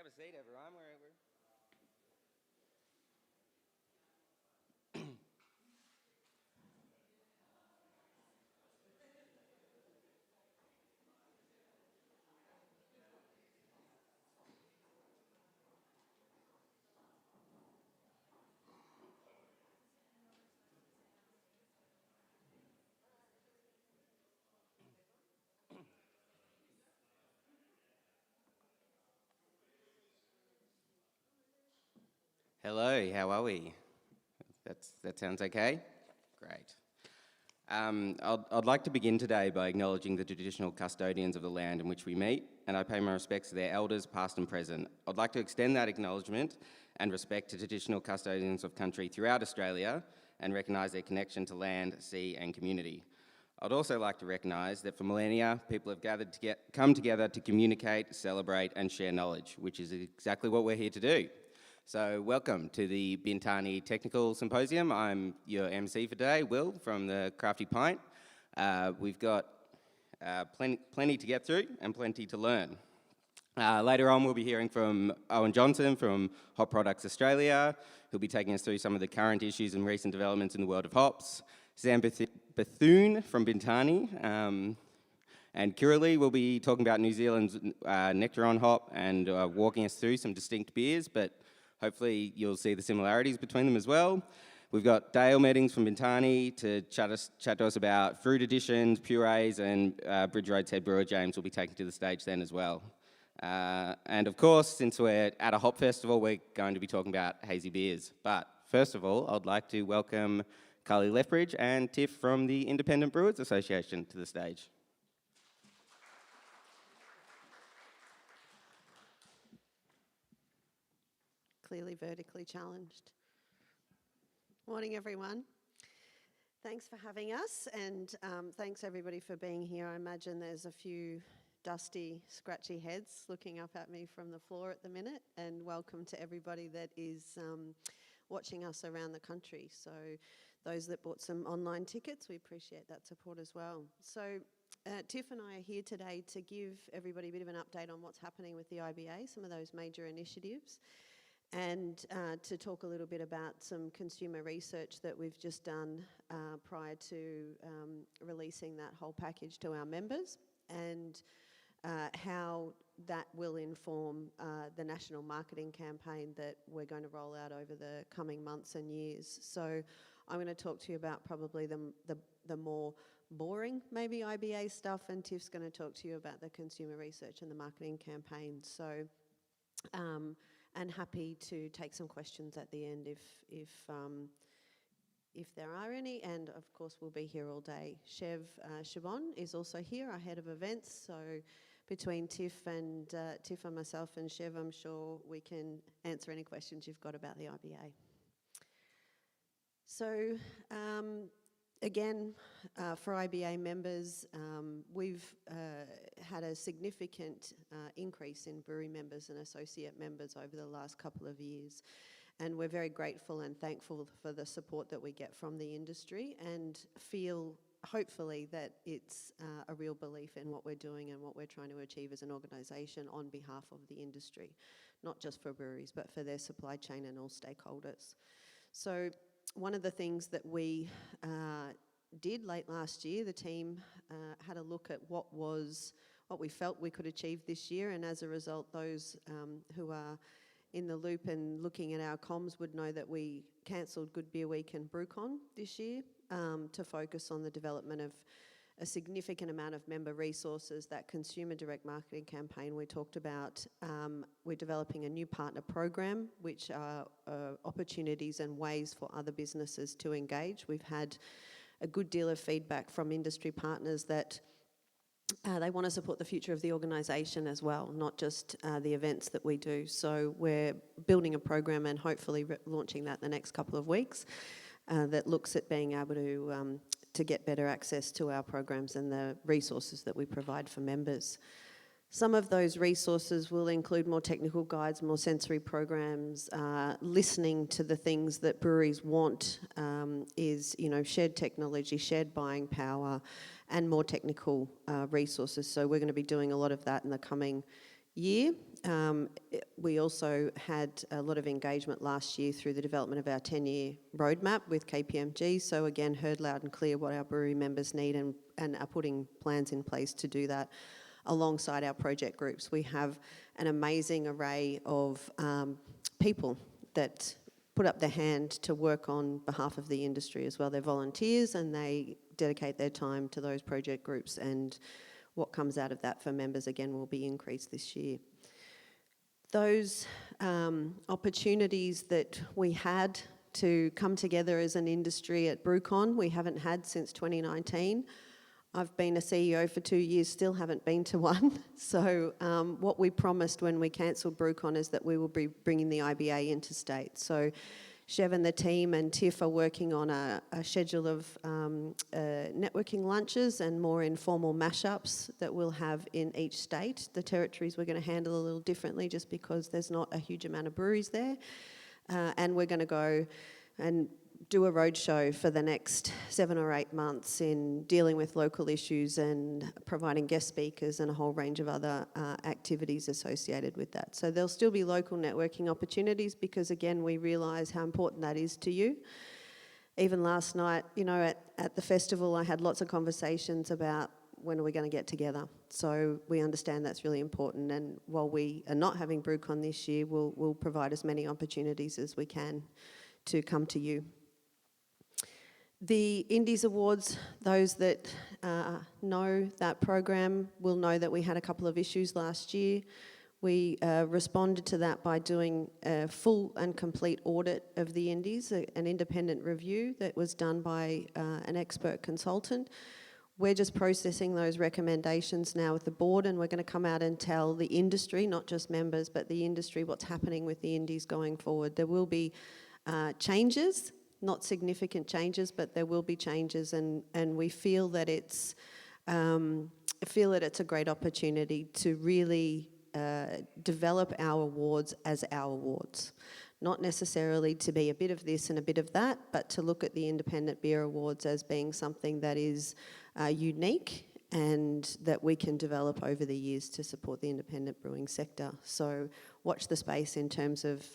Grab a seat, everyone. Hello, how are we? That sounds okay? Great. I'd like to begin today by acknowledging the traditional custodians of the land in which we meet, and I pay my respects to their elders, past and present. I'd like to extend that acknowledgement and respect to traditional custodians of country throughout Australia and recognise their connection to land, sea and community. I'd also like to recognise that for millennia, people have come together to communicate, celebrate and share knowledge, which is exactly what we're here to do. So welcome to the Bintani Technical Symposium. I'm your MC for today, Will, from the Crafty Pint. We've got plenty to get through and plenty to learn. Later on, we'll be hearing from Owen Johnston from Hop Products Australia, who'll be taking us through some of the current issues and recent developments in the world of hops. Sam Bethune from Bintani and Kylie will be talking about New Zealand's Nectaron hop and walking us through some distinct beers, but hopefully you'll see the similarities between them as well. We've got Dale Meddings from Bintani to chat to us about fruit additions, purees, and Bridge Road's head brewer James will be taken to the stage then as well. And of course, since we're at a hop festival, we're going to be talking about hazy beers. But first of all, I'd like to welcome Kylie Lethbridge and Tiff from the Independent Brewers Association to the stage. Clearly vertically challenged. Morning, everyone. Thanks for having us, and thanks everybody for being here. I imagine there's a few dusty, scratchy heads looking up at me from the floor at the minute, and welcome to everybody that is watching us around the country. So those that bought some online tickets, we appreciate that support as well. So Tiff and I are here today to give everybody a bit of an update on what's happening with the IBA, some of those major initiatives, and to talk a little bit about some consumer research that we've just done prior to releasing that whole package to our members, and how that will inform the national marketing campaign that we're going to roll out over the coming months and years. So I'm going to talk to you about probably the more boring maybe IBA stuff, and Tiff's going to talk to you about the consumer research and the marketing campaign. So and happy to take some questions at the end if there are any, and of course we'll be here all day. Siobhan is also here, our head of events, so between Tiff and myself and Chev, I'm sure we can answer any questions you've got about the IBA. So again, for IBA members, we've had a significant increase in brewery members and associate members over the last couple of years. And we're very grateful and thankful for the support that we get from the industry, and feel hopefully that it's a real belief in what we're doing and what we're trying to achieve as an organisation on behalf of the industry, not just for breweries, but for their supply chain and all stakeholders. So one of the things that we did late last year, the team had a look at what we felt we could achieve this year, and as a result, those who are in the loop and looking at our comms would know that we cancelled Good Beer Week and BrewCon this year to focus on the development of a significant amount of member resources. That consumer direct marketing campaign we talked about, we're developing a new partner program, which are opportunities and ways for other businesses to engage. We've had a good deal of feedback from industry partners that they want to support the future of the organisation as well, not just the events that we do. So we're building a program and hopefully launching that in the next couple of weeks that looks at being able to get better access to our programs and the resources that we provide for members. Some of those resources will include more technical guides, more sensory programs, listening to the things that breweries want, is shared technology, shared buying power, and more technical resources. So we're going to be doing a lot of that in the coming year. We also had a lot of engagement last year through the development of our 10-year roadmap with KPMG. So again, heard loud and clear what our brewery members need and are putting plans in place to do that alongside our project groups. We have an amazing array of people that put up their hand to work on behalf of the industry as well. They're volunteers and they dedicate their time to those project groups, and what comes out of that for members again will be increased this year. Those opportunities that we had to come together as an industry at BrewCon, we haven't had since 2019. I've been a CEO for 2 years, still haven't been to one. So what we promised when we cancelled BrewCon is that we will be bringing the IBA into state. So Chev and the team and Tiff are working on a schedule of networking lunches and more informal mashups that we'll have in each state. The territories we're going to handle a little differently just because there's not a huge amount of breweries there. And we're going to go and do a roadshow for the next 7 or 8 months in dealing with local issues and providing guest speakers and a whole range of other activities associated with that. So there'll still be local networking opportunities because, again, we realise how important that is to you. Even last night, you know, at the festival, I had lots of conversations about when are we going to get together. So we understand that's really important, and while we are not having BrewCon this year, we'll provide as many opportunities as we can to come to you. The Indies Awards, those that know that program will know that we had a couple of issues last year. We responded to that by doing a full and complete audit of the Indies, an independent review that was done by an expert consultant. We're just processing those recommendations now with the board, and we're going to come out and tell the industry, not just members, but the industry, what's happening with the Indies going forward. There will be changes. Not significant changes, but there will be changes, and we feel that it's a great opportunity to really develop our awards as our awards. Not necessarily to be a bit of this and a bit of that, but to look at the Independent Beer Awards as being something that is unique and that we can develop over the years to support the independent brewing sector. So watch the space in terms of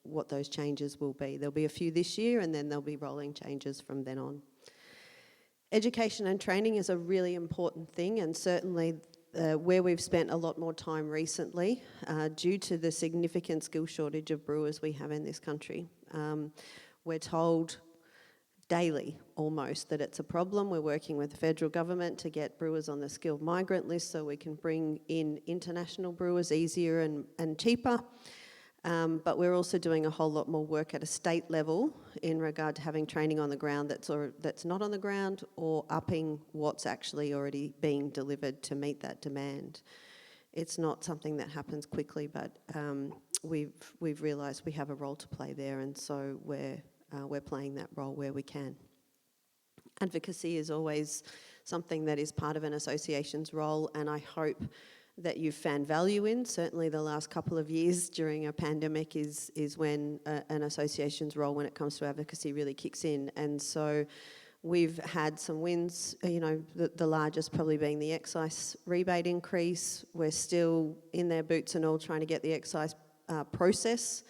what those changes will be. There'll be a few this year, and then there'll be rolling changes from then on. Education and training is a really important thing, and certainly where we've spent a lot more time recently due to the significant skill shortage of brewers we have in this country. We're told daily almost that it's a problem. We're working with the federal government to get brewers on the skilled migrant list so we can bring in international brewers easier and cheaper. But we're also doing a whole lot more work at a state level in regard to having training on the ground that's not on the ground, or upping what's actually already being delivered to meet that demand. It's not something that happens quickly, but we've realised we have a role to play there, and so we're playing that role where we can. Advocacy is always something that is part of an association's role, and I hope that you've found value in. Certainly the last couple of years during a pandemic is when an association's role when it comes to advocacy really kicks in. And so we've had some wins, you know, the largest probably being the excise rebate increase. We're still in their boots and all trying to get the excise process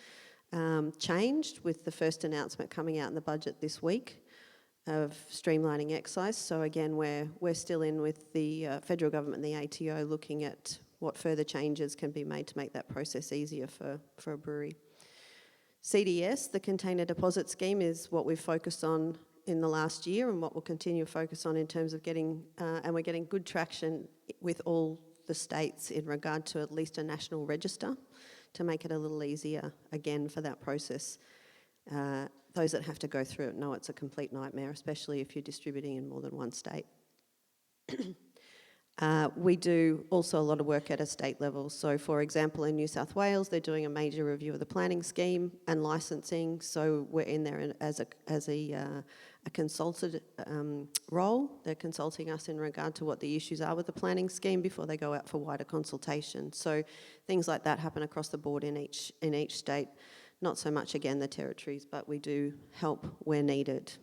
changed, with the first announcement coming out in the budget this week of streamlining excise. So again, we're still in with the federal government and the ATO looking at what further changes can be made to make that process easier for a brewery. CDS, the Container Deposit Scheme, is what we've focused on in the last year and what we'll continue to focus on in terms of getting, and we're getting good traction with all the states in regard to at least a national register to make it a little easier again for that process. Those that have to go through it know it's a complete nightmare, especially if you're distributing in more than one state. We do also a lot of work at a state level. So, for example, in New South Wales, they're doing a major review of the planning scheme and licensing. So we're in there as a consulted role. They're consulting us in regard to what the issues are with the planning scheme before they go out for wider consultation. So things like that happen across the board in each state. Not so much, again, the territories, but we do help where needed.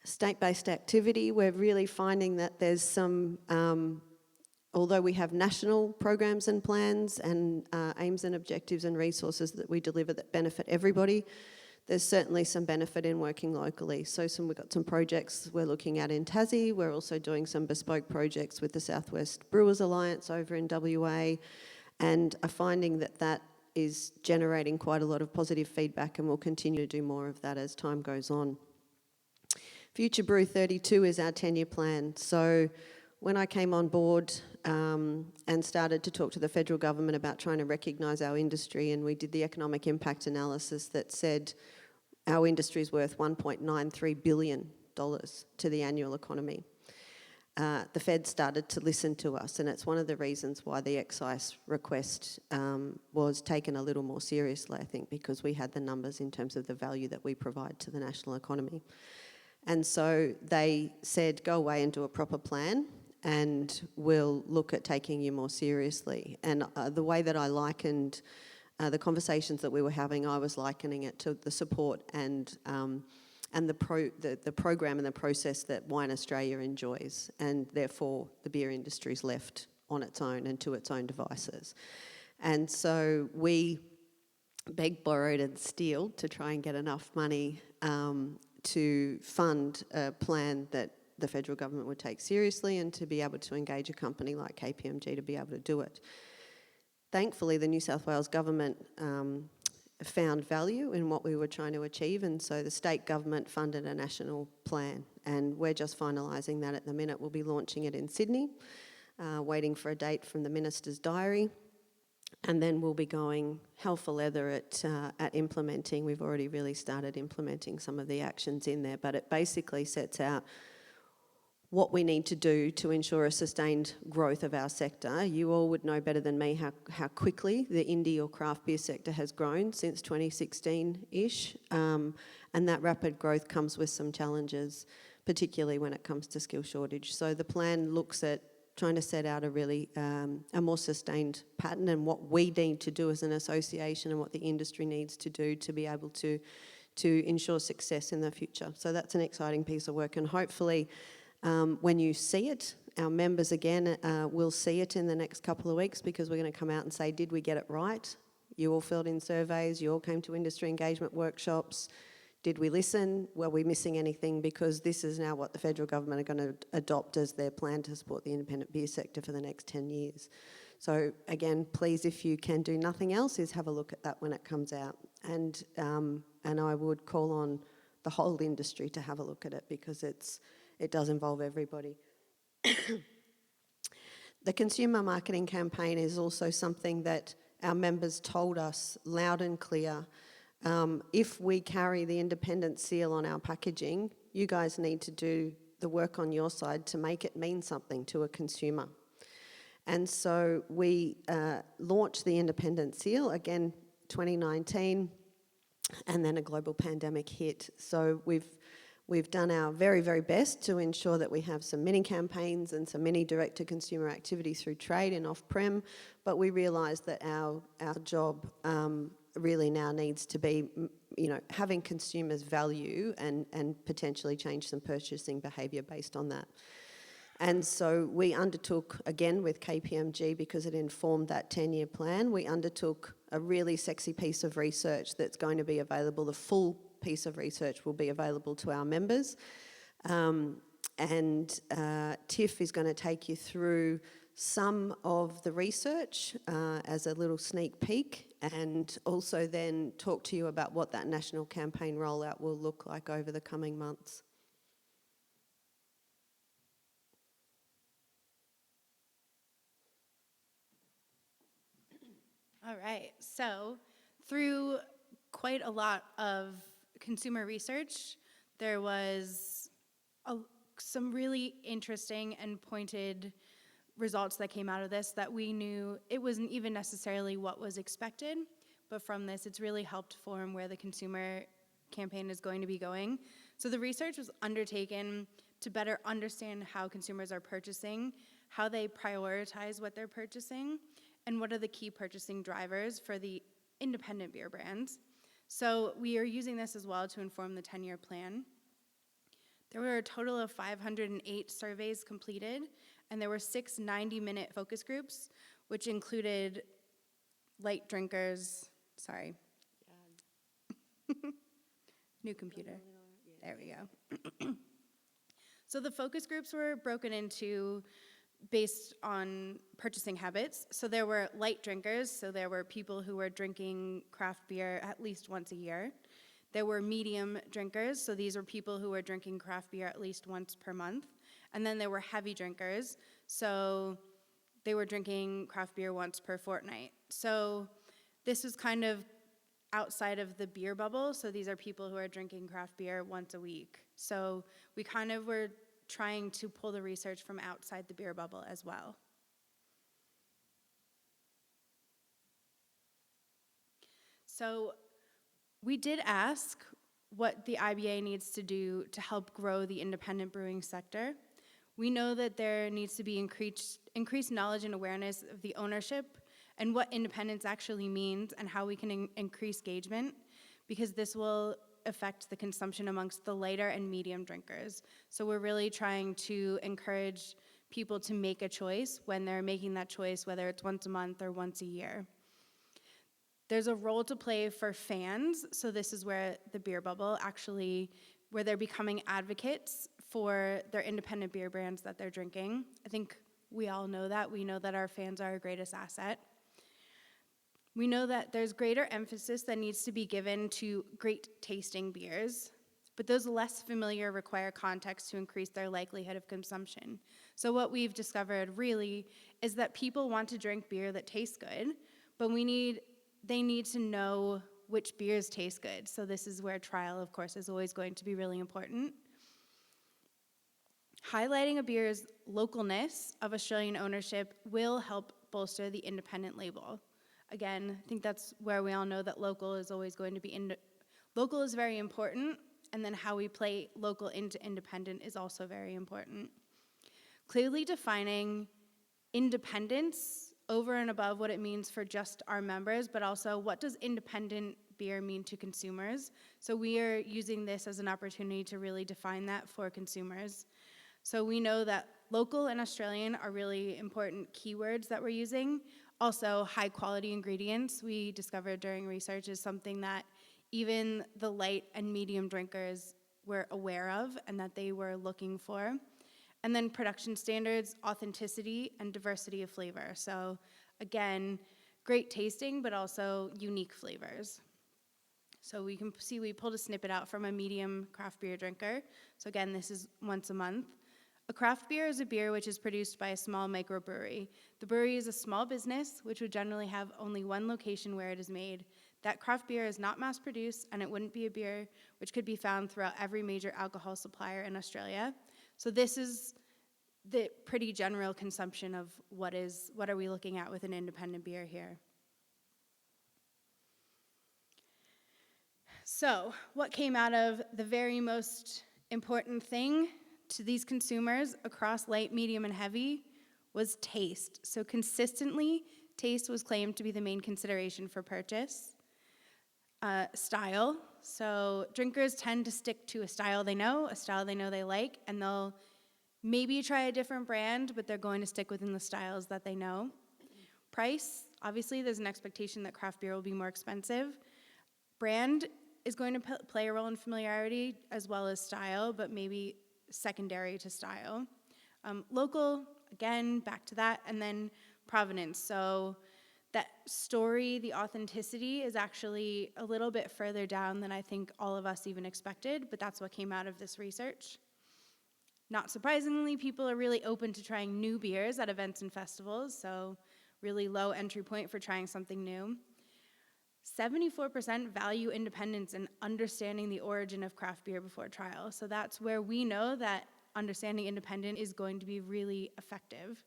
State-based activity, we're really finding that there's some although we have national programs and plans and aims and objectives and resources that we deliver that benefit everybody, there's certainly some benefit in working locally. So we've got some projects we're looking at in Tassie. We're also doing some bespoke projects with the Southwest Brewers Alliance over in WA, and are finding that that is generating quite a lot of positive feedback, and we'll continue to do more of that as time goes on. Future Brew 32 is our 10-year plan. So when I came on board and started to talk to the federal government about trying to recognise our industry, and we did the economic impact analysis that said our industry is worth $1.93 billion to the annual economy. The Fed started to listen to us, and it's one of the reasons why the excise request was taken a little more seriously, I think, because we had the numbers in terms of the value that we provide to the national economy. And so they said, go away and do a proper plan, and we'll look at taking you more seriously. And the way that I likened the conversations that we were having, I was likening it to the support and the program and the process that Wine Australia enjoys, and therefore the beer industry's left on its own and to its own devices. And so we begged, borrowed and stealed to try and get enough money to fund a plan that the federal government would take seriously, and to be able to engage a company like KPMG to be able to do it. Thankfully, the New South Wales government found value in what we were trying to achieve, and so the state government funded a national plan, and we're just finalising that at the minute. We'll be launching it in Sydney, waiting for a date from the Minister's diary, and then we'll be going hell for leather at implementing. We've already really started implementing some of the actions in there, but it basically sets out what we need to do to ensure a sustained growth of our sector. You all would know better than me how quickly the indie or craft beer sector has grown since 2016-ish, and that rapid growth comes with some challenges, particularly when it comes to skill shortage. So the plan looks at trying to set out a really a more sustained pattern, and what we need to do as an association and what the industry needs to do to be able to ensure success in the future. So that's an exciting piece of work, and hopefully when you see it, our members again will see it in the next couple of weeks, because we're going to come out and say, did we get it right? You all filled in surveys, you all came to industry engagement workshops. Did we listen? Were we missing anything? Because this is now what the federal government are going to adopt as their plan to support the independent beer sector for the next 10 years. So again, please, if you can do nothing else, is have a look at that when it comes out. And I would call on the whole industry to have a look at it, because it does involve everybody. The consumer marketing campaign is also something that our members told us loud and clear. If we carry the independent seal on our packaging, you guys need to do the work on your side to make it mean something to a consumer. And so we launched the independent seal, again, 2019, and then a global pandemic hit. So we've done our very, very best to ensure that we have some mini campaigns and some mini direct-to-consumer activity through trade and off-prem, but we realised that our job really now needs to be, having consumers value and potentially change some purchasing behaviour based on that. And so we undertook, again with KPMG, because it informed that 10-year plan, we undertook a really sexy piece of research that's going to be available. The full piece of research will be available to our members. Tiff is going to take you through some of the research as a little sneak peek, and also then talk to you about what that national campaign rollout will look like over the coming months. All right, so through quite a lot of consumer research, there was some really interesting and pointed results that came out of this that we knew it wasn't even necessarily what was expected, but from this it's really helped form where the consumer campaign is going to be going. So the research was undertaken to better understand how consumers are purchasing, how they prioritize what they're purchasing, and what are the key purchasing drivers for the independent beer brands. So we are using this as well to inform the 10-year plan. There were a total of 508 surveys completed, and there were 6 90-minute focus groups, which included light drinkers, sorry. New computer. There we go. So the focus groups were broken into based on purchasing habits. So there were light drinkers, so there were people who were drinking craft beer at least once a year. There were medium drinkers, so these were people who were drinking craft beer at least once per month. And then there were heavy drinkers, so they were drinking craft beer once per fortnight. So this was kind of outside of the beer bubble, so these are people who are drinking craft beer once a week. So we kind of were trying to pull the research from outside the beer bubble as well. So we did ask what the IBA needs to do to help grow the independent brewing sector. We know that there needs to be increased knowledge and awareness of the ownership and what independence actually means and how we can increase engagement, because this will affect the consumption amongst the lighter and medium drinkers. So we're really trying to encourage people to make a choice when they're making that choice, whether it's once a month or once a year. There's a role to play for fans, so this is where the beer bubble actually, where they're becoming advocates for their independent beer brands that they're drinking. I think we all know that. We know that our fans are our greatest asset. We know that there's greater emphasis that needs to be given to great tasting beers, but those less familiar require context to increase their likelihood of consumption. So what we've discovered really is that people want to drink beer that tastes good, but they need to know which beers taste good. So this is where trial, of course, is always going to be really important. Highlighting a beer's localness of Australian ownership will help bolster the independent label. Again, I think that's where we all know that local is always going to be, local is very important, and then how we play local into independent is also very important. Clearly defining independence over and above what it means for just our members, but also what does independent beer mean to consumers? So we are using this as an opportunity to really define that for consumers. So we know that local and Australian are really important keywords that we're using. Also, high quality ingredients, we discovered during research, is something that even the light and medium drinkers were aware of and that they were looking for. And then production standards, authenticity, and diversity of flavor. So again, great tasting, but also unique flavors. So we can see we pulled a snippet out from a medium craft beer drinker. So again, this is once a month. A craft beer is a beer which is produced by a small microbrewery. The brewery is a small business which would generally have only one location where it is made. That craft beer is not mass produced, and it wouldn't be a beer which could be found throughout every major alcohol supplier in Australia. So this is the pretty general consumption of what are we looking at with an independent beer here. So what came out of the very most important thing to these consumers across light, medium, and heavy was taste. So consistently, taste was claimed to be the main consideration for purchase. Style. So drinkers tend to stick to a style they know they like, and they'll maybe try a different brand, but they're going to stick within the styles that they know. Price. Obviously, there's an expectation that craft beer will be more expensive. Brand is going to play a role in familiarity as well as style, but maybe secondary to style. Local, again, back to that, and then provenance. So that story, the authenticity, is actually a little bit further down than I think all of us even expected, but that's what came out of this research. Not surprisingly, people are really open to trying new beers at events and festivals, so really low entry point for trying something new. 74% value independence and understanding the origin of craft beer before trial. So that's where we know that understanding independent is going to be really effective.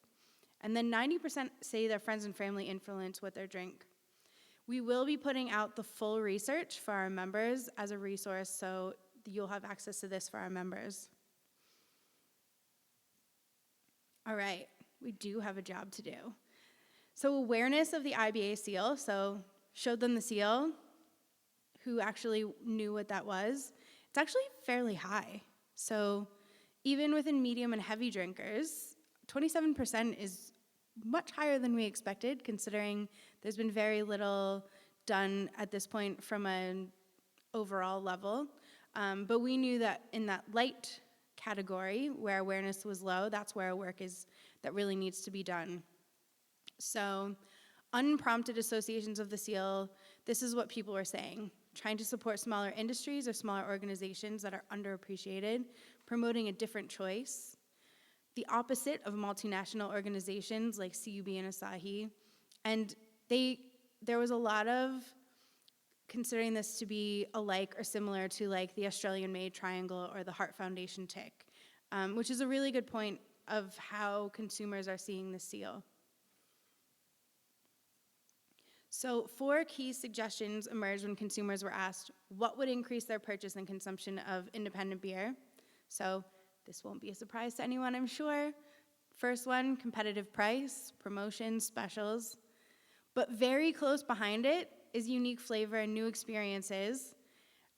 And then 90% say their friends and family influence what they drink. We will be putting out the full research for our members as a resource, so you'll have access to this for our members. All right, we do have a job to do. So awareness of the IBA seal, so showed them the seal, who actually knew what that was. It's actually fairly high. So even within medium and heavy drinkers, 27% is much higher than we expected, considering there's been very little done at this point from an overall level. But we knew that in that light category, where awareness was low, that's where work is that really needs to be done. So unprompted associations of the seal, this is what people were saying. Trying to support smaller industries or smaller organizations that are underappreciated, promoting a different choice. The opposite of multinational organizations like CUB and Asahi. And there was a lot of considering this to be alike or similar to like the Australian-made triangle or the Heart Foundation tick, which is a really good point of how consumers are seeing the seal. So 4 key suggestions emerged when consumers were asked what would increase their purchase and consumption of independent beer. So this won't be a surprise to anyone, I'm sure. First one, competitive price, promotions, specials. But very close behind it is unique flavor and new experiences.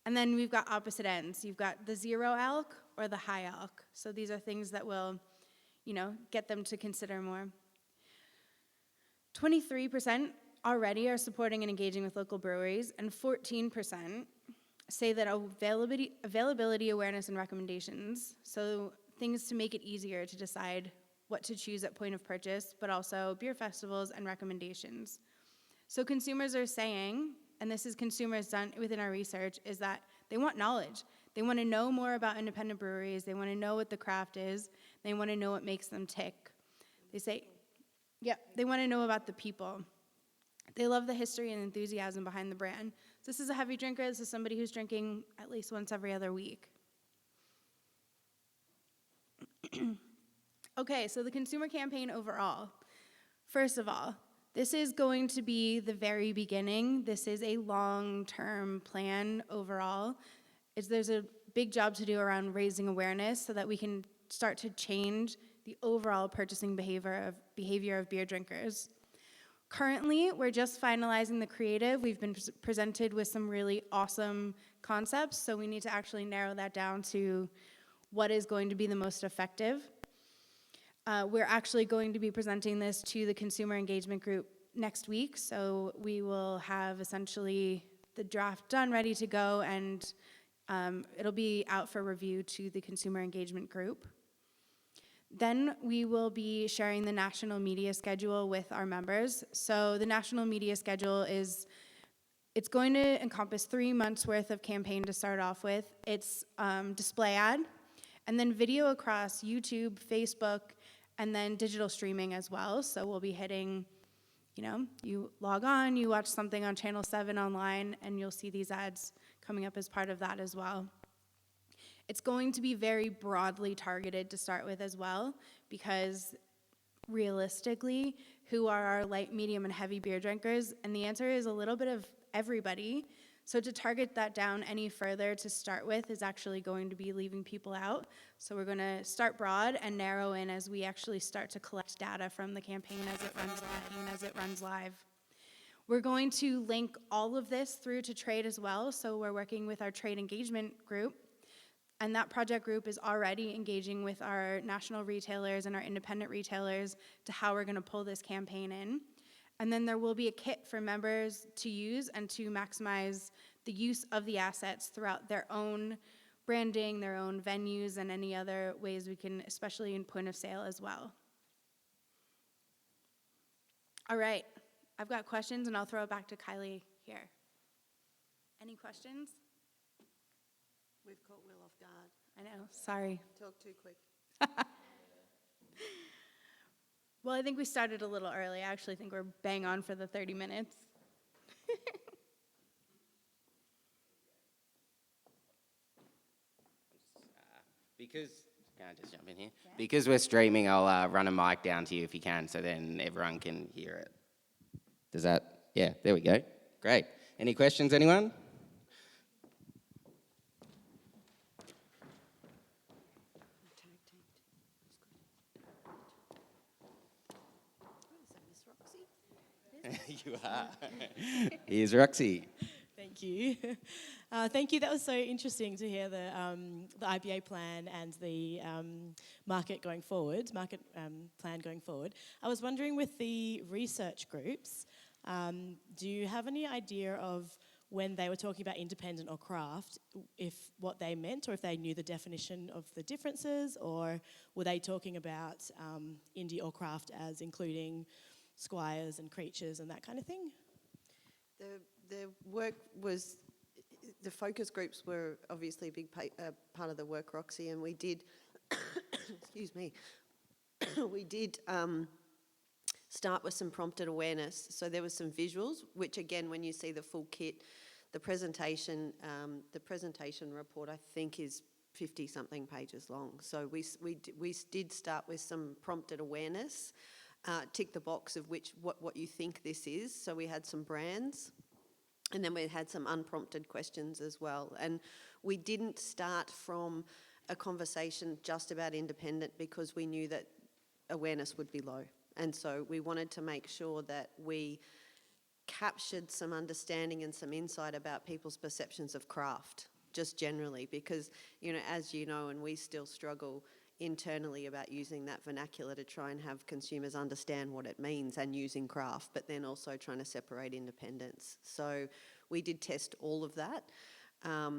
And then we've got opposite ends. You've got the zero alc or the high alc. So these are things that will, get them to consider more. 23% already are supporting and engaging with local breweries, and 14% say that availability, awareness, and recommendations, so things to make it easier to decide what to choose at point of purchase, but also beer festivals and recommendations. So consumers are saying, and this is consumers done within our research, is that they want knowledge. They want to know more about independent breweries. They want to know what the craft is. They want to know what makes them tick. They say, they want to know about the people. They love the history and enthusiasm behind the brand. So this is a heavy drinker. This is somebody who's drinking at least once every other week. Okay, so the consumer campaign overall. First of all, this is going to be the very beginning. This is a long-term plan overall. There's a big job to do around raising awareness so that we can start to change the overall purchasing behavior of beer drinkers. Currently, we're just finalizing the creative. We've been presented with some really awesome concepts, so we need to actually narrow that down to what is going to be the most effective. We're actually going to be presenting this to the consumer engagement group next week, so we will have essentially the draft done, ready to go, and it'll be out for review to the consumer engagement group. Then we will be sharing the national media schedule with our members. So the national media schedule it's going to encompass 3 months worth of campaign to start off with. It's display ad, and then video across YouTube, Facebook, and then digital streaming as well. So we'll be hitting, you log on, you watch something on Channel 7 online, and you'll see these ads coming up as part of that as well. It's going to be very broadly targeted to start with as well, because realistically, who are our light, medium, and heavy beer drinkers? And the answer is a little bit of everybody. So to target that down any further to start with is actually going to be leaving people out. So we're going to start broad and narrow in as we actually start to collect data from the campaign as it runs live. We're going to link all of this through to trade as well. So we're working with our trade engagement group. And that project group is already engaging with our national retailers and our independent retailers to how we're going to pull this campaign in. And then there will be a kit for members to use and to maximize the use of the assets throughout their own branding, their own venues, and any other ways we can, especially in point of sale as well. All right, I've got questions, and I'll throw it back to Kylie here. Any questions? We've caught Will off guard. I know, sorry. Talk too quick. Well, I think we started a little early. I actually think we're bang on for the 30 minutes. Can I just jump in here? Yeah. Because we're streaming, I'll run a mic down to you if you can, so then everyone can hear it. Does that? Yeah, there we go. Great. Any questions, anyone? Is that Miss Roxy? You are. Here's Roxy. Thank Thank you. Thank you. That was so interesting to hear the IBA plan and the market plan going forward. I was wondering, with the research groups, do you have any idea of when they were talking about independent or craft, if what they meant, or if they knew the definition of the differences, or were they talking about indie or craft as including squires and creatures and that kind of thing? The work was, the focus groups were obviously a big part of the work, Roxy, and we did, excuse me, we did start with some prompted awareness. So there was some visuals, which again, when you see the full kit, the presentation report, I think, is 50-something pages long. So we did start with some prompted awareness, tick the box of what you think this is. So we had some brands, and then we had some unprompted questions as well. And we didn't start from a conversation just about independent because we knew that awareness would be low. And so we wanted to make sure that we captured some understanding and some insight about people's perceptions of craft, just generally, because, you know, as you know, and we still struggle internally about using that vernacular to try and have consumers understand what it means and using craft, but then also trying to separate independence. So we did test all of that. Yeah,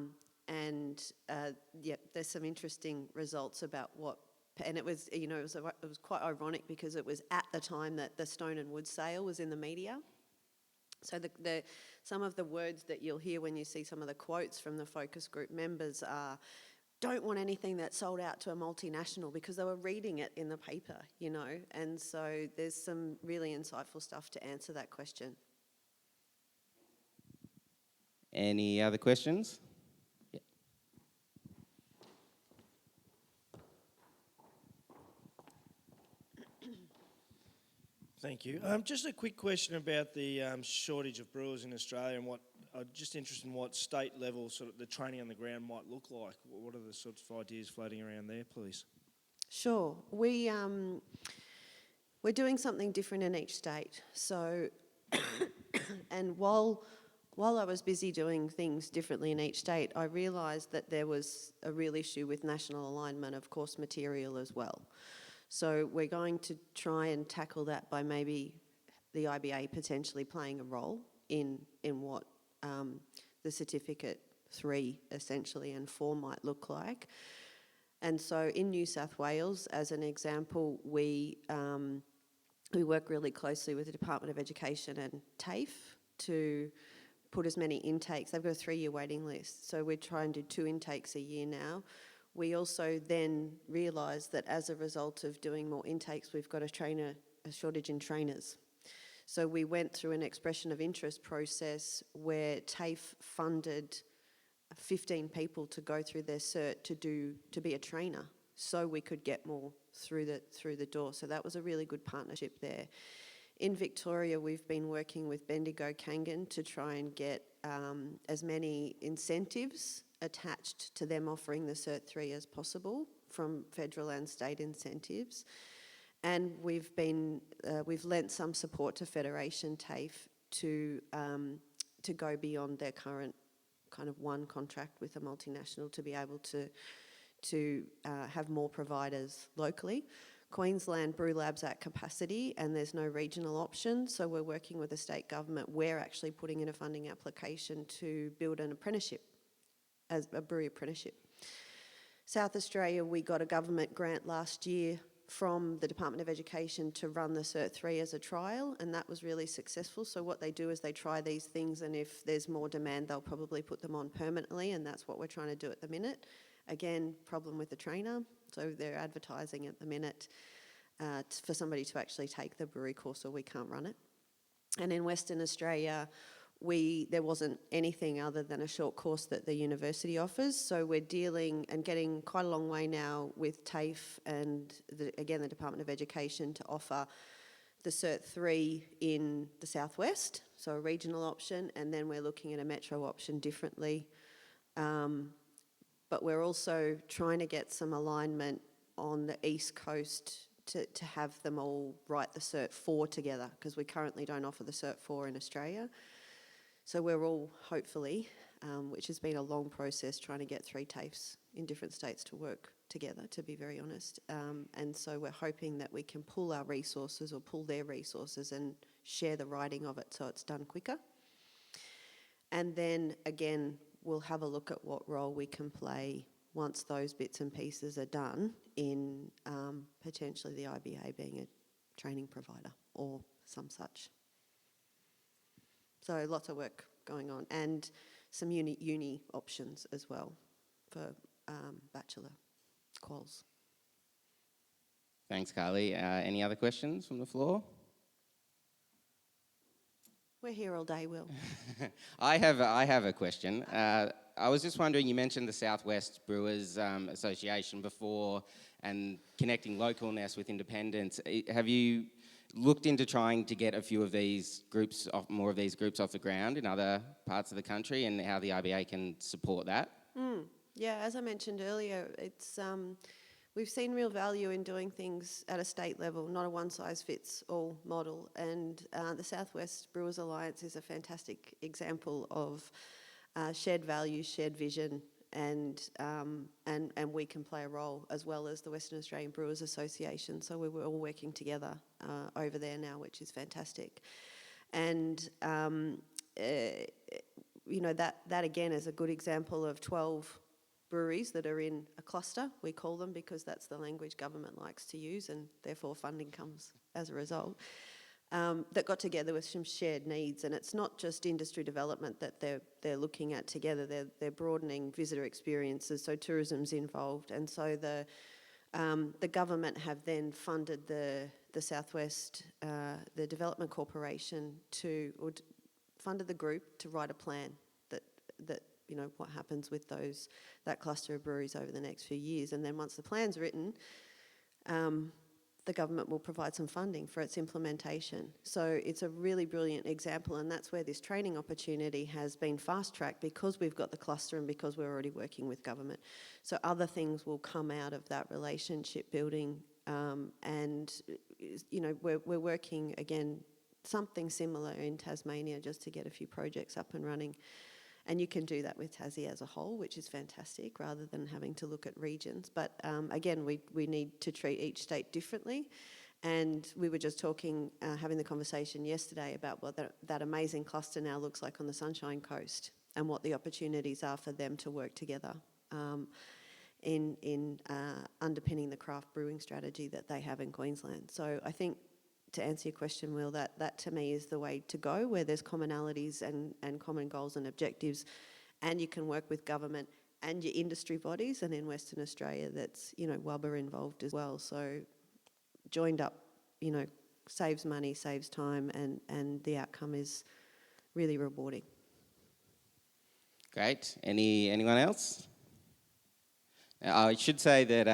there's some interesting results about what, and it was, you know, it was quite ironic because it was at the time that the Stone and Wood sale was in the media. So some of the words that you'll hear when you see some of the quotes from the focus group members are, don't want anything that's sold out to a multinational, because they were reading it in the paper, you know, and so there's some really insightful stuff to answer that question. Any other questions? Yeah. Thank you. Just a quick question about the shortage of brewers in Australia, and what I'm just interested in what state level sort of the training on the ground might look like. What are the sorts of ideas floating around there, please? Sure. We're doing something different in each state. So, and while I was busy doing things differently in each state, I realised that there was a real issue with national alignment of course material as well. So we're going to try and tackle that by maybe the IBA potentially playing a role in what the certificate 3 essentially and 4 might look like. And so in New South Wales, as an example, we work really closely with the Department of Education and TAFE to put as many intakes. They've got a 3-year waiting list, so we're trying to do 2 intakes a year now. We also then realised that as a result of doing more intakes, we've got a shortage in trainers. So we went through an expression of interest process where TAFE funded 15 people to go through their cert to be a trainer, so we could get more through the door. So that was a really good partnership there. In Victoria, we've been working with Bendigo Kangan to try and get as many incentives attached to them offering the Cert 3 as possible from federal and state incentives. And we've lent some support to Federation TAFE to go beyond their current kind of one contract with a multinational to be able to have more providers locally. Queensland Brew Lab's at capacity and there's no regional option, so we're working with the state government. We're actually putting in a funding application to build an apprenticeship, as a brewery apprenticeship. South Australia, we got a government grant last year from the Department of Education to run the Cert 3 as a trial, and that was really successful. So what they do is they try these things, and if there's more demand, they'll probably put them on permanently, and that's what we're trying to do at the minute. Again, problem with the trainer, so they're advertising at the minute for somebody to actually take the brewery course, or we can't run it. And in Western Australia, there wasn't anything other than a short course that the university offers, so we're dealing and getting quite a long way now with TAFE and, again, the Department of Education to offer the Cert 3 in the southwest, so a regional option, and then we're looking at a metro option differently. But we're also trying to get some alignment on the East Coast to have them all write the Cert 4 together, because we currently don't offer the Cert 4 in Australia. So we're all, hopefully, which has been a long process trying to get 3 TAFEs in different states to work together, to be very honest. And so we're hoping that we can pool our resources or pool their resources and share the writing of it so it's done quicker. And then, again, we'll have a look at what role we can play once those bits and pieces are done in potentially the IBA being a training provider or some such. So lots of work going on, and some uni options as well for bachelor quals. Thanks, Kylie. Any other questions from the floor? We're here all day, Will. I have a question. I was just wondering, you mentioned the Southwest Brewers Association before and connecting localness with independence. Have you looked into trying to get a few of these groups, more of these groups off the ground in other parts of the country, and how the IBA can support that? Yeah, as I mentioned earlier, it's we've seen real value in doing things at a state level, not a one-size-fits-all model. And the Southwest Brewers Alliance is a fantastic example of shared values, shared vision, and we can play a role, as well as the Western Australian Brewers Association. So we're all working together over there now, which is fantastic. And you know, that again is a good example of 12 breweries that are in a cluster, we call them, because that's the language government likes to use, and therefore funding comes as a result, that got together with some shared needs. And it's not just industry development that they're looking at together, they're broadening visitor experiences, so tourism's involved. And so the government have then funded the Southwest, the Development Corporation funded the group to write a plan that you know, what happens with that cluster of breweries over the next few years. And then once the plan's written, the government will provide some funding for its implementation. So it's a really brilliant example, and that's where this training opportunity has been fast-tracked, because we've got the cluster and because we're already working with government. So other things will come out of that relationship building, and you know, we're working, again, something similar in Tasmania, just to get a few projects up and running. And you can do that with Tassie as a whole, which is fantastic, rather than having to look at regions. But again, we need to treat each state differently. And we were just talking, having the conversation yesterday about what that amazing cluster now looks like on the Sunshine Coast, and what the opportunities are for them to work together in underpinning the craft brewing strategy that they have in Queensland. So I think, to answer your question, Will, that to me is the way to go, where there's commonalities and common goals and objectives, and you can work with government and your industry bodies. And in Western Australia, that's, you know, WUBA involved as well. So joined up, you know, saves money, saves time, and the outcome is really rewarding. Great. Anyone else? I should say that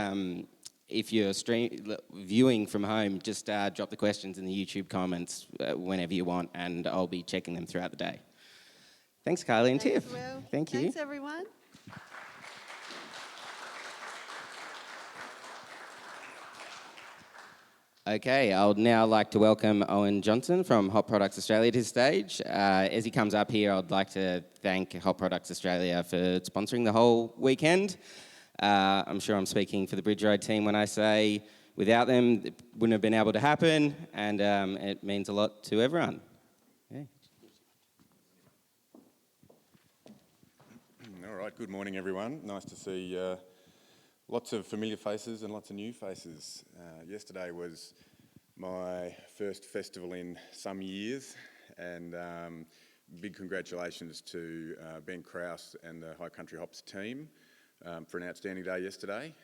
if you're viewing from home, just drop the questions in the YouTube comments whenever you want, and I'll be checking them throughout the day. Thanks, Kylie and Thanks, Tiff. Will. Thank you. Thanks, everyone. Okay, I would now like to welcome Owen Johnston from Hop Products Australia to the stage. As he comes up here, I'd like to thank Hop Products Australia for sponsoring the whole weekend. I'm sure I'm speaking for the Bridge Road team when I say without them, it wouldn't have been able to happen, and it means a lot to everyone. Yeah. All right, good morning everyone. Nice to see lots of familiar faces and lots of new faces. Yesterday was my first festival in some years, and big congratulations to Ben Krause and the High Country Hops team for an outstanding day yesterday.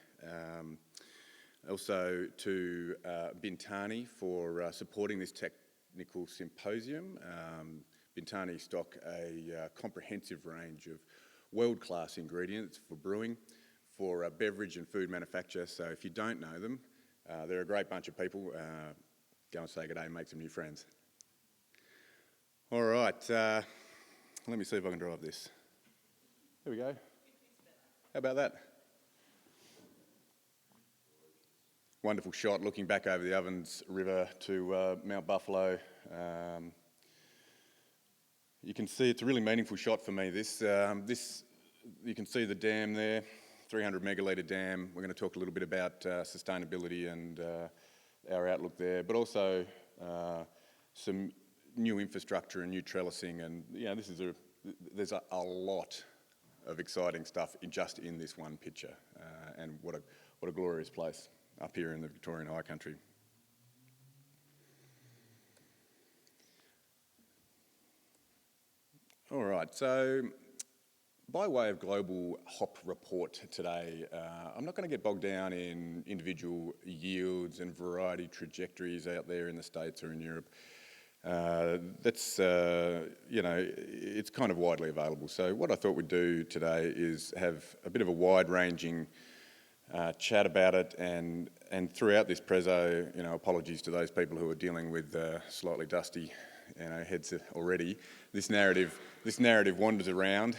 Also to Bintani for supporting this technical symposium. Bintani stock a comprehensive range of world-class ingredients for brewing, for beverage and food manufacture. So if you don't know them, they're a great bunch of people. Go and say good day and make some new friends. All right, let me see if I can drive this. There we go. How about that? Wonderful shot looking back over the Ovens River to Mount Buffalo. You can see it's a really meaningful shot for me. This you can see the dam there, 300 megalitre dam. We're going to talk a little bit about sustainability and our outlook there, but also some new infrastructure and new trellising, and there's a lot of exciting stuff just in this one picture, and what a glorious place up here in the Victorian High Country. All right, so by way of global hop report today, I'm not going to get bogged down in individual yields and variety trajectories out there in the States or in Europe. That's, it's kind of widely available. So what I thought we'd do today is have a bit of a wide-ranging chat about it, and throughout this prezzo, apologies to those people who are dealing with slightly dusty heads already. This narrative wanders around.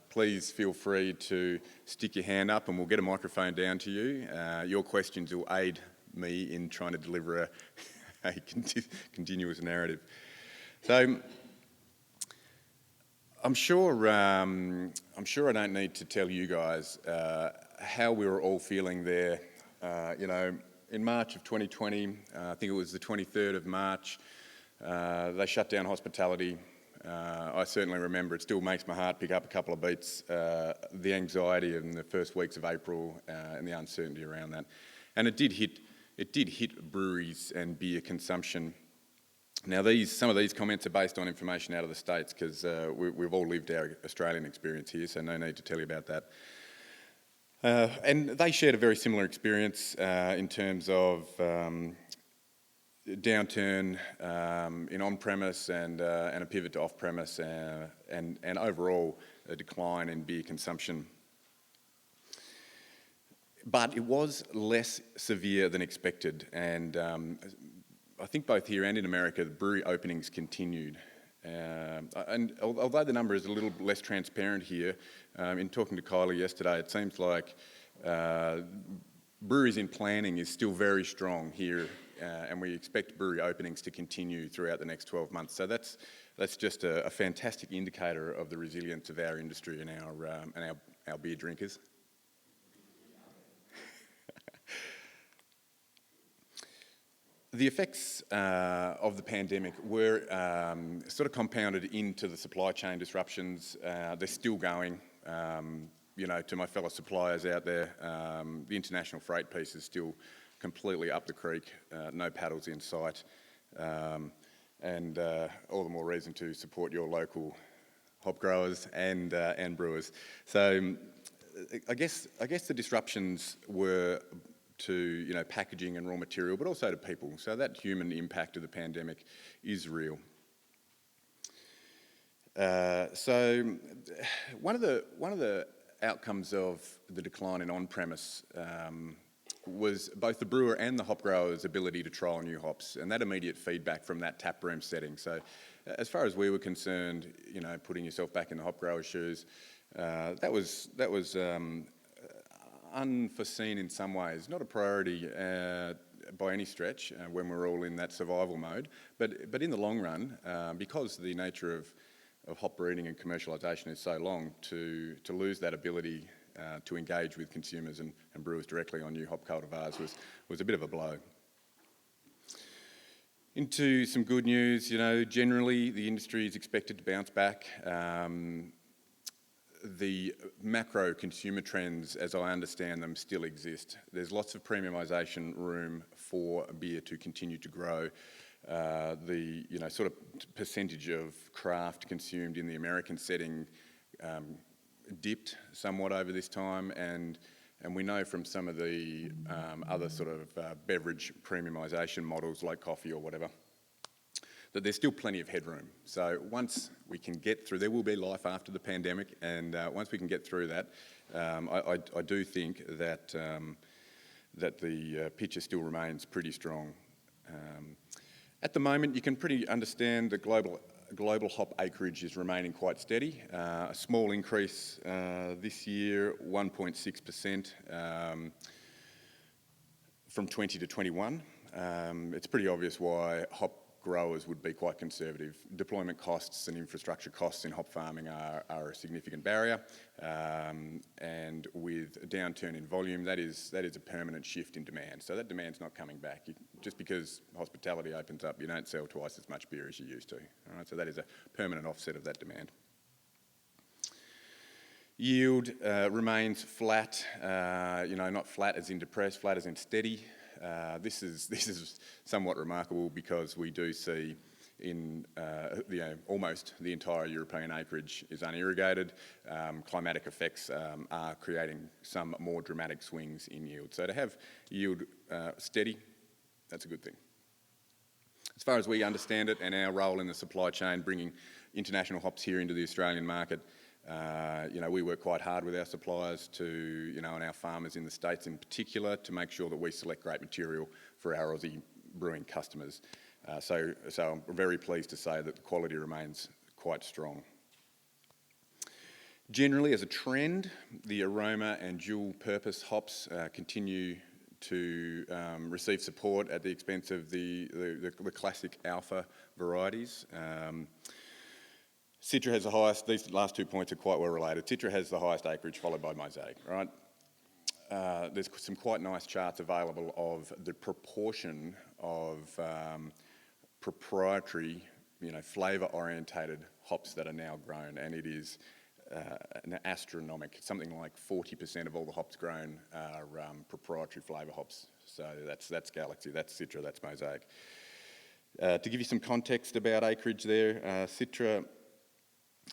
Please feel free to stick your hand up and we'll get a microphone down to you. Your questions will aid me in trying to deliver a continuous narrative. So I'm sure I don't need to tell you guys how we were all feeling there. In March of 2020, I think it was the 23rd of March, they shut down hospitality. I certainly remember, it still makes my heart pick up a couple of beats, the anxiety in the first weeks of April and the uncertainty around that. And it did hit breweries and beer consumption. Now some of these comments are based on information out of the States, because we've all lived our Australian experience here, so no need to tell you about that. And they shared a very similar experience in terms of downturn in on-premise and a pivot to off-premise and overall a decline in beer consumption. But it was less severe than expected, and I think both here and in America, the brewery openings continued. And although the number is a little less transparent here, in talking to Kylie yesterday, it seems like breweries in planning is still very strong here, and we expect brewery openings to continue throughout the next 12 months. So that's just a fantastic indicator of the resilience of our industry and our beer drinkers. The effects of the pandemic were sort of compounded into the supply chain disruptions. They're still going. To my fellow suppliers out there, the international freight piece is still completely up the creek, no paddles in sight, and all the more reason to support your local hop growers and brewers. So I guess the disruptions were to packaging and raw material, but also to people. So that human impact of the pandemic is real. So one of the outcomes of the decline in on-premise was both the brewer and the hop grower's ability to trial new hops, and that immediate feedback from that taproom setting. So as far as we were concerned, putting yourself back in the hop grower's shoes, that was unforeseen in some ways, not a priority by any stretch when we're all in that survival mode, but in the long run, because the nature of hop breeding and commercialisation is so long, to lose that ability to engage with consumers and brewers directly on new hop cultivars was a bit of a blow. Into some good news, generally the industry is expected to bounce back. The macro consumer trends, as I understand them, still exist. There's lots of premiumisation room for beer to continue to grow. The sort of percentage of craft consumed in the American setting dipped somewhat over this time, and we know from some of the other sort of beverage premiumisation models like coffee or whatever, that there's still plenty of headroom. So once we can get through, there will be life after the pandemic, and once we can get through that, I do think that the picture still remains pretty strong. At the moment, you can pretty understand that global hop acreage is remaining quite steady. A small increase this year, 1.6% from 20 to 21. It's pretty obvious why hop growers would be quite conservative. Deployment costs and infrastructure costs in hop farming are a significant barrier, and with a downturn in volume, that is a permanent shift in demand. So that demand's not coming back. Just because hospitality opens up, you don't sell twice as much beer as you used to. All right? So that is a permanent offset of that demand. Yield remains flat, not flat as in depressed, flat as in steady. This is somewhat remarkable because we do see in almost the entire European acreage is unirrigated. Climatic effects are creating some more dramatic swings in yield. So to have yield steady, that's a good thing. As far as we understand it and our role in the supply chain, bringing international hops here into the Australian market, we work quite hard with our suppliers and our farmers in the States in particular to make sure that we select great material for our Aussie brewing customers. So I'm very pleased to say that the quality remains quite strong. Generally, as a trend, the aroma and dual purpose hops continue to receive support at the expense of the classic alpha varieties. Citra has the highest, these last 2 points are quite well related. Citra has the highest acreage, followed by Mosaic, right? There's some quite nice charts available of the proportion of proprietary, flavour-orientated hops that are now grown, and it is an astronomical, something like 40% of all the hops grown are proprietary flavour hops. So that's Galaxy, that's Citra, that's Mosaic. To give you some context about acreage there, Citra,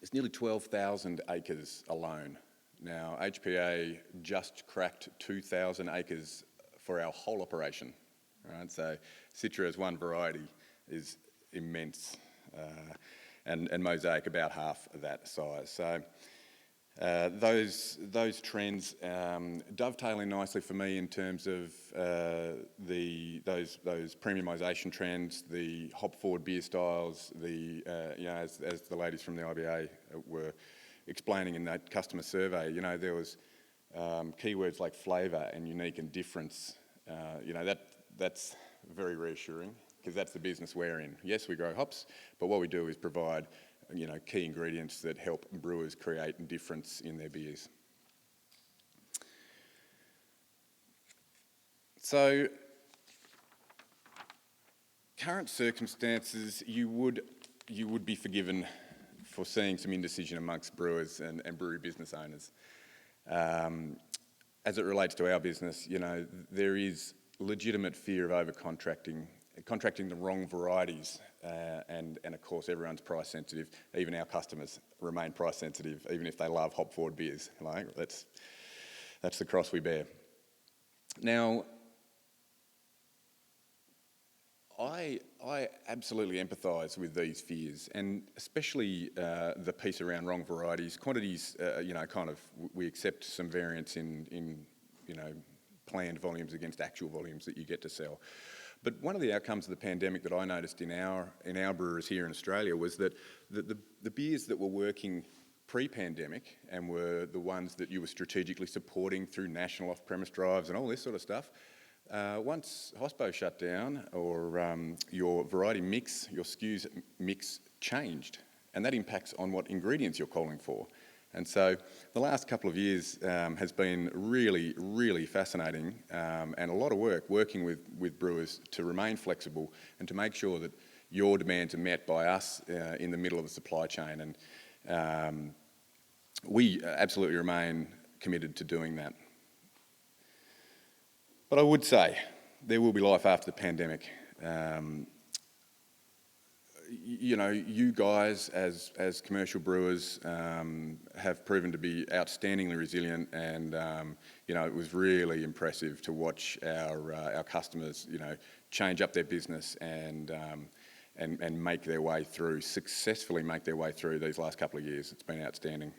it's nearly 12,000 acres alone. Now, HPA just cracked 2,000 acres for our whole operation, right? So Citra as one variety is immense, and Mosaic about half of that size. So those trends dovetailing nicely for me in terms of those premiumisation trends, the hop forward beer styles, as the ladies from the IBA were explaining in that customer survey, there was keywords like flavour and unique and difference. That's very reassuring because that's the business we're in. Yes, we grow hops, but what we do is provide key ingredients that help brewers create difference in their beers. So, current circumstances, you would be forgiven for seeing some indecision amongst brewers and brewery business owners. As it relates to our business, there is legitimate fear of over-contracting, contracting the wrong varieties, and of course everyone's price sensitive. Even our customers remain price sensitive, even if they love hop forward beers. That's the cross we bear. Now, I absolutely empathise with these fears, and especially the piece around wrong varieties. Quantities, we accept some variance in planned volumes against actual volumes that you get to sell. But one of the outcomes of the pandemic that I noticed in our brewers here in Australia was that the beers that were working pre-pandemic and were the ones that you were strategically supporting through national off-premise drives and all this sort of stuff, once hospo shut down or your variety mix, your SKUs mix changed, and that impacts on what ingredients you're calling for. And so the last couple of years has been really, really fascinating and a lot of work working with brewers to remain flexible and to make sure that your demands are met by us in the middle of the supply chain. And we absolutely remain committed to doing that. But I would say there will be life after the pandemic. You guys as commercial brewers have proven to be outstandingly resilient, and it was really impressive to watch our customers change up their business and successfully make their way through these last couple of years. It's been outstanding.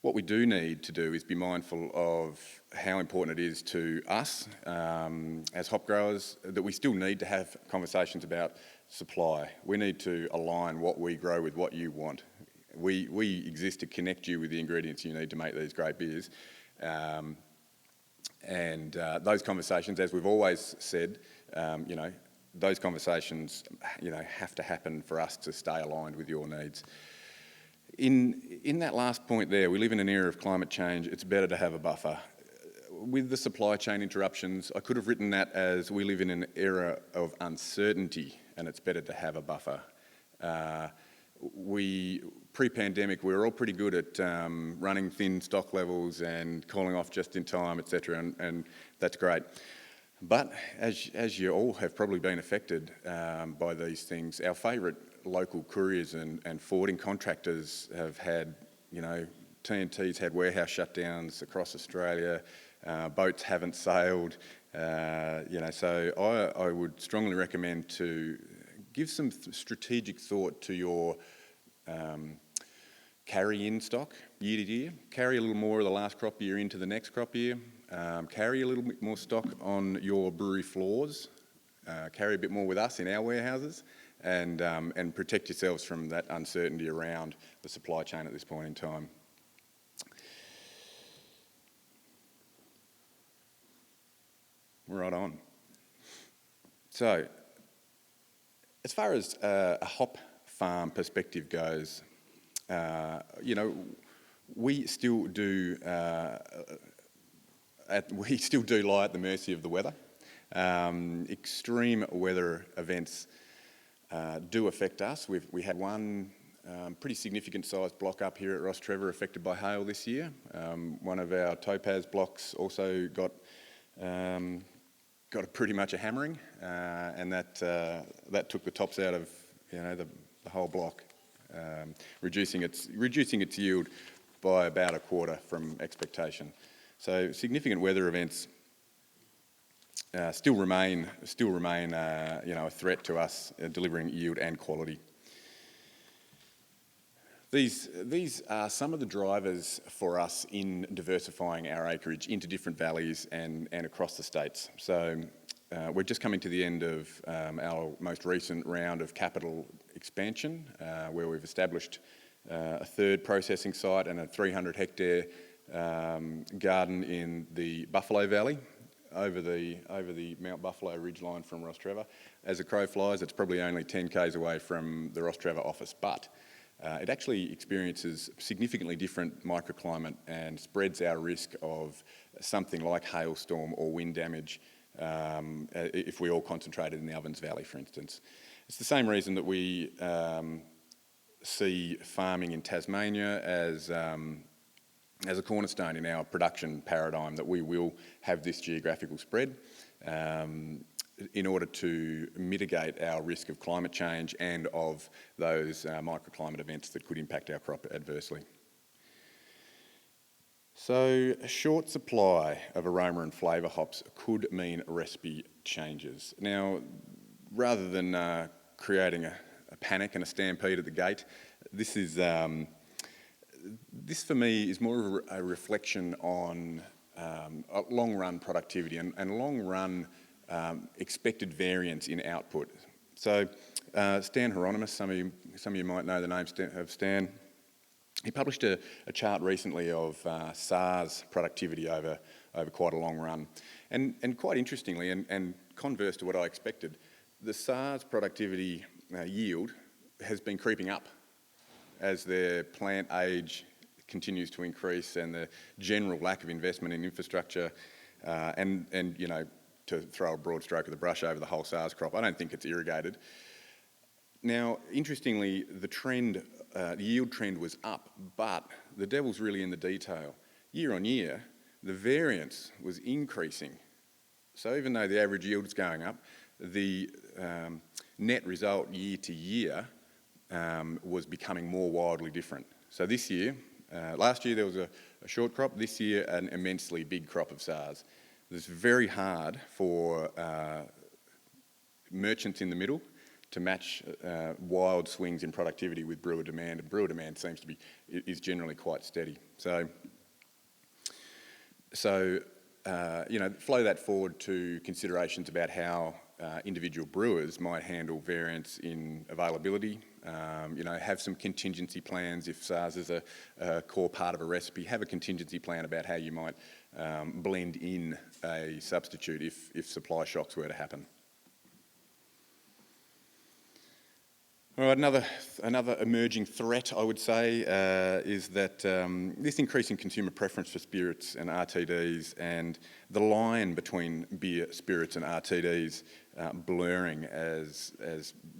What we do need to do is be mindful of how important it is to us as hop growers that we still need to have conversations about supply. We need to align what we grow with what you want. We exist to connect you with the ingredients you need to make these great beers. And those conversations, as we've always said, those conversations, have to happen for us to stay aligned with your needs. In that last point there, we live in an era of climate change. It's better to have a buffer. With the supply chain interruptions, I could have written that as we live in an era of uncertainty and it's better to have a buffer. Pre-pandemic, we were all pretty good at running thin stock levels and calling off just in time, etc., and that's great. But as you all have probably been affected by these things, our favourite local couriers and forwarding contractors have had, TNT's had warehouse shutdowns across Australia, boats haven't sailed, so I would strongly recommend to give some strategic thought to your carry-in stock year to year. Carry a little more of the last crop year into the next crop year. Carry a little bit more stock on your brewery floors. Carry a bit more with us in our warehouses, and protect yourselves from that uncertainty around the supply chain at this point in time. Right on. So, as far as a hop farm perspective goes, we still do lie at the mercy of the weather. Extreme weather events do affect us. We had one pretty significant sized block up here at Rostrevor affected by hail this year. One of our topaz blocks also got pretty much a hammering, and that took the tops out of the whole block, reducing its yield by about a quarter from expectation. So significant weather events still remain a threat to us delivering yield and quality. These are some of the drivers for us in diversifying our acreage into different valleys and across the states. So we're just coming to the end of our most recent round of capital expansion, where we've established a third processing site and a 300 hectare garden in the Buffalo Valley over the Mount Buffalo ridgeline from Rostrevor. As a crow flies, it's probably only 10 k's away from the Rostrevor office, but it actually experiences significantly different microclimate and spreads our risk of something like hailstorm or wind damage if we all concentrated in the Ovens Valley, for instance. It's the same reason that we see farming in Tasmania as a cornerstone in our production paradigm, that we will have this geographical spread in order to mitigate our risk of climate change and of those microclimate events that could impact our crop adversely. So a short supply of aroma and flavour hops could mean recipe changes. Now, rather than creating a panic and a stampede at the gate, this for me is more of a reflection on long-run productivity and long-run expected variance in output. So Stan Hieronymus, some of you might know the name of Stan. He published a chart recently of SARS productivity over quite a long run. And quite interestingly, and converse to what I expected, the SARS productivity yield has been creeping up as their plant age continues to increase and the general lack of investment in infrastructure and to throw a broad stroke of the brush over the whole SARS crop, I don't think it's irrigated. Now, interestingly, the yield trend was up, but the devil's really in the detail. Year on year, the variance was increasing. So even though the average yield is going up, the net result year to year was becoming more wildly different. So this year, last year there was a short crop, this year an immensely big crop of SARS. It's very hard for merchants in the middle to match wild swings in productivity with brewer demand, and brewer demand is generally quite steady. So flow that forward to considerations about how individual brewers might handle variance in availability. Have some contingency plans if SARS is a core part of a recipe. Have a contingency plan about how you might blend in a substitute if supply shocks were to happen. All right, another emerging threat, I would say, is that this increasing consumer preference for spirits and RTDs, and the line between beer, spirits and RTDs blurring as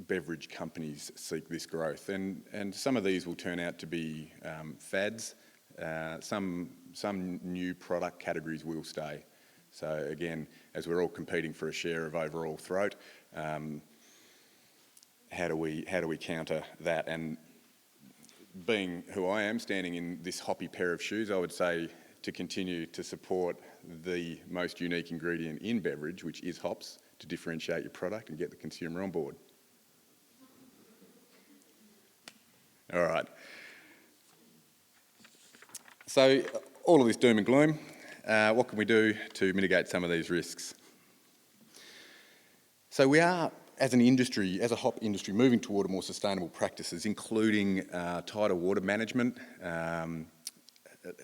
beverage companies seek this growth. And some of these will turn out to be fads. Some new product categories will stay. So again, as we're all competing for a share of overall throat, how do we counter that? And being who I am, standing in this hoppy pair of shoes, I would say to continue to support the most unique ingredient in beverage, which is hops, to differentiate your product and get the consumer on board. All right. So all of this doom and gloom, what can we do to mitigate some of these risks? So we are, as an industry, as a hop industry, moving toward more sustainable practices, including tighter water management. And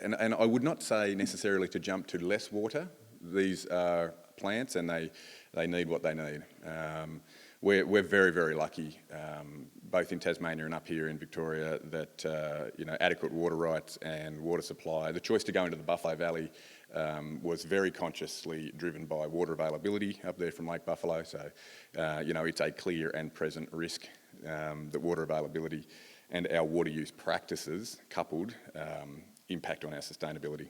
I would not say necessarily to jump to less water. These are plants and they need what they need. We're very, very lucky, both in Tasmania and up here in Victoria, that adequate water rights and water supply. The choice to go into the Buffalo Valley was very consciously driven by water availability up there from Lake Buffalo. So, it's a clear and present risk that water availability and our water use practices coupled impact on our sustainability.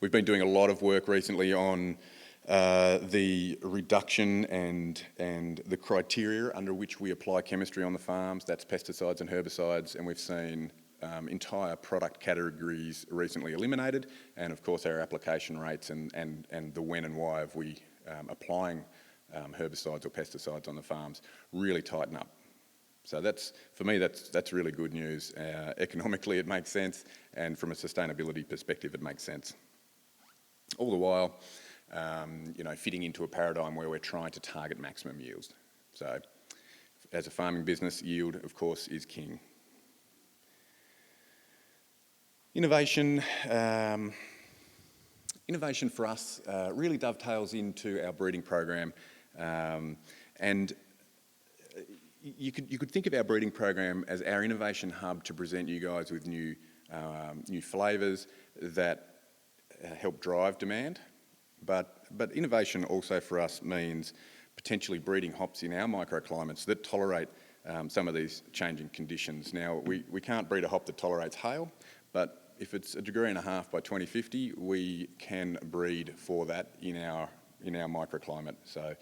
We've been doing a lot of work recently on the reduction and the criteria under which we apply chemistry on the farms. That's pesticides and herbicides, and we've seen entire product categories recently eliminated, and of course our application rates and the when and why of we applying herbicides or pesticides on the farms really tighten up. So for me that's really good news. Economically it makes sense, and from a sustainability perspective it makes sense. All the while, fitting into a paradigm where we're trying to target maximum yields. So as a farming business, yield of course is king. Innovation for us really dovetails into our breeding program, and you could think of our breeding program as our innovation hub to present you guys with new flavours that help drive demand. But innovation also for us means potentially breeding hops in our microclimates that tolerate some of these changing conditions. Now we can't breed a hop that tolerates hail, but if it's 1.5 degrees by 2050, we can breed for that in our microclimate. So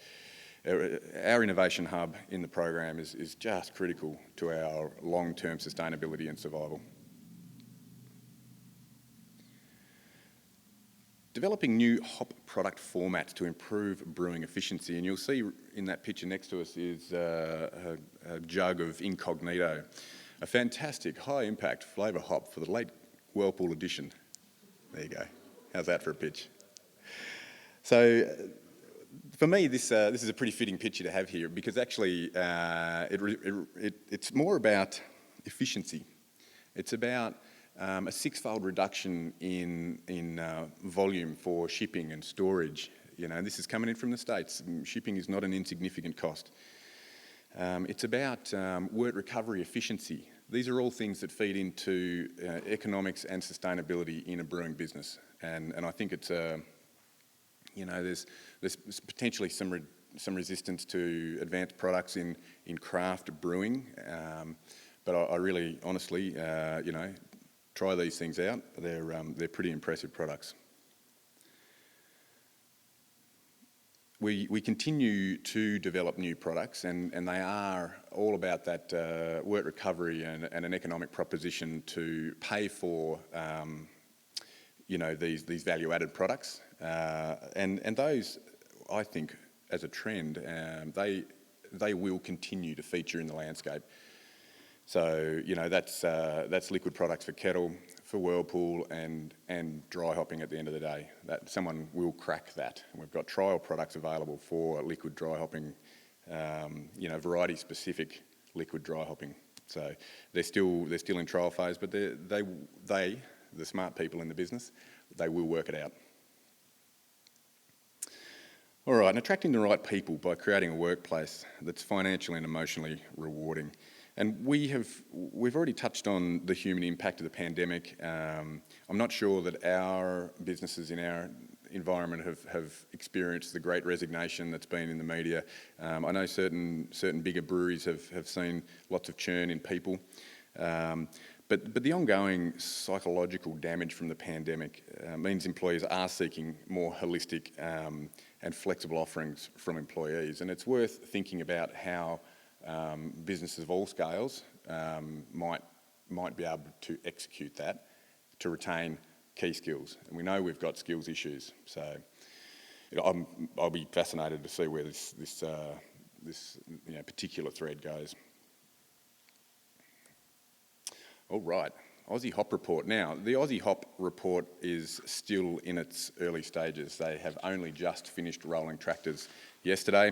our innovation hub in the program is just critical to our long-term sustainability and survival. Developing new hop product formats to improve brewing efficiency, and you'll see in that picture next to us is a jug of Incognito, a fantastic high-impact flavour hop for the late Whirlpool edition. There you go. How's that for a pitch? So for me, this is a pretty fitting picture to have here, because actually it's more about efficiency. It's about a 6-fold reduction in volume for shipping and storage. And this is coming in from the States. Shipping is not an insignificant cost. It's about wort recovery efficiency. These are all things that feed into economics and sustainability in a brewing business. And I think it's there's potentially some resistance to advanced products in craft brewing. But I really, honestly, try these things out. They're pretty impressive products. We continue to develop new products, and they are all about that wort recovery and an economic proposition to pay for these value-added products. And those, I think, as a trend, they will continue to feature in the landscape. So that's liquid products for kettle, for Whirlpool, and dry hopping at the end of the day. That someone will crack that. And we've got trial products available for liquid dry hopping, variety-specific liquid dry hopping. So they're still in trial phase, but they, the smart people in the business, they will work it out. All right, and attracting the right people by creating a workplace that's financially and emotionally rewarding. And we've already touched on the human impact of the pandemic. I'm not sure that our businesses in our environment have experienced the great resignation that's been in the media. I know certain bigger breweries have seen lots of churn in people. But the ongoing psychological damage from the pandemic means employers are seeking more holistic and flexible offerings from employees. And it's worth thinking about how businesses of all scales might be able to execute that to retain key skills. And we know we've got skills issues. So I'll be fascinated to see where this particular thread goes. All right, Aussie Hop Report. Now, the Aussie Hop Report is still in its early stages. They have only just finished rolling tractors yesterday.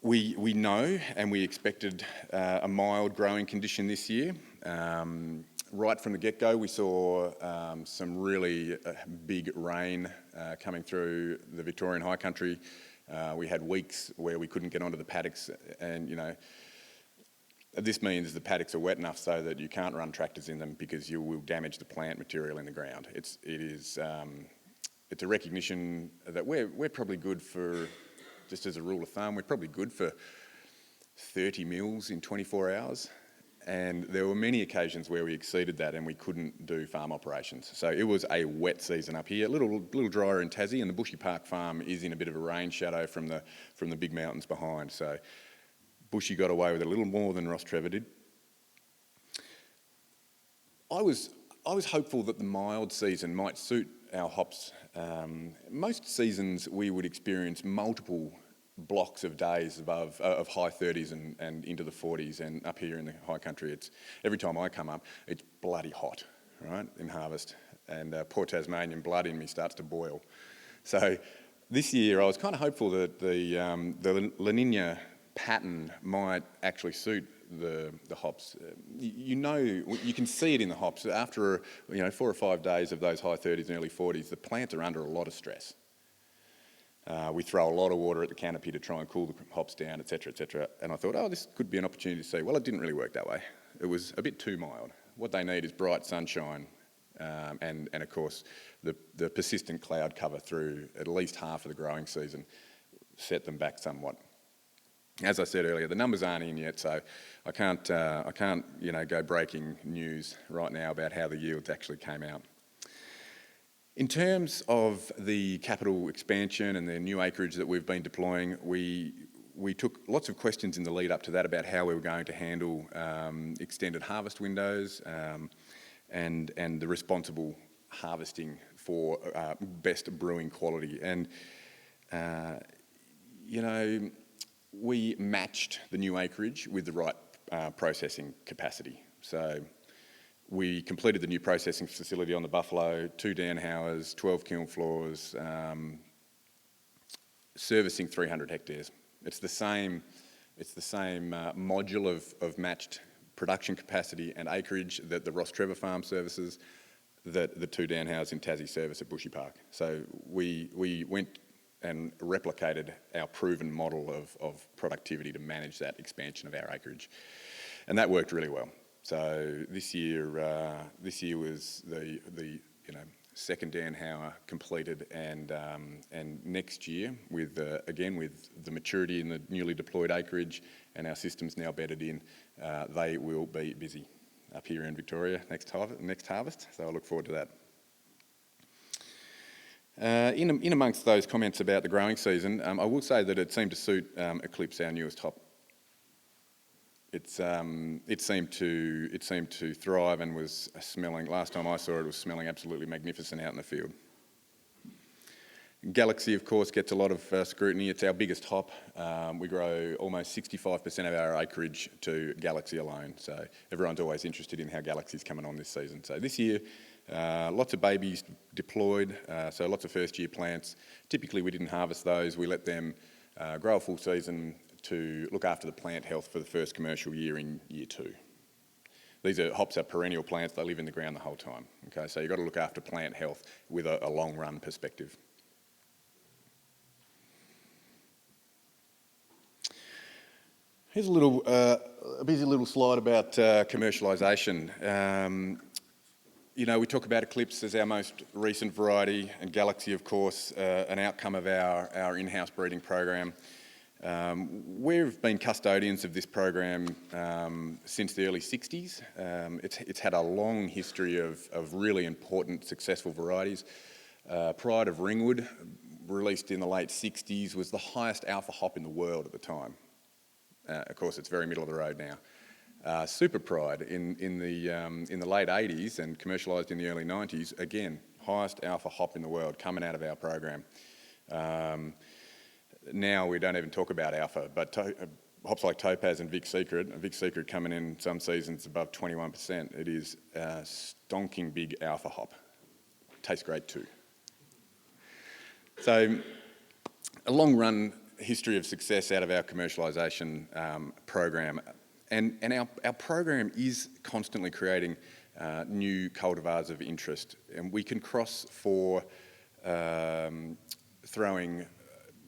We know and we expected a mild growing condition this year. Right from the get-go, we saw some really big rain coming through the Victorian high country. We had weeks where we couldn't get onto the paddocks, and this means the paddocks are wet enough so that you can't run tractors in them because you will damage the plant material in the ground. It's a recognition that we're probably good for, just as a rule of thumb, we're probably good for 30 mils in 24 hours. And there were many occasions where we exceeded that and we couldn't do farm operations. So it was a wet season up here, a little drier in Tassie, and the Bushy Park farm is in a bit of a rain shadow from the big mountains behind. So Bushy got away with a little more than Ross Trevor did. I was hopeful that the mild season might suit our hops. Most seasons we would experience multiple blocks of days of high 30s and into the 40s, and up here in the high country, every time I come up, it's bloody hot, right, in harvest, and poor Tasmanian blood in me starts to boil. So this year I was kind of hopeful that the La Nina pattern might actually suit the hops. You can see it in the hops. After 4 or 5 days of those high 30s and early 40s, the plants are under a lot of stress. We throw a lot of water at the canopy to try and cool the hops down, etc., etc. And I thought, this could be an opportunity to see. Well, it didn't really work that way. It was a bit too mild. What they need is bright sunshine and of course, the persistent cloud cover through at least half of the growing season set them back somewhat. As I said earlier, the numbers aren't in yet, so I can't go breaking news right now about how the yields actually came out. In terms of the capital expansion and the new acreage that we've been deploying, we took lots of questions in the lead up to that about how we were going to handle extended harvest windows and the responsible harvesting for best brewing quality. And we matched the new acreage with the right processing capacity. So we completed the new processing facility on the Buffalo, 2 downhowers, 12 kiln floors, servicing 300 hectares. It's the same module of matched production capacity and acreage that the Ross Trevor farm services, that the 2 downhowers in Tassie service at Bushy Park. So we went and replicated our proven model of productivity to manage that expansion of our acreage, and that worked really well. So this year was the second downhower completed, and next year with the maturity in the newly deployed acreage and our systems now bedded in, they will be busy up here in Victoria next harvest. So I look forward to that. In amongst those comments about the growing season, I will say that it seemed to suit Eclipse, our newest hop. It seemed to thrive and was smelling. Last time I saw it, it was smelling absolutely magnificent out in the field. Galaxy, of course, gets a lot of scrutiny. It's our biggest hop. We grow almost 65% of our acreage to Galaxy alone. So everyone's always interested in how Galaxy's coming on this season. So this year, lots of babies deployed, so lots of first-year plants. Typically, we didn't harvest those. We let them grow a full season to look after the plant health for the first commercial year in year 2. Hops are perennial plants, they live in the ground the whole time. Okay, so you've got to look after plant health with a long run perspective. Here's a busy little slide about commercialisation. We talk about Eclipse as our most recent variety, and Galaxy, of course, an outcome of our in-house breeding program. We've been custodians of this program since the early 60s. It's had a long history of really important, successful varieties. Pride of Ringwood, released in the late 60s, was the highest alpha hop in the world at the time. Of course, it's very middle of the road now. Super Pride in the late 80s and commercialised in the early 90s, again, highest alpha hop in the world coming out of our program. Now we don't even talk about alpha, but hops like Topaz and Vic Secret coming in some seasons above 21%. It is a stonking big alpha hop. Tastes great too. So a long run history of success out of our commercialisation program. And our program is constantly creating new cultivars of interest. And we can cross for throwing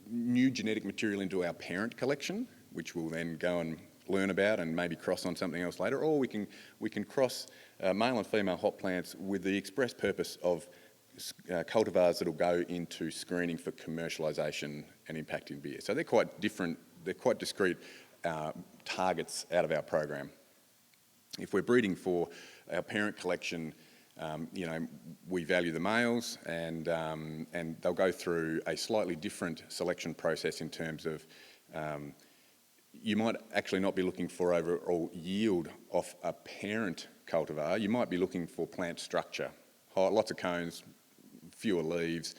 new genetic material into our parent collection, which we'll then go and learn about and maybe cross on something else later, or we can cross male and female hop plants with the express purpose of cultivars that will go into screening for commercialisation and impact in beer. So they're quite different, they're quite discrete targets out of our program. If we're breeding for our parent collection, we value the males, and they'll go through a slightly different selection process in terms of you might actually not be looking for overall yield off a parent cultivar. You might be looking for plant structure, lots of cones, fewer leaves,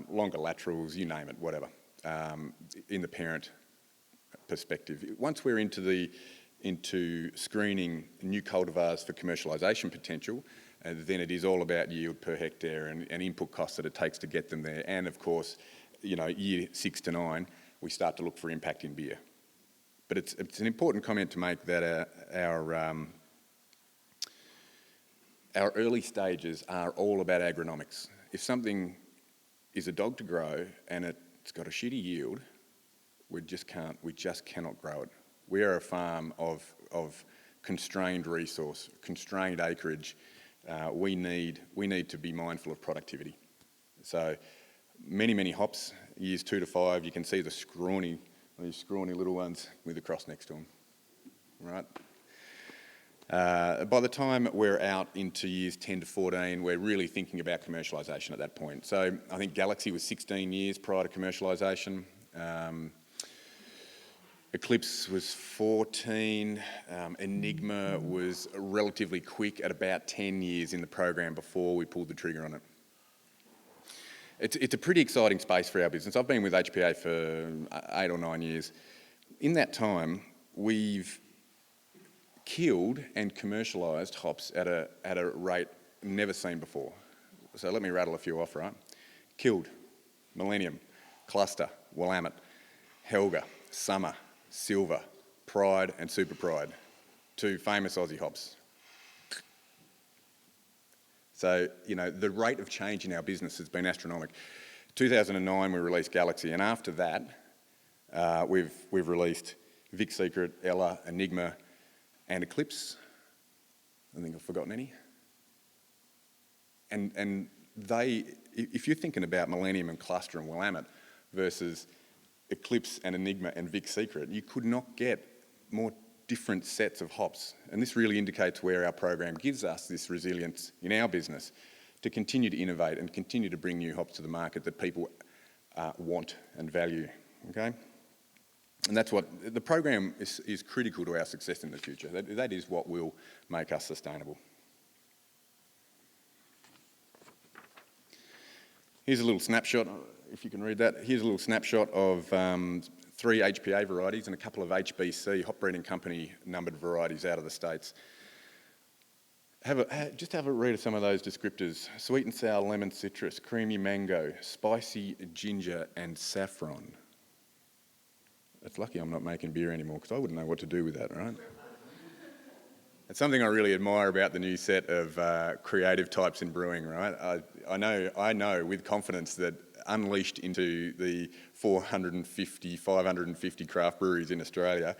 longer laterals, you name it, whatever, in the parent perspective. Once we're into screening new cultivars for commercialisation potential, then it is all about yield per hectare and input costs that it takes to get them there. And of course, year 6 to 9, we start to look for impact in beer. But it's an important comment to make that our early stages are all about agronomics. If something is a dog to grow and it's got a shitty yield, we just cannot grow it. We are a farm of constrained resource, constrained acreage. We need to be mindful of productivity. So many hops, years 2 to 5, you can see these scrawny little ones with the cross next to them, right? By the time we're out into years 10 to 14, we're really thinking about commercialisation at that point. So I think Galaxy was 16 years prior to commercialisation. Eclipse was 14. Enigma was relatively quick at about 10 years in the program before we pulled the trigger on it. It's a pretty exciting space for our business. I've been with HPA for 8 or 9 years. In that time, we've killed and commercialised hops at a rate never seen before. So let me rattle a few off, right? Killed, Millennium, Cluster, Willamette, Helga, Summer, Silver, Pride and Super Pride, 2 famous Aussie hops. So, the rate of change in our business has been astronomical. 2009 we released Galaxy, and after that we've released Vic Secret, Ella, Enigma and Eclipse. I think I've forgotten any. And they, if you're thinking about Millennium and Cluster and Willamette versus Eclipse and Enigma and Vic Secret, you could not get more different sets of hops. And this really indicates where our program gives us this resilience in our business to continue to innovate and continue to bring new hops to the market that people want and value, okay? And that's what, the program is critical to our success in the future. That is what will make us sustainable. Here's a little snapshot, if you can read that. Here's a little snapshot of 3 HPA varieties and a couple of HBC, Hop Breeding Company numbered varieties out of the States. Just have a read of some of those descriptors. Sweet and sour lemon citrus, creamy mango, spicy ginger and saffron. It's lucky I'm not making beer anymore because I wouldn't know what to do with that, right? It's something I really admire about the new set of creative types in brewing, right? I know with confidence that unleashed into the 450, 550 craft breweries in Australia,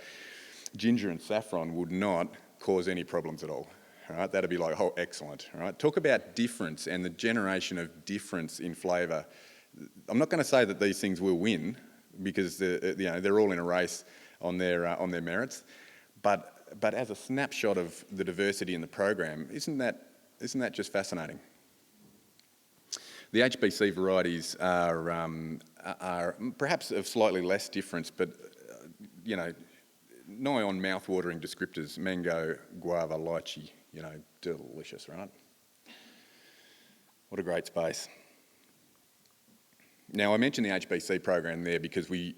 ginger and saffron would not cause any problems at all. Right? That'd be like, oh, excellent. Right? Talk about difference and the generation of difference in flavour. I'm not going to say that these things will win because they're all in a race on their merits, but as a snapshot of the diversity in the program, isn't that just fascinating? The HBC varieties are perhaps of slightly less difference, but nigh on mouth-watering descriptors: mango, guava, lychee. Delicious, right? What a great space. Now, I mentioned the HBC program there because we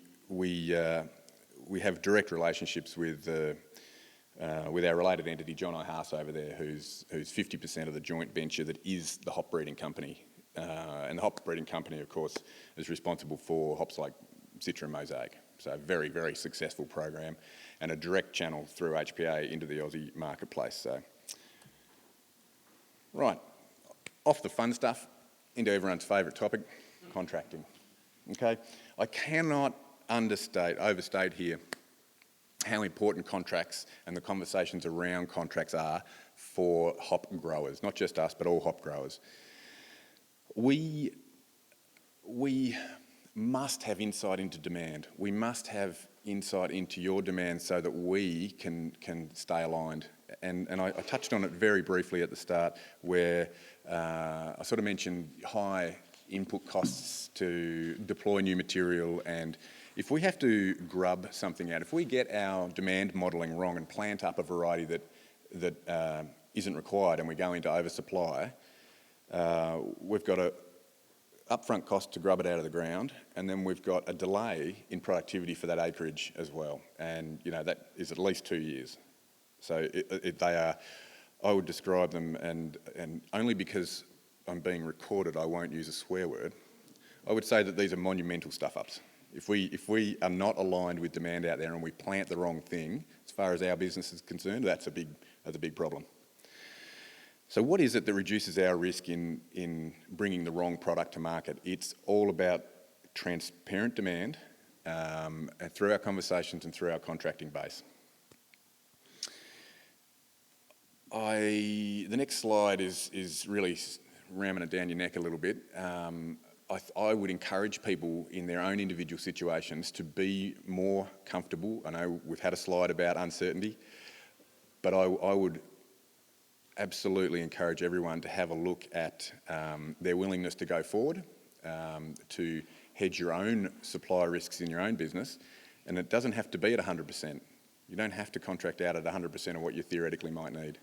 have direct relationships with our related entity, John I. Haas over there, who's 50% of the joint venture that is the hop breeding company. And the hop breeding company, of course, is responsible for hops like Citra and Mosaic. So a very, very successful program and a direct channel through HPA into the Aussie marketplace. So, right, off the fun stuff, into everyone's favourite topic, contracting. Okay, I cannot overstate here how important contracts and the conversations around contracts are for hop growers, not just us, but all hop growers. We must have insight into demand. We must have insight into your demand so that we can stay aligned. And I touched on it very briefly at the start, where I sort of mentioned high input costs to deploy new material, and if we have to grub something out, if we get our demand modelling wrong and plant up a variety that isn't required and we go into oversupply, we've got a upfront cost to grub it out of the ground, and then we've got a delay in productivity for that acreage as well, and that is at least 2 years. So they are, I would describe them, and only because I'm being recorded I won't use a swear word, I would say that these are monumental stuff-ups. If we are not aligned with demand out there and we plant the wrong thing, as far as our business is concerned, that's a big problem. So what is it that reduces our risk in bringing the wrong product to market? It's all about transparent demand through our conversations and through our contracting base. The next slide is really ramming it down your neck a little bit. I would encourage people in their own individual situations to be more comfortable. I know we've had a slide about uncertainty, but I would absolutely encourage everyone to have a look at their willingness to go forward, to hedge your own supply risks in your own business, and it doesn't have to be at 100%. You don't have to contract out at 100% of what you theoretically might need.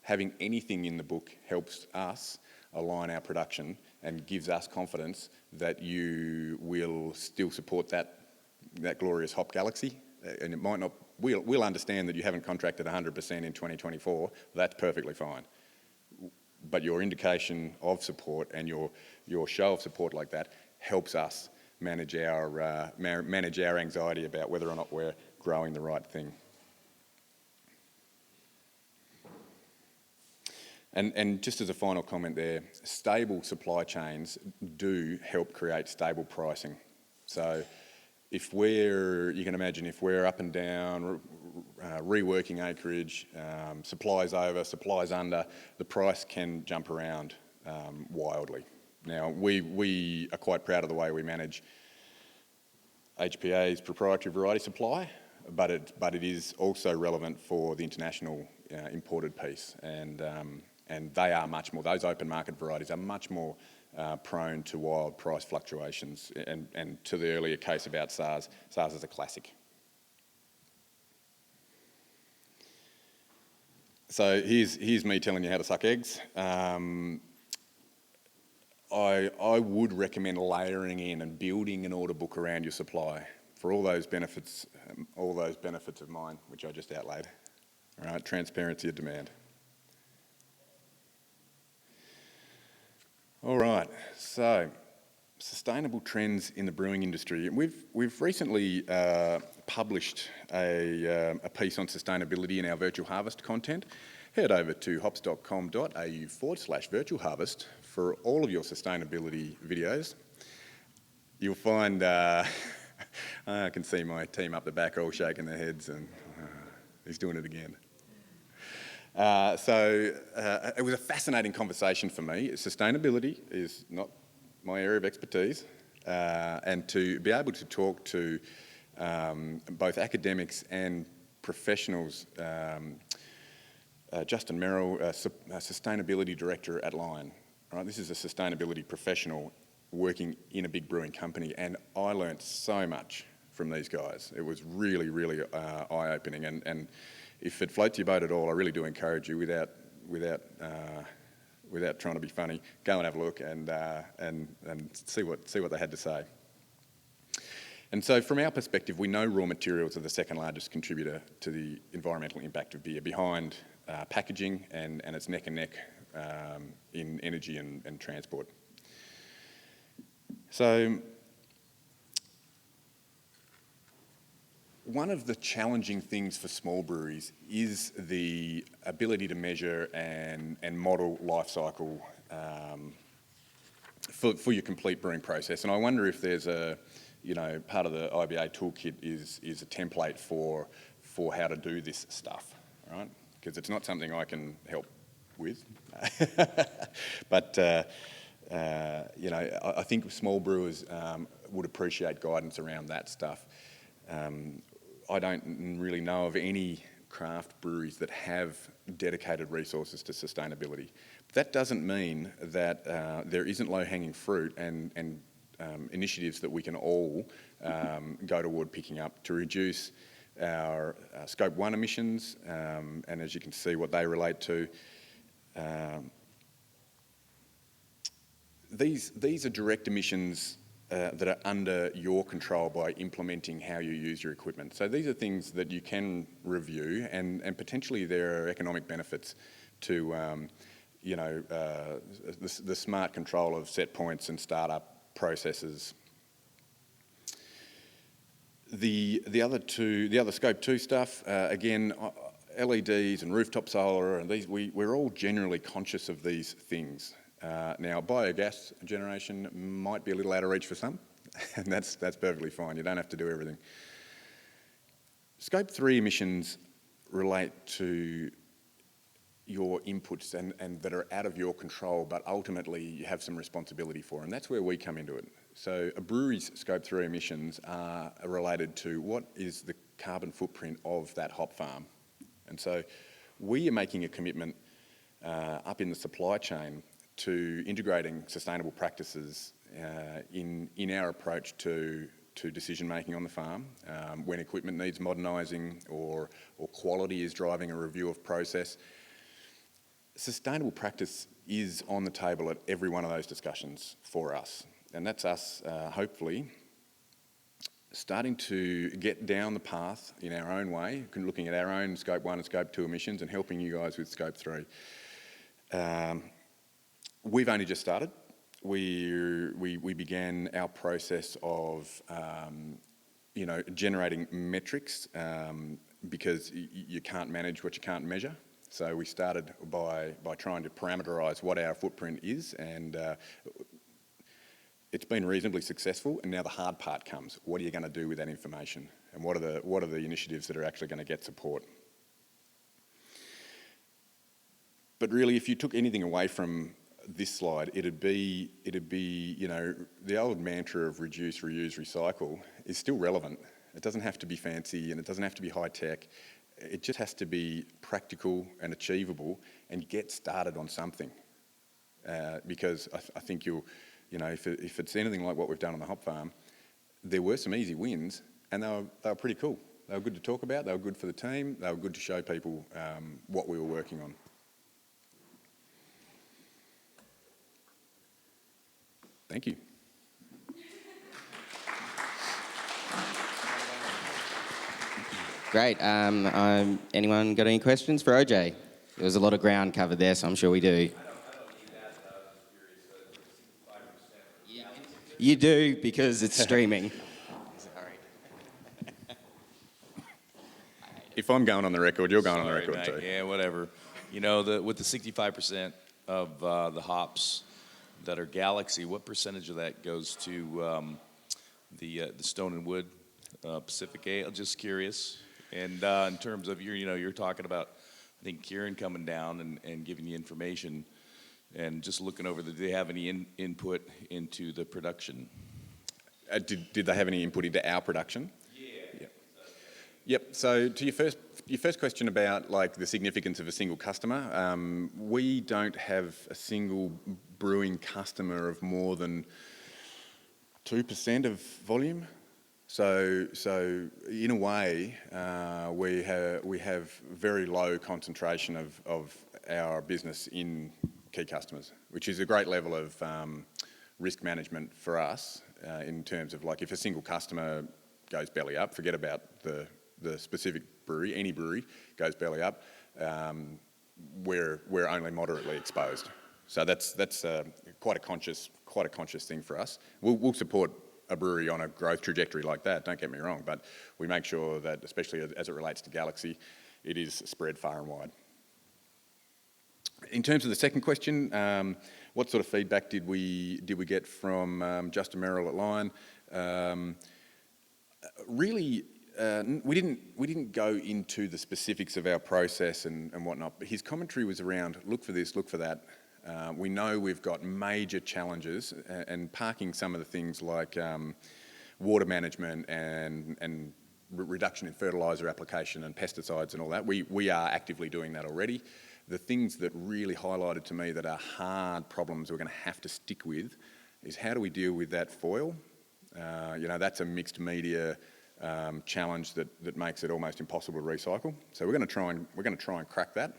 Having anything in the book helps us align our production and gives us confidence that you will still support that glorious hop galaxy. And it might not. We'll understand that you haven't contracted 100% in 2024. That's perfectly fine. But your indication of support and your show of support like that helps us manage our anxiety about whether or not we're growing the right thing. And just as a final comment there, stable supply chains do help create stable pricing. So you can imagine if we're up and down, reworking acreage, supplies over, supplies under, the price can jump around wildly. Now, we are quite proud of the way we manage HPA's proprietary variety supply, but it is also relevant for the international imported piece, and they are much more, those open market varieties are much more prone to wild price fluctuations, and to the earlier case about SARS is a classic. So here's me telling you how to suck eggs. I would recommend layering in and building an order book around your supply for all those benefits of mine, which I just outlaid. All right, transparency of demand. All right, so sustainable trends in the brewing industry. We've recently published a piece on sustainability in our Virtual Harvest content. head over to hops.com.au/virtual harvest for all of your sustainability videos. You'll find, I can see my team up the back all shaking their heads, and he's doing it again. It was a fascinating conversation for me. Sustainability is not my area of expertise, and to be able to talk to both academics and professionals, Justin Merrill, Sustainability Director at Lion. Right, this is a sustainability professional working in a big brewing company, and I learnt so much from these guys. It was really, really eye-opening, and if it floats your boat at all, I really do encourage you, without trying to be funny, go and have a look and see what they had to say. And so from our perspective, we know raw materials are the second largest contributor to the environmental impact of beer, behind packaging, and it's neck and neck in energy and transport. So one of the challenging things for small breweries is the ability to measure and model life cycle for your complete brewing process. And I wonder if there's part of the IBA toolkit is a template for how to do this stuff, right? Because it's not something I can help with. But I think small brewers would appreciate guidance around that stuff. I don't really know of any craft breweries that have dedicated resources to sustainability. That doesn't mean that there isn't low-hanging fruit and initiatives that we can all go toward picking up to reduce our Scope 1 emissions, and as you can see what they relate to. These are direct emissions that are under your control by implementing how you use your equipment. So these are things that you can review, and potentially there are economic benefits to the smart control of set points and startup processes. The other Scope 2 stuff, again, LEDs and rooftop solar, and we're all generally conscious of these things. Now, biogas generation might be a little out of reach for some, and that's perfectly fine. You don't have to do everything. Scope 3 emissions relate to your inputs and that are out of your control, but ultimately you have some responsibility for, and that's where we come into it. So a brewery's Scope 3 emissions are related to what is the carbon footprint of that hop farm. And so we are making a commitment up in the supply chain to integrating sustainable practices in our approach to decision making on the farm, when equipment needs modernising or quality is driving a review of process. Sustainable practice is on the table at every one of those discussions for us, and that's us hopefully starting to get down the path in our own way, looking at our own Scope 1 and Scope 2 emissions and helping you guys with Scope 3. We've only just started. We began our process of generating metrics because you can't manage what you can't measure. So we started by trying to parameterise what our footprint is, and it's been reasonably successful. And now the hard part comes: what are you going to do with that information, and what are the initiatives that are actually going to get support? But really, if you took anything away from this slide, it'd be the old mantra of reduce, reuse, recycle is still relevant. It doesn't have to be fancy, and it doesn't have to be high tech. It just has to be practical and achievable, and get started on something. Because I think if it's anything like what we've done on the hop farm, there were some easy wins, and they were pretty cool. They were good to talk about. They were good for the team. They were good to show people what we were working on. Thank you. Great. Anyone got any questions for OJ? There was a lot of ground covered there, so I'm sure we do. I don't need that, but I was just curious. 5%. You do, because it's streaming. Sorry. If I'm going on the record, you're going on the Sorry, record mate. too. Yeah, whatever. You know, with the 65% of the hops that are Galaxy, what percentage of that goes to the Stone and Wood Pacific Ale? Just curious. And in terms of you're talking about, I think Kieran coming down and giving you information, and just looking over, did they have any input into the production? Did they have any input into our production? Yeah. Yep. So to your first question about like the significance of a single customer, we don't have a single brewing customer of more than 2% of volume. So in a way, we have very low concentration of our business in key customers, which is a great level of risk management for us in terms of like if a single customer goes belly up, forget about the specific brewery, any brewery goes belly up, we're only moderately exposed. So that's quite a conscious thing for us. We'll support a brewery on a growth trajectory like that, don't get me wrong, but we make sure that, especially as it relates to Galaxy, it is spread far and wide. In terms of the second question, what sort of feedback did we get from Justin Merrill at Lion? Really, we didn't go into the specifics of our process and whatnot, but his commentary was around look for this, look for that. We know we've got major challenges, and parking some of the things like water management and reduction in fertiliser application and pesticides and all that. We are actively doing that already. The things that really highlighted to me that are hard problems we're going to have to stick with is how do we deal with that foil? That's a mixed media challenge that makes it almost impossible to recycle. So we're going to try and crack that.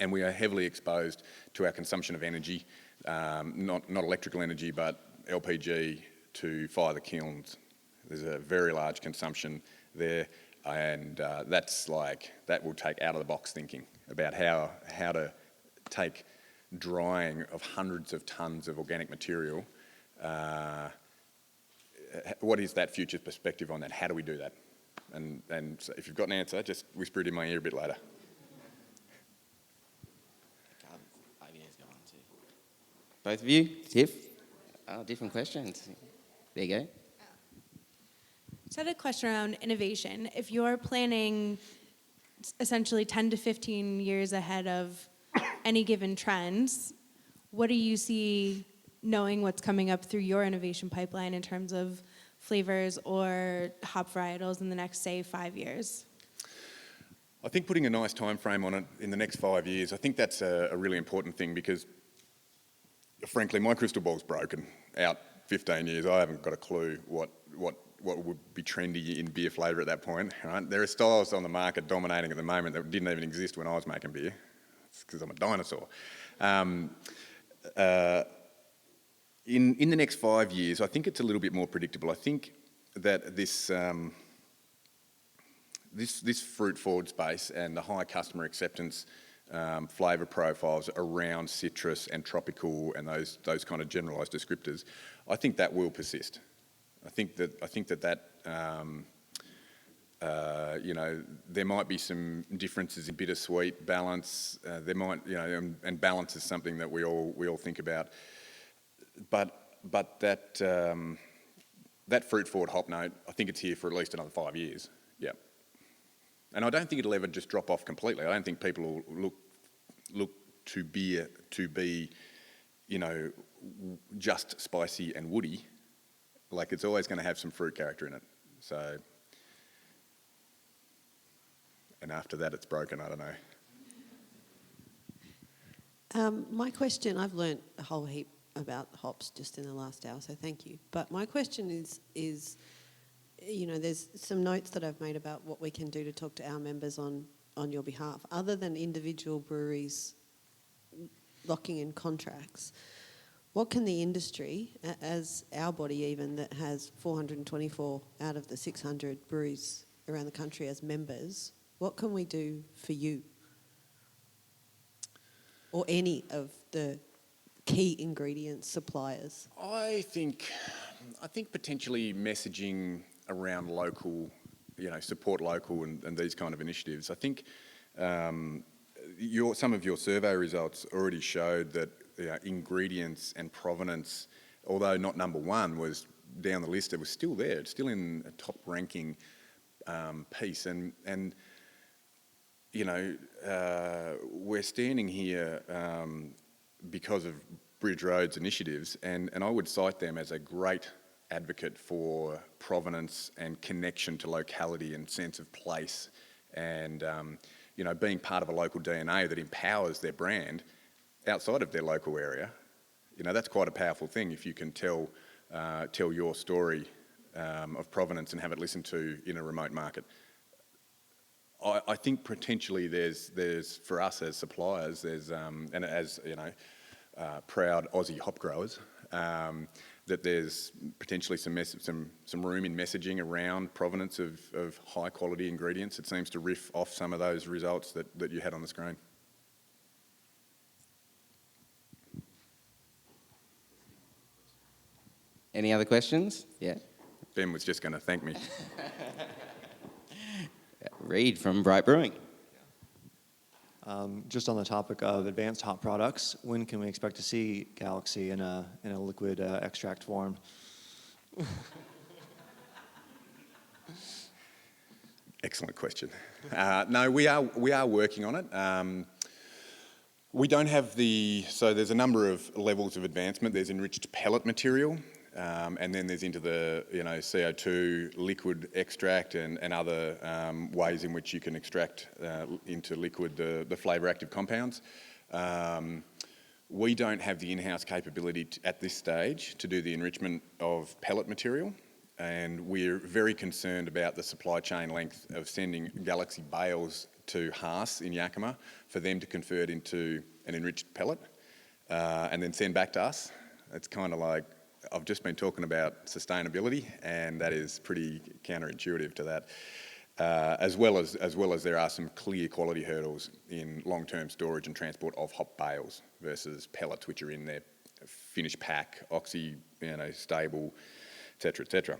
And we are heavily exposed to our consumption of energy, not electrical energy, but LPG to fire the kilns. There's a very large consumption there, and that will take out of the box thinking about how to take drying of hundreds of tons of organic material. What is that future perspective on that? How do we do that? And so if you've got an answer, just whisper it in my ear a bit later. Both of you, Tiff? Oh, different questions. There you go. So I had a question around innovation. If you're planning essentially 10 to 15 years ahead of any given trends, what do you see knowing what's coming up through your innovation pipeline in terms of flavors or hop varietals in the next, say, 5 years? I think putting a nice time frame on it in the next 5 years, I think that's a really important thing because frankly, my crystal ball's broken. Out 15 years, I haven't got a clue what would be trendy in beer flavour at that point. Right? There are styles on the market dominating at the moment that didn't even exist when I was making beer. It's because I'm a dinosaur. In the next 5 years, I think it's a little bit more predictable. I think that this fruit-forward space and the high customer acceptance flavour profiles around citrus and tropical and those kind of generalised descriptors, I think that will persist. I think that there might be some differences in bittersweet balance. There might, and balance is something that we all think about. But that fruit-forward hop note, I think it's here for at least another 5 years. Yeah. And I don't think it'll ever just drop off completely. I don't think people will look to beer to be, just spicy and woody. Like it's always going to have some fruit character in it. So, and after that it's broken, I don't know. My question, I've learnt a whole heap about hops just in the last hour, so thank you. But my question is there's some notes that I've made about what we can do to talk to our members on your behalf. Other than individual breweries locking in contracts, what can the industry, as our body even, that has 424 out of the 600 breweries around the country as members, what can we do for you? Or any of the key ingredient suppliers? I think potentially messaging around local, support local and these kind of initiatives. I think, some of your survey results already showed that ingredients and provenance, although not number one, was down the list. It was still there. It's still in a top ranking piece. And we're standing here because of Bridge Road's initiatives, and I would cite them as a great advocate for provenance and connection to locality and sense of place, and being part of a local DNA that empowers their brand outside of their local area. That's quite a powerful thing if you can tell your story of provenance and have it listened to in a remote market. I think potentially there's for us as suppliers, and as proud Aussie hop growers, that there's potentially some room in messaging around provenance of high quality ingredients. It seems to riff off some of those results that you had on the screen. Any other questions? Yeah. Ben was just going to thank me. Reid from Bright Brewing. Just on the topic of advanced hop products, when can we expect to see Galaxy in a liquid extract form? Excellent question. No, we are working on it. We don't have so there's a number of levels of advancement. There's enriched pellet material, and then there's into the CO2 liquid extract and other ways in which you can extract into liquid the flavour active compounds. We don't have the in-house capability at this stage to do the enrichment of pellet material, and we're very concerned about the supply chain length of sending Galaxy bales to Haas in Yakima for them to convert into an enriched pellet and then send back to us. It's kind of like, I've just been talking about sustainability, and that is pretty counterintuitive to that. As well as there are some clear quality hurdles in long-term storage and transport of hop bales versus pellets, which are in their finished pack, oxy, stable, etc., etc.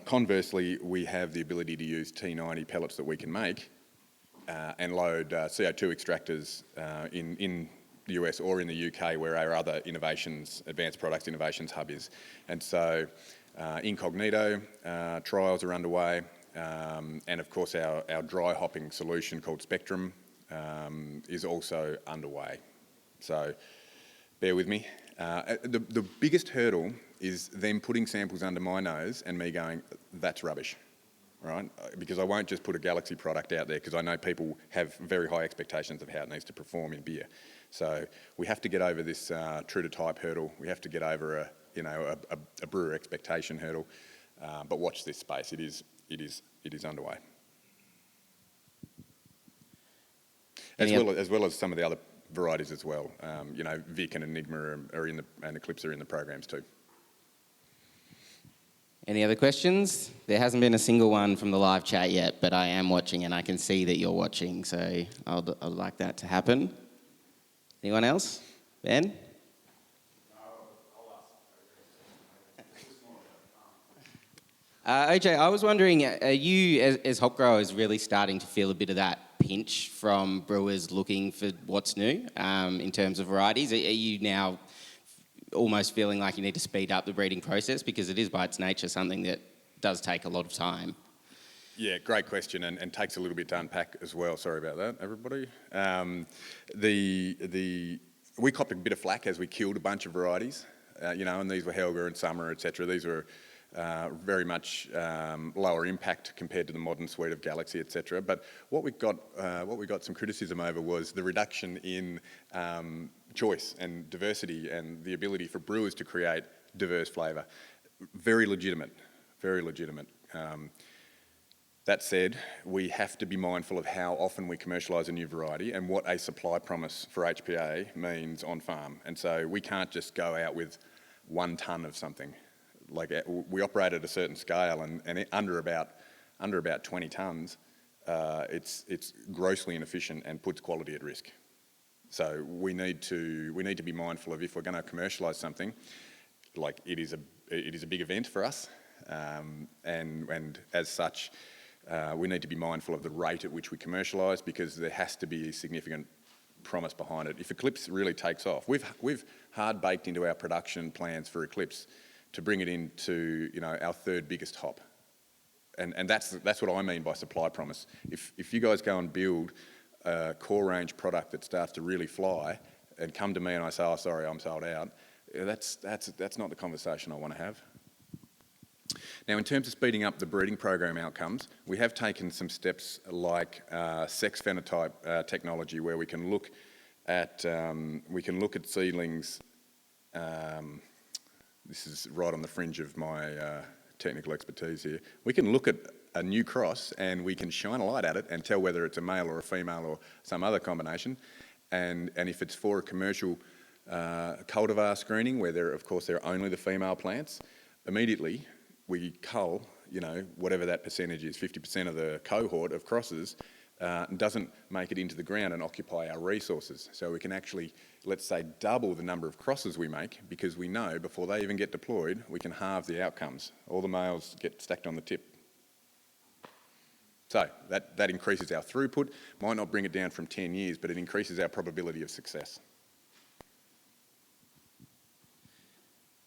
Conversely, we have the ability to use T90 pellets that we can make and load CO2 extractors in the US or in the UK, where our other advanced products innovations hub is. And so Incognito trials are underway, and of course our dry hopping solution called Spectrum is also underway. So bear with me. The biggest hurdle is them putting samples under my nose and me going, that's rubbish, right? Because I won't just put a Galaxy product out there, because I know people have very high expectations of how it needs to perform in beer. So we have to get over this true to type hurdle. We have to get over a brewer expectation hurdle. But watch this space. It is underway. As well as some of the other varieties as well. Vic and Enigma and Eclipse are in the programs too. Any other questions? There hasn't been a single one from the live chat yet, but I am watching and I can see that you're watching, so I'd like that to happen. Anyone else? Ben? OJ, I was wondering, are you, as hop growers, really starting to feel a bit of that pinch from brewers looking for what's new in terms of varieties? Are you now almost feeling like you need to speed up the breeding process, because it is by its nature something that does take a lot of time? Yeah, great question, and takes a little bit to unpack as well. Sorry about that, everybody. We copped a bit of flack as we killed a bunch of varieties, and these were Helga and Summer, etc. These were very much lower impact compared to the modern suite of Galaxy, etc. But what we got some criticism over was the reduction in choice and diversity and the ability for brewers to create diverse flavour. Very legitimate, very legitimate. That said, we have to be mindful of how often we commercialise a new variety and what a supply promise for HPA means on farm. And so we can't just go out with 1 tonne of something. Like, we operate at a certain scale, and under about 20 tonnes, it's grossly inefficient and puts quality at risk. So we need to be mindful of, if we're going to commercialise something, like, it is a big event for us, and as such, we need to be mindful of the rate at which we commercialise, because there has to be a significant promise behind it. If Eclipse really takes off, we've hard baked into our production plans for Eclipse to bring it into, you know, our third biggest hop. And that's what I mean by supply promise. If you guys go and build a core range product that starts to really fly and come to me and I say, oh, sorry, I'm sold out, that's not the conversation I want to have. Now, in terms of speeding up the breeding program outcomes, we have taken some steps like sex phenotype technology, where we can look at seedlings. This is right on the fringe of my technical expertise here. We can look at a new cross and we can shine a light at it and tell whether it's a male or a female or some other combination. And if it's for a commercial cultivar screening, where there are only the female plants, immediately we cull, you know, whatever that percentage is, 50% of the cohort of crosses, doesn't make it into the ground and occupy our resources. So we can actually, let's say, double the number of crosses we make, because we know before they even get deployed, we can halve the outcomes. All the males get stacked on the tip. So that increases our throughput, might not bring it down from 10 years, but it increases our probability of success.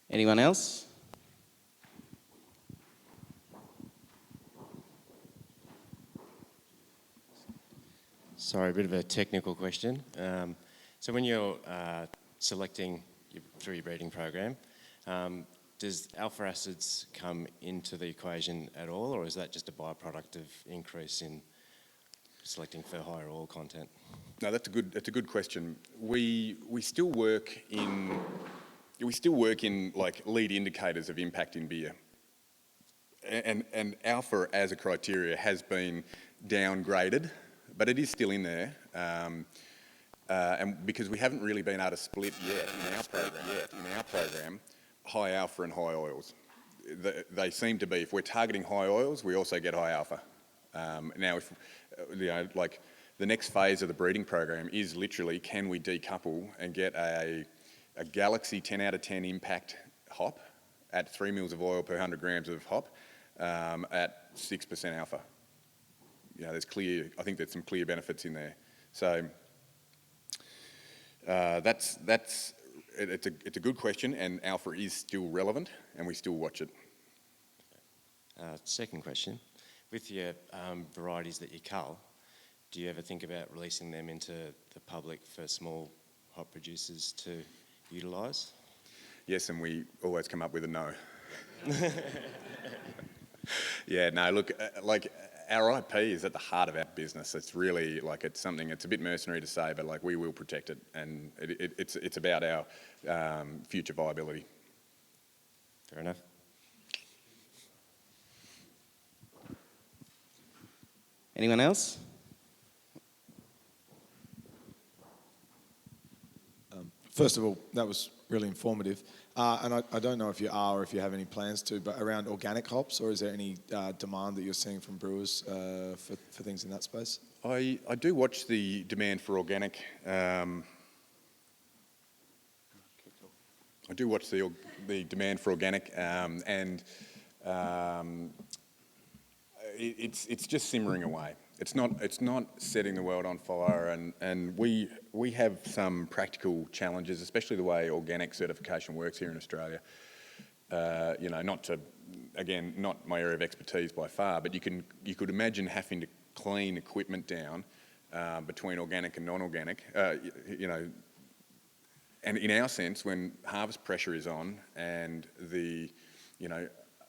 Anyone else? Sorry, a bit of a technical question. So when you're selecting through your breeding program, does alpha acids come into the equation at all, or is that just a byproduct of increase in selecting for higher oil content? No, that's a good question. We still work in like lead indicators of impact in beer, and alpha as a criteria has been downgraded, but it is still in there, and because we haven't really been able to split yet in our program high alpha and high oils. They seem to be, if we're targeting high oils, we also get high alpha. Now, if you know, like the next phase of the breeding program is literally, can we decouple and get a Galaxy 10 out of 10 impact hop at 3 mils of oil per 100 grams of hop at 6% alpha? You know, I think there's some clear benefits in there. So it's a good question, and alpha is still relevant, and we still watch it. Second question, with your varieties that you cull, do you ever think about releasing them into the public for small hop producers to utilise? Yes, and we always come up with a no. Yeah, no, look, like our IP is at the heart of our business. It's really like, it's something, it's a bit mercenary to say, but like we will protect it, and it's about our future viability. Fair enough. Anyone else? First of all, that was really informative. And I don't know if you are or if you have any plans to, but around organic hops, or is there any demand that you're seeing from brewers for things in that space? I do watch the demand for organic. I do watch the demand for organic, and it's just simmering away. It's not setting the world on fire, and we have some practical challenges, especially the way organic certification works here in Australia. You know, not my area of expertise by far, but you could imagine having to clean equipment down between organic and non-organic. You know, and in our sense, when harvest pressure is on and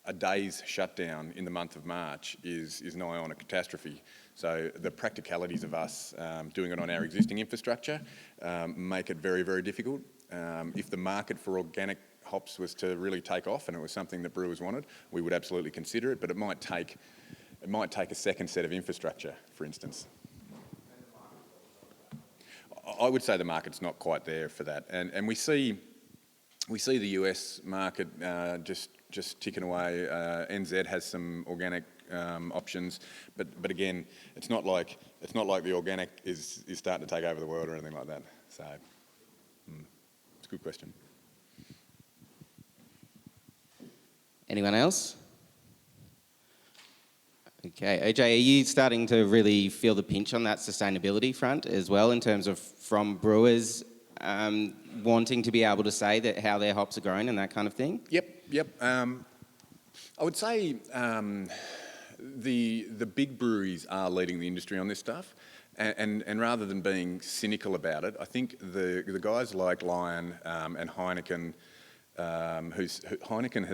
a day's shutdown in the month of March is nigh on a catastrophe. So the practicalities of us doing it on our existing infrastructure make it very, very difficult. If the market for organic hops was to really take off and it was something that brewers wanted, we would absolutely consider it, but it might take a second set of infrastructure, for instance. I would say the market's not quite there for that, and we see the US market just ticking away. NZ has some organic options, but again, it's not like the organic is starting to take over the world or anything like that. So it's a good question. Anyone else? Okay, OJ, are you starting to really feel the pinch on that sustainability front as well, in terms of from brewers wanting to be able to say that how their hops are grown and that kind of thing? Yep. I would say the big breweries are leading the industry on this stuff, and rather than being cynical about it, I think the guys like Lion and Heineken, Heineken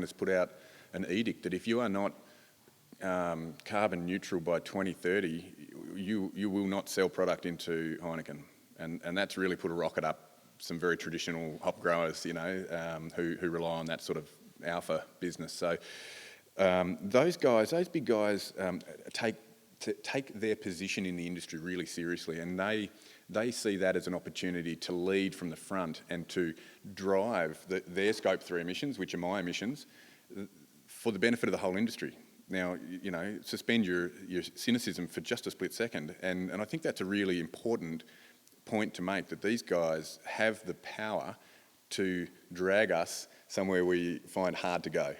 has put out an edict that if you are not carbon neutral by 2030, you will not sell product into Heineken, and that's really put a rocket up some very traditional hop growers, you know, who rely on that sort of alpha business. So those big guys, take their position in the industry really seriously, and they see that as an opportunity to lead from the front and to drive their Scope 3 emissions, which are my emissions, for the benefit of the whole industry. Now, you know, suspend your cynicism for just a split second, and I think that's a really important point to make, that these guys have the power to drag us somewhere we find hard to go,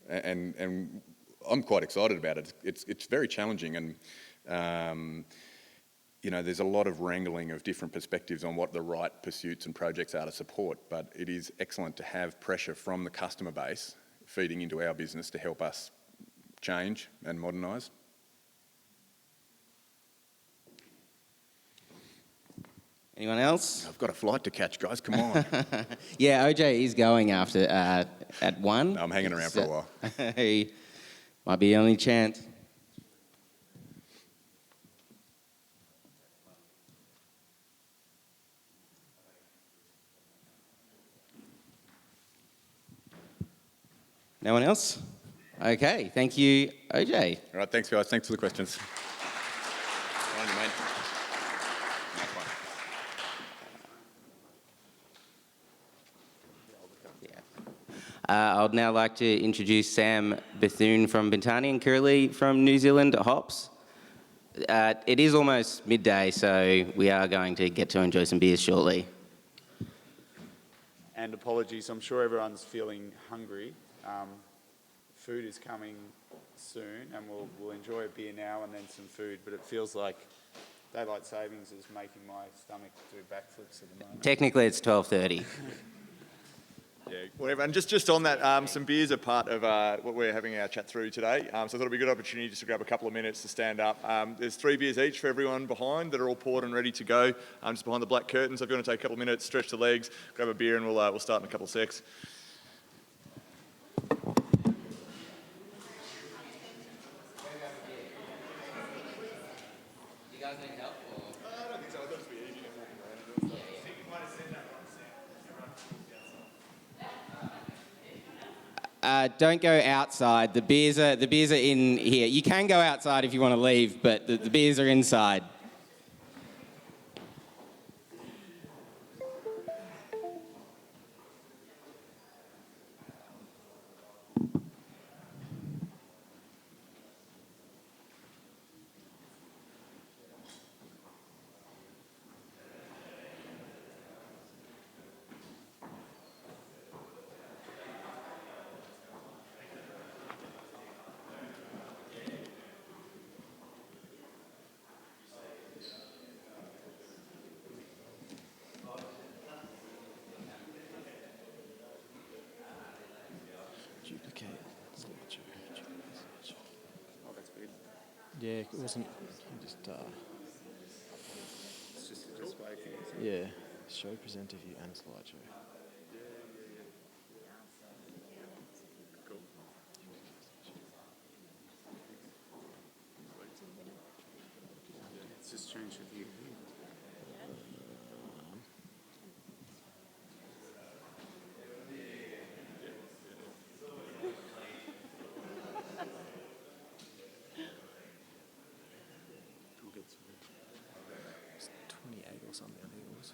and I'm quite excited about it. It's very challenging, and you know, there's a lot of wrangling of different perspectives on what the right pursuits and projects are to support, but it is excellent to have pressure from the customer base feeding into our business to help us change and modernise. Anyone else? I've got a flight to catch, guys, come on. Yeah, OJ is going after at 1. No, I'm hanging around for a while. He might be the only chance. No one else? Okay, thank you, OJ. All right, thanks, guys. Thanks for the questions. On you, mate. I'd now like to introduce Sam Bethune from Bintani and Kylie from New Zealand Hops. It is almost midday, so we are going to get to enjoy some beers shortly. And apologies, I'm sure everyone's feeling hungry. Food is coming soon, and we'll enjoy a beer now and then some food, but it feels like daylight savings is making my stomach do backflips at the moment. Technically, it's 12:30. Yeah, whatever. And just on that, some beers are part of what we're having our chat through today. So I thought it'd be a good opportunity just to grab a couple of minutes to stand up. There's 3 beers each for everyone behind that are all poured and ready to go, just behind the black curtains. So if you want to take a couple of minutes, stretch the legs, grab a beer, and we'll start in a couple of secs. Don't go outside. The beers are in here. You can go outside if you want to leave, but the beers are inside. Yeah, it wasn't just. It's just a display thing. Yeah, show presenter view and slideshow. Cool. It's just change the view. It's 28 or something, I think it was.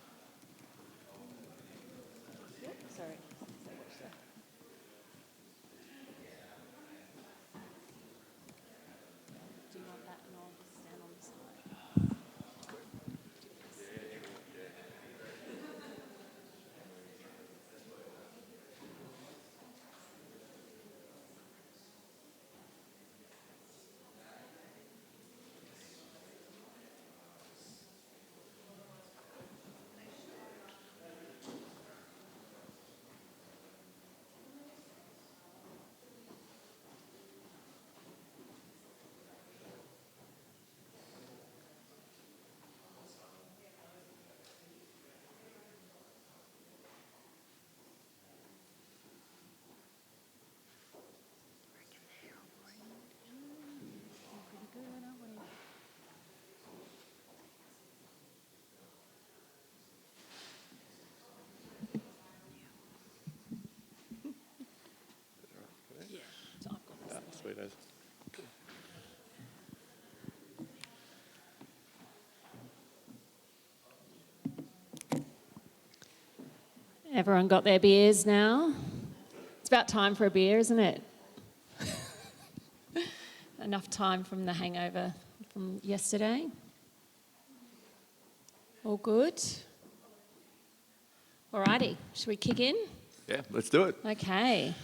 Everyone got their beers now? It's about time for a beer, isn't it? Enough time from the hangover from yesterday. All good? Alrighty, should we kick in? Yeah, let's do it. Okay.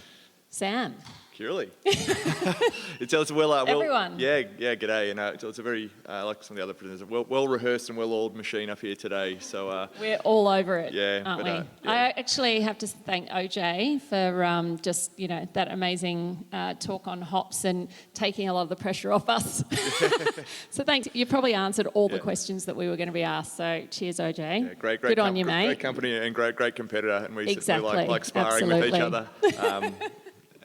Sam. Curly. It's well, Everyone. Yeah, g'day. And it's a very, like some of the other presenters, well rehearsed and well-oiled machine up here today. So we're all over it, yeah, aren't we? yeah. I actually have to thank OJ for just, that amazing talk on hops and taking a lot of the pressure off us. So thanks. You probably answered all the questions that we were going to be asked. So cheers, OJ. Yeah, great Good on you, mate. Great company and great competitor. And we Exactly. certainly like sparring with each other. Absolutely.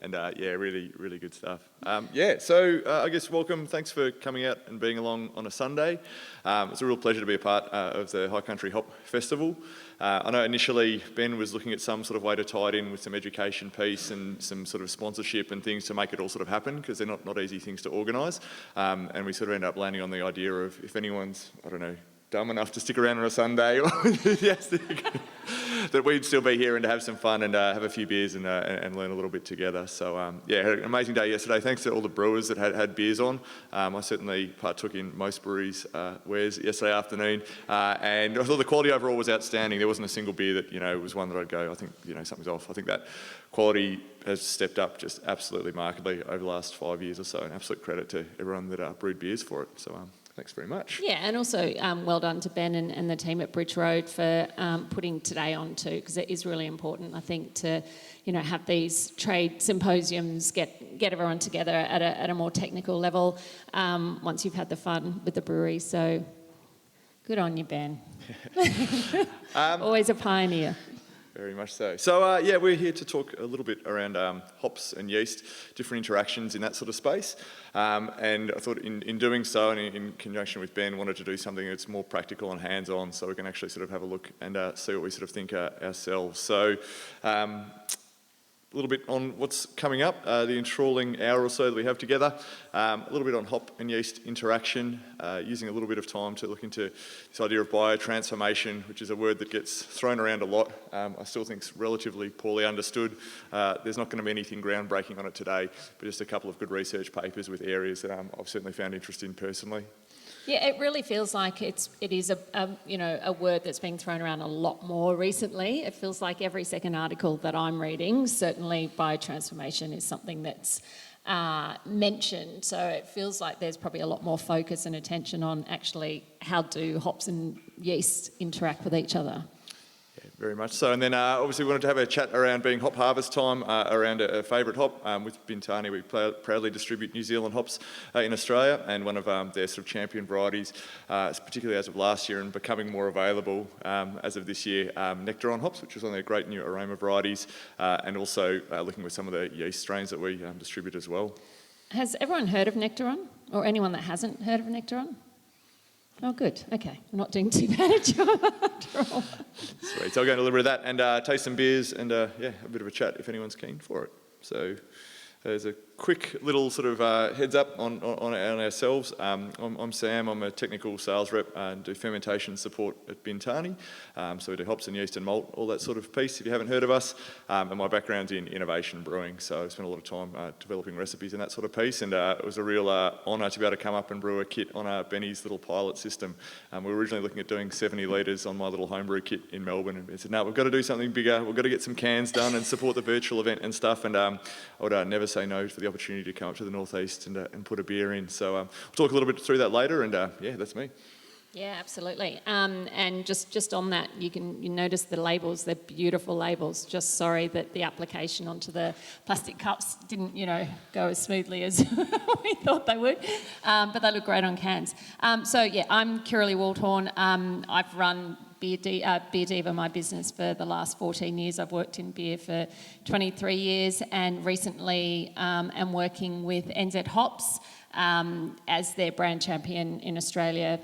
And really good stuff. So I guess welcome. Thanks for coming out and being along on a Sunday. It's a real pleasure to be a part of the High Country Hop Festival. I know initially Ben was looking at some sort of way to tie it in with some education piece and some sort of sponsorship and things to make it all sort of happen, because they're not easy things to organise. And we sort of ended up landing on the idea of, if anyone's, dumb enough to stick around on a Sunday or enthusiastic, that we'd still be here and to have some fun and have a few beers and learn a little bit together. So had an amazing day yesterday. Thanks to all the brewers that had beers on. I certainly partook in most breweries' wares yesterday afternoon, and I thought the quality overall was outstanding. There wasn't a single beer that was one that I'd go, I think something's off. I think that quality has stepped up just absolutely markedly over the last 5 years or so. An absolute credit to everyone that brewed beers for it. So thanks very much. Yeah, and also well done to Ben and the team at Bridge Road for putting today on too, because it is really important, I think, to have these trade symposiums, get everyone together at a more technical level once you've had the fun with the brewery. So good on you, Ben. Always a pioneer. Very much so. So, we're here to talk a little bit around hops and yeast, different interactions in that sort of space. And I thought in doing so, and in conjunction with Ben, wanted to do something that's more practical and hands-on, so we can actually sort of have a look and see what we sort of think ourselves. So, a little bit on what's coming up, the enthralling hour or so that we have together, a little bit on hop and yeast interaction, using a little bit of time to look into this idea of biotransformation, which is a word that gets thrown around a lot. I still think it's relatively poorly understood. There's not going to be anything groundbreaking on it today, but just a couple of good research papers with areas that I've certainly found interest in personally. Yeah, it really feels like it is a word that's being thrown around a lot more recently. It feels like every second article that I'm reading, certainly biotransformation is something that's mentioned. So it feels like there's probably a lot more focus and attention on actually how do hops and yeast interact with each other. Very much so. And then obviously we wanted to have a chat around being hop harvest time, around a favourite hop. With Bintani, we proudly distribute New Zealand hops in Australia, and one of their sort of champion varieties, particularly as of last year and becoming more available as of this year, Nectaron hops, which is one of their great new aroma varieties, and also looking with some of the yeast strains that we distribute as well. Has everyone heard of Nectaron? Or anyone that hasn't heard of Nectaron? Oh, good. Okay. I'm not doing too bad a job after all. Sweet. So I'll go into a little bit of that and taste some beers and, a bit of a chat if anyone's keen for it. So there's a quick little sort of heads up on ourselves. I'm Sam. I'm a technical sales rep and do fermentation support at Bintani. So we do hops and yeast and malt, all that sort of piece, if you haven't heard of us. And my background's in innovation brewing, so I spent a lot of time developing recipes and that sort of piece. And it was a real honour to be able to come up and brew a kit on Benny's little pilot system. We were originally looking at doing 70 litres on my little homebrew kit in Melbourne. And we said, no, we've got to do something bigger. We've got to get some cans done and support the virtual event and stuff. And I would never say no for the opportunity to come up to the northeast and put a beer in. So we'll talk a little bit through that later, and that's me. Yeah, absolutely. And just on that, you notice the labels, they're beautiful labels. Just sorry that the application onto the plastic cups didn't, go as smoothly as we thought they would. But they look great on cans. I'm Kylie Waldhorn. I've run Beer Diva, my business, for the last 14 years. I've worked in beer for 23 years and recently am working with NZ Hops as their brand champion in Australia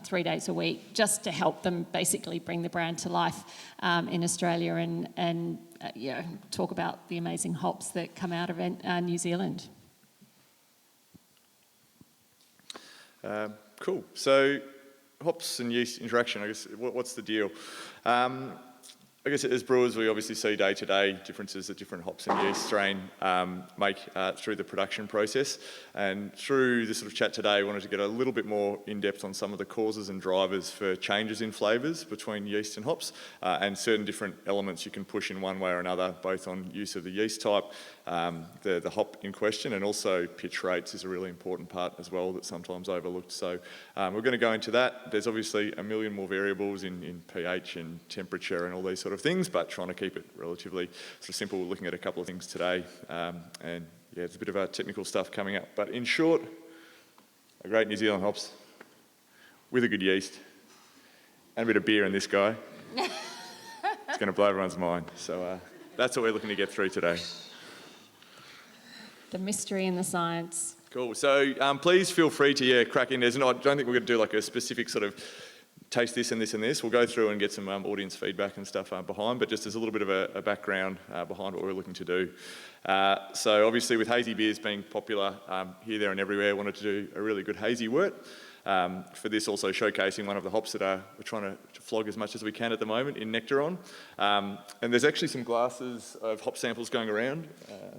3 days a week, just to help them basically bring the brand to life in Australia and talk about the amazing hops that come out of New Zealand. Cool. So hops and yeast interaction, I guess, what's the deal? I I guess as brewers, we obviously see day-to-day differences that different hops and yeast strain make through the production process. And through this sort of chat today, I wanted to get a little bit more in-depth on some of the causes and drivers for changes in flavours between yeast and hops, and certain different elements you can push in one way or another, both on use of the yeast type, the hop in question, and also pitch rates is a really important part as well that's sometimes overlooked. So we're going to go into that. There's obviously a million more variables in pH and temperature and all these sort of things, but trying to keep it relatively sort of simple. We're looking at a couple of things today, and yeah, there's a bit of technical stuff coming up. But in short, a great New Zealand hops with a good yeast and a bit of beer in this guy. It's going to blow everyone's mind. So that's what we're looking to get through today. The mystery and the science. Cool. So please feel free to crack in. I don't think we're going to do like a specific sort of taste this and this and this. We'll go through and get some audience feedback and stuff behind, but just as a little bit of a background behind what we're looking to do. So obviously with hazy beers being popular here, there and everywhere, I wanted to do a really good hazy wort. For this also showcasing one of the hops that we're trying to flog as much as we can at the moment in Nectaron. And there's actually some glasses of hop samples going around.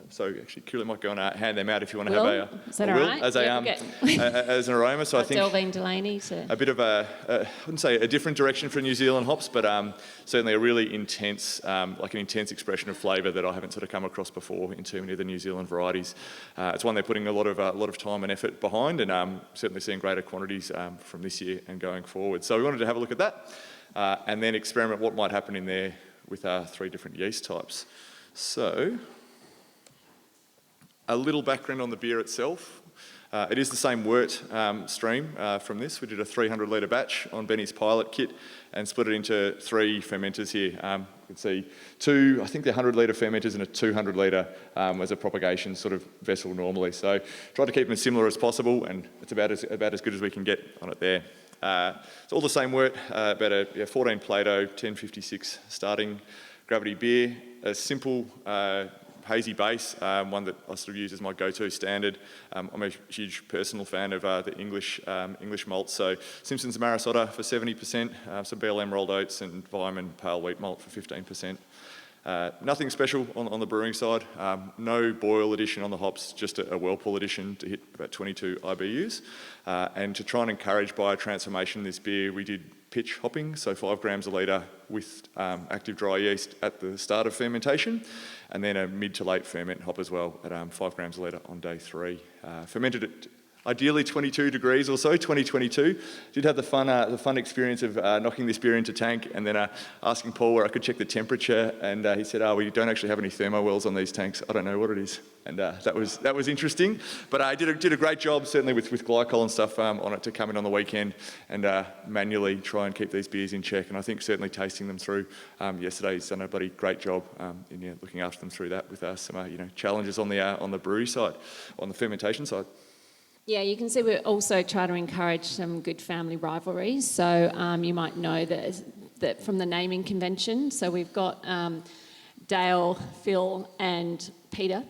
So actually Kylie might go and hand them out if you want to have is that all right? as, as an aroma. So I think Delvine Delaney a bit of I wouldn't say a different direction for New Zealand hops, but certainly a really intense, like an intense expression of flavour that I haven't sort of come across before in too many of the New Zealand varieties. It's one they're putting a lot of time and effort behind, and certainly seeing greater quantities from this year and going forward. So we wanted to have a look at that and then experiment what might happen in there with our 3 different yeast types. So a little background on the beer itself. It is the same wort stream from this. We did a 300 litre batch on Benny's pilot kit and split it into 3 fermenters here. You can see 2, I think they're 100 litre fermenters and a 200 litre as a propagation sort of vessel normally. So try to keep them as similar as possible, and it's about as good as we can get on it there. It's all the same wort, about a 14 Plato, 1056 starting gravity beer, a simple hazy base, one that I sort of use as my go-to standard. I'm a huge personal fan of the English malts, so Simpson's Marisota for 70%, some BLM rolled oats and Vyman pale wheat malt for 15%. Nothing special on the brewing side, no boil addition on the hops, just a whirlpool addition to hit about 22 IBUs. And to try and encourage biotransformation in this beer, we did pitch hopping, so 5 grams a litre with active dry yeast at the start of fermentation, and then a mid to late ferment hop as well at 5 grams a litre on day 3. Fermented at ideally 22 degrees or so, 2022. Did have the fun experience of knocking this beer into tank and then asking Paul where I could check the temperature, and he said, we don't actually have any thermo wells on these tanks. I don't know what it is. And that was interesting. But I did a great job, certainly with glycol and stuff on it, to come in on the weekend and manually try and keep these beers in check. And I think certainly tasting them through yesterday, he's done a bloody great job in looking after them through that with some challenges on the brewery side, on the fermentation side. Yeah, you can see we also try to encourage some good family rivalries. So you might know that from the naming convention. So we've got Dale, Phil and Peter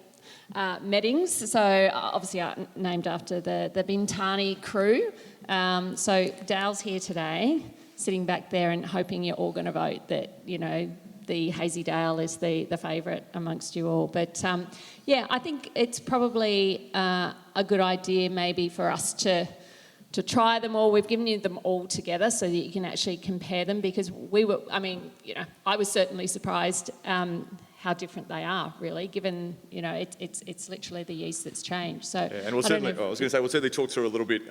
Meddings. So obviously named after the Bintani crew. So Dale's here today, sitting back there and hoping you're all going to vote that, the Hazy Dale is the favourite amongst you all. But yeah, I think it's probably a good idea maybe for us to try them all. We've given you them all together so that you can actually compare them, because I was certainly surprised how different they are, really, given, it's literally the yeast that's changed. So yeah, and we'll certainly talk through a little bit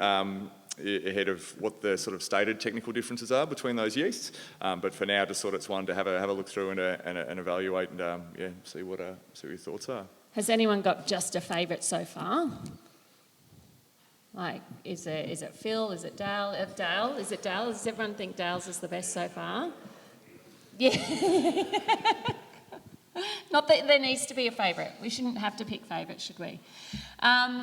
ahead of what the sort of stated technical differences are between those yeasts. But for now, just it's one to have a look through and evaluate and see what your thoughts are. Has anyone got just a favourite so far? Like, is it Phil? Is it Dale? Dale? Is it Dale? Does everyone think Dale's is the best so far? Yeah. Not that there needs to be a favourite. We shouldn't have to pick favourites, should we?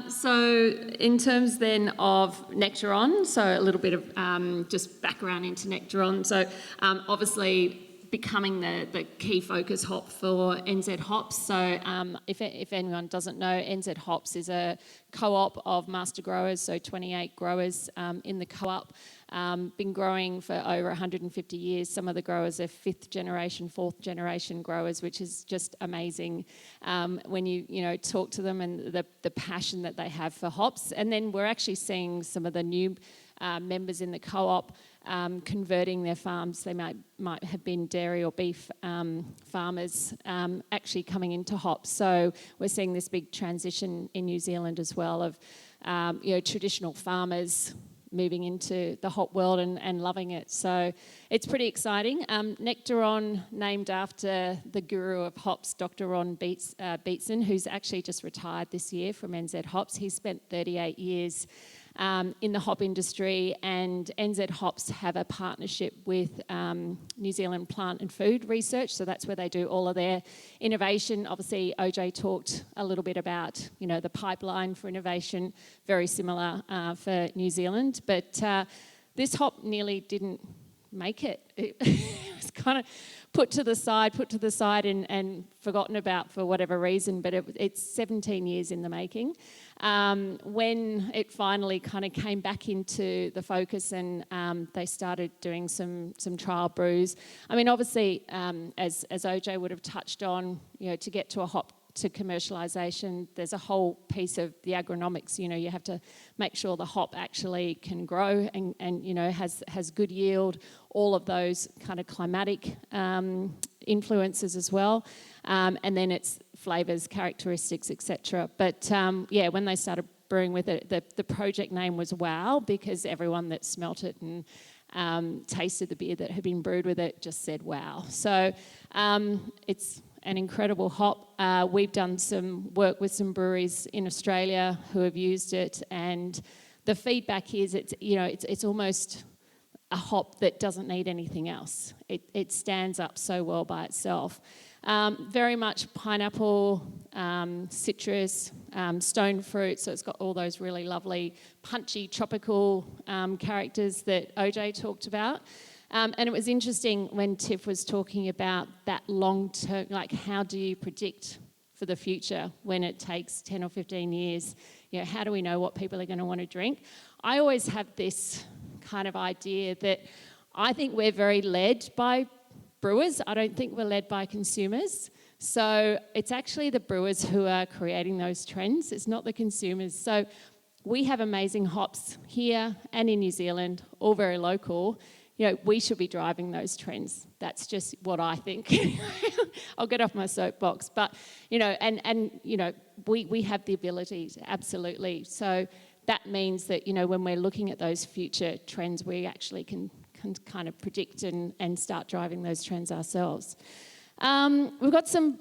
So in terms then of Nectaron, so a little bit of just background into Nectaron. So obviously becoming the key focus hop for NZ Hops. So if anyone doesn't know, NZ Hops is a co-op of master growers, so 28 growers in the co-op. Been growing for over 150 years. Some of the growers are 5th generation, 4th generation growers, which is just amazing when you talk to them and the passion that they have for hops. And then we're actually seeing some of the new members in the co-op converting their farms. They might have been dairy or beef farmers actually coming into hops. So we're seeing this big transition in New Zealand as well of traditional farmers moving into the hop world and loving it. So it's pretty exciting. Nectaron, named after the guru of hops, Dr. Ron Beatson, who's actually just retired this year from NZ Hops. He spent 38 years in the hop industry, and NZ Hops have a partnership with New Zealand Plant and Food Research, so that's where they do all of their innovation. Obviously, OJ talked a little bit about the pipeline for innovation, very similar for New Zealand, but this hop nearly didn't make it. It was kind of put to the side and forgotten about for whatever reason, but it's 17 years in the making. When it finally kind of came back into the focus and they started doing some trial brews. I mean, obviously, as OJ would have touched on, to get to a hop to commercialisation, there's a whole piece of the agronomics. You have to make sure the hop actually can grow and has good yield, all of those kind of climatic influences as well, and then its flavours, characteristics, etc. But when they started brewing with it, the project name was Wow, because everyone that smelt it and tasted the beer that had been brewed with it just said wow. So it's an incredible hop. We've done some work with some breweries in Australia who have used it, and the feedback is it's almost a hop that doesn't need anything else. It stands up so well by itself. Very much pineapple, citrus, stone fruit, so it's got all those really lovely punchy tropical characters that OJ talked about. And it was interesting when Tiff was talking about that long-term, like how do you predict for the future when it takes 10 or 15 years? How do we know what people are going to want to drink? I always have this kind of idea that I think we're very led by brewers. I don't think we're led by consumers. So it's actually the brewers who are creating those trends. It's not the consumers. So we have amazing hops here and in New Zealand, all very local. We should be driving those trends. That's just what I think. I'll get off my soapbox. But, we have the ability to, absolutely. So that means that, when we're looking at those future trends, we actually can kind of predict and start driving those trends ourselves. We've got some...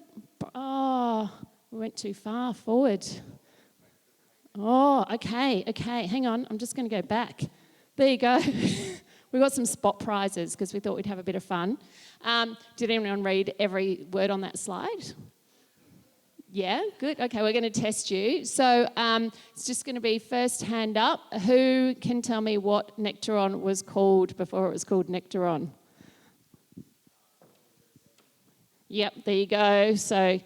Oh, we went too far forward. Oh, okay. Hang on. I'm just going to go back. There you go. We've got some spot prizes because we thought we'd have a bit of fun. Did anyone read every word on that slide? Yeah, good. Okay, we're going to test you. So it's just going to be first hand up. Who can tell me what Nectaron was called before it was called Nectaron? Yep, there you go. So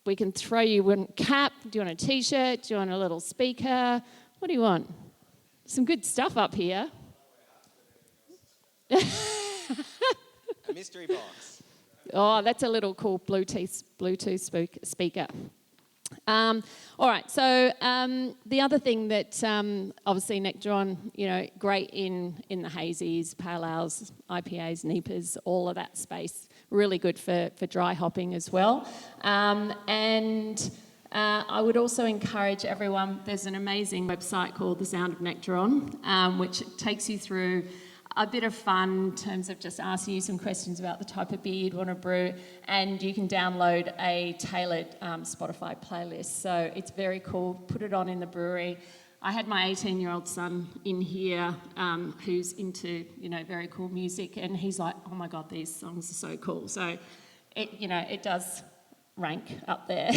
we can throw you a cap. Do you want a T-shirt? Do you want a little speaker? What do you want? Some good stuff up here. A mystery box. Oh, that's a little cool Bluetooth speaker. All right, so the other thing that obviously Nectaron, great in the hazies, pale ales, IPAs, NEPAs, all of that space. Really good for dry hopping as well. And I would also encourage everyone, there's an amazing website called The Sound of Nectaron, which takes you through a bit of fun in terms of just asking you some questions about the type of beer you'd want to brew, and you can download a tailored Spotify playlist. So it's very cool. Put it on in the brewery. I had my 18-year-old son in here who's into, very cool music, and he's like, oh my God, these songs are so cool. So it does rank up there.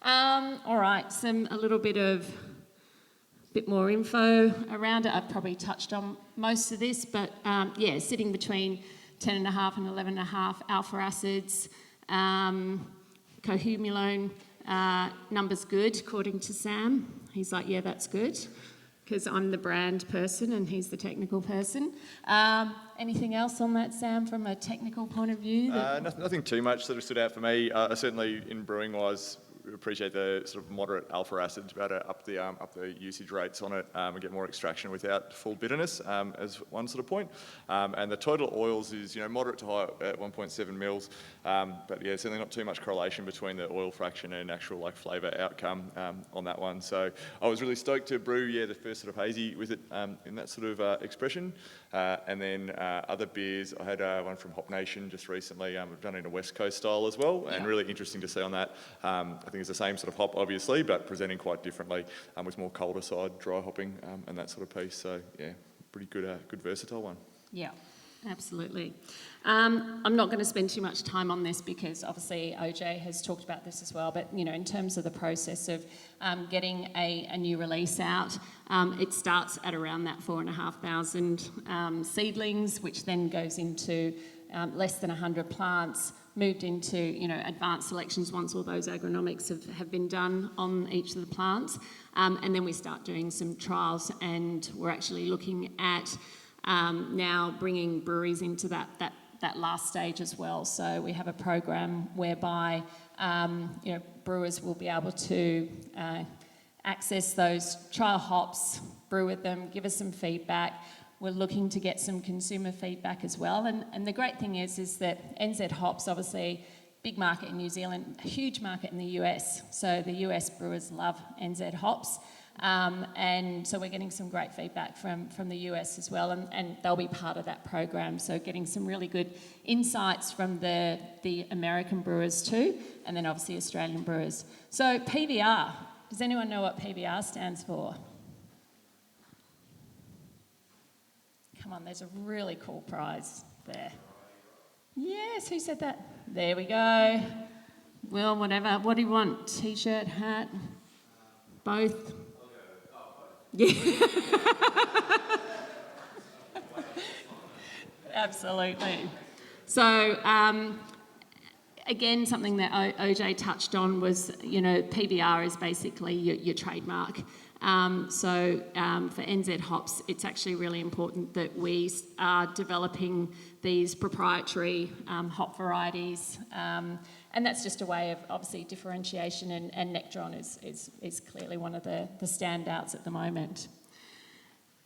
All right, a little bit more info around it. I've probably touched on most of this, but sitting between 10.5 and 11.5 alpha acids. Cohumulone, number's good, according to Sam. He's like, yeah, that's good, because I'm the brand person and he's the technical person. Anything else on that, Sam, from a technical point of view? Nothing too much sort of stood out for me. Certainly in brewing-wise, we appreciate the sort of moderate alpha acids, about to up the usage rates on it and get more extraction without full bitterness, as one sort of point. And the total oils is, moderate to high at 1.7 mils, but yeah, certainly not too much correlation between the oil fraction and actual flavour outcome on that one. So I was really stoked to brew, the first sort of hazy with it in that sort of expression. And then other beers, I had one from Hop Nation just recently. We've done it in a West Coast style as well, and really interesting to see on that. I think it's the same sort of hop, obviously, but presenting quite differently with more colder side, dry hopping, and that sort of piece. So yeah, pretty good, good versatile one. Yeah, absolutely. I'm not going to spend too much time on this because obviously OJ has talked about this as well, but in terms of the process of getting a new release out, it starts at around that 4,500 seedlings, which then goes into less than 100 plants, moved into advanced selections once all those agronomics have been done on each of the plants, and then we start doing some trials, and we're actually looking at now bringing breweries into that last stage as well. So we have a program whereby brewers will be able to access those trial hops, brew with them, give us some feedback. We're looking to get some consumer feedback as well. And the great thing is that NZ hops, obviously, big market in New Zealand, a huge market in the US. So the US brewers love NZ hops. And so we're getting some great feedback from the US as well, and they'll be part of that program. So getting some really good insights from the American brewers too, and then obviously Australian brewers. So PBR, does anyone know what PBR stands for? Come on, there's a really cool prize there. Yes, who said that? There we go. Well, whatever. What do you want? T-shirt, hat, both? Yeah. Absolutely. So, again, something that OJ touched on was, PBR is basically your trademark. So for NZ hops, it's actually really important that we are developing these proprietary hop varieties, and that's just a way of obviously differentiation, and Nectron is clearly one of the standouts at the moment.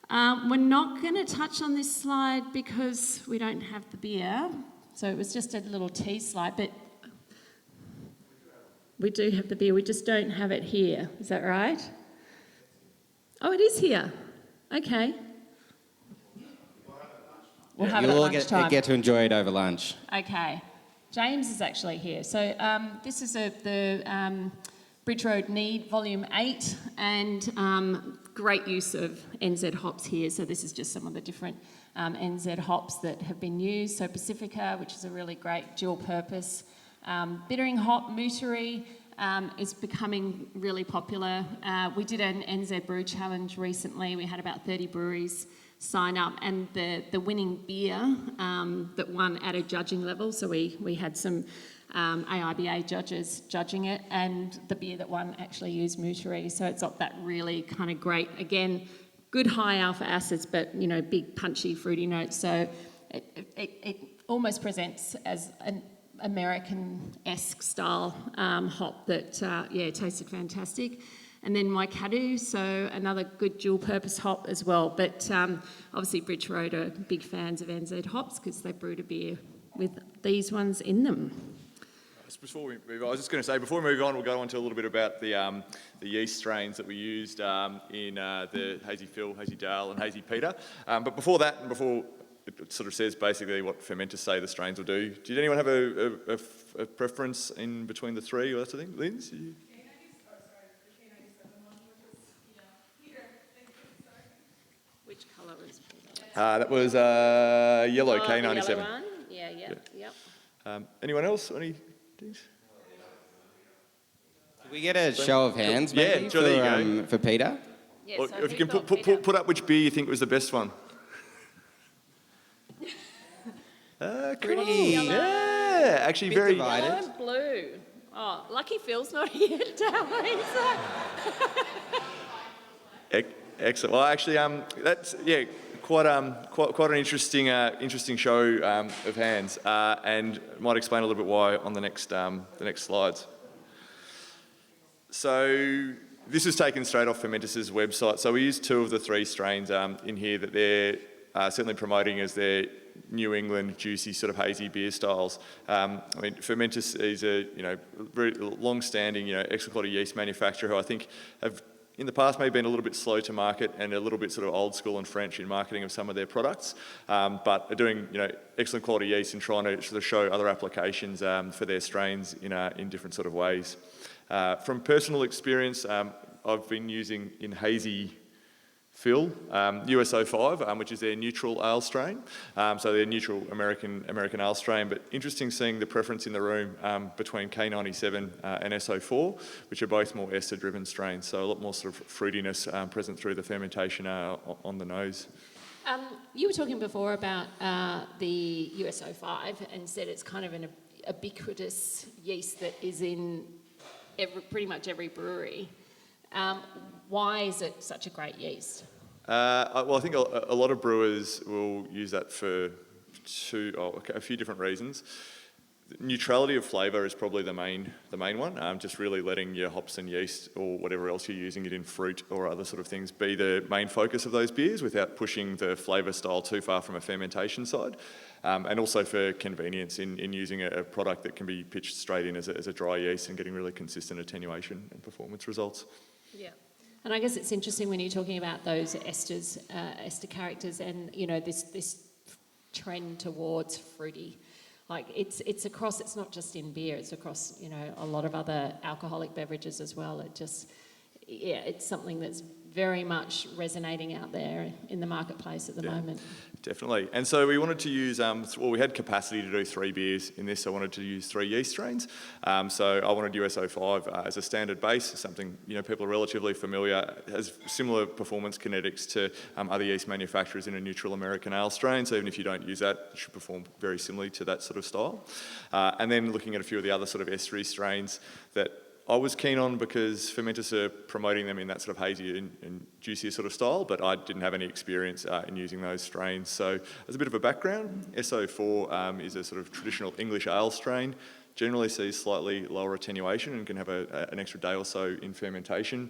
We're not going to touch on this slide because we don't have the beer, so it was just a little tease slide, but we do have the beer, we just don't have it here, is that right? Oh, it is here. Okay. We'll have it at lunchtime. You'll get to enjoy it over lunch. Okay. James is actually here. So this is the Bridge Road Need, Volume 8, and great use of NZ hops here. So this is just some of the different NZ hops that have been used. So Pacifica, which is a really great dual-purpose bittering hop, Mootery, is becoming really popular. We did an NZ Brew Challenge recently. We had about 30 breweries sign up, and the winning beer that won at a judging level, so we had some AIBA judges judging it, and the beer that won actually used Mootery, so it's got that really kind of great, again, good high alpha acids, but big punchy fruity notes, so it almost presents as an American-esque style hop that, tasted fantastic. And then Waikato, so another good dual-purpose hop as well. But obviously Bridge Road are big fans of NZ hops because they brewed a beer with these ones in them. Before we move on, I was just going to say, before we move on, we'll go on to a little bit about the yeast strains that we used in the Hazy Phil, Hazy Dale and Hazy Peter. But before that, and before it sort of says basically what fermenters say the strains will do. Did anyone have a preference in between the three or that sort of thing? Linz? Which colour was that was yellow, K97. The yellow one? Yep. Anyone else? Any things? Can we get a show of hands maybe sure, there you go. For Peter? Yeah, or so if you can put up which beer you think was the best one. Pretty. Yellow. Yeah, actually Bit very. divided. Yellow and blue. Oh, lucky Phil's not here today. Excellent. Well, actually, that's quite an interesting show of hands, and might explain a little bit why on the next slides. So this was taken straight off Fermentis' website. So we used 2 of the 3 strains in here that they're certainly promoting as their New England juicy sort of hazy beer styles. I mean, Fermentis is a very long-standing excellent quality yeast manufacturer who I think have in the past maybe been a little bit slow to market and a little bit sort of old school and French in marketing of some of their products, but are doing excellent quality yeast and trying to sort of show other applications for their strains in different sort of ways. From personal experience, I've been using in hazy Phil, US05, which is their neutral ale strain. So their neutral American ale strain, but interesting seeing the preference in the room between K97 and SO4, which are both more ester-driven strains. So a lot more sort of fruitiness present through the fermentation on the nose. You were talking before about the US05 and said it's kind of an ubiquitous yeast that is in pretty much every brewery. Why is it such a great yeast? Well, I think a lot of brewers will use that for a few different reasons. Neutrality of flavour is probably the main one. Just really letting your hops and yeast or whatever else you're using it in, fruit or other sort of things, be the main focus of those beers without pushing the flavour style too far from a fermentation side. And also for convenience in using a product that can be pitched straight in as a dry yeast and getting really consistent attenuation and performance results. Yeah. And I guess it's interesting when you're talking about those esters, ester characters, and this trend towards fruity. Like it's across. It's not just in beer. It's across a lot of other alcoholic beverages as well. It's something that's very much resonating out there in the marketplace at the moment. Definitely. And so we wanted to use, we had capacity to do 3 beers in this, so I wanted to use 3 yeast strains. So I wanted US05 as a standard base, something people are relatively familiar, has similar performance kinetics to other yeast manufacturers in a neutral American ale strain, so even if you don't use that, it should perform very similarly to that sort of style. And then looking at a few of the other sort of estery strains that I was keen on because Fermentis are promoting them in that sort of hazy and juicier sort of style, but I didn't have any experience in using those strains. So as a bit of a background, SO4 is a sort of traditional English ale strain, generally sees slightly lower attenuation and can have an extra day or so in fermentation.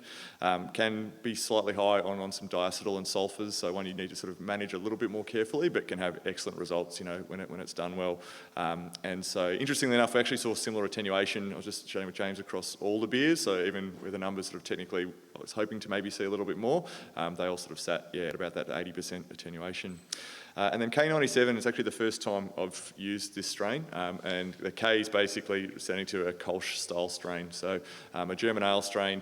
Can be slightly high on some diacetyl and sulphurs, so one you need to sort of manage a little bit more carefully, but can have excellent results, when it's done well. And so, interestingly enough, we actually saw similar attenuation. I was just sharing with James across all the beers, so even with the numbers sort of technically, I was hoping to maybe see a little bit more. They all sort of sat, at about that 80% attenuation. And then K97 is actually the first time I've used this strain, and the K is basically standing to a Kolsch style strain, so a German ale strain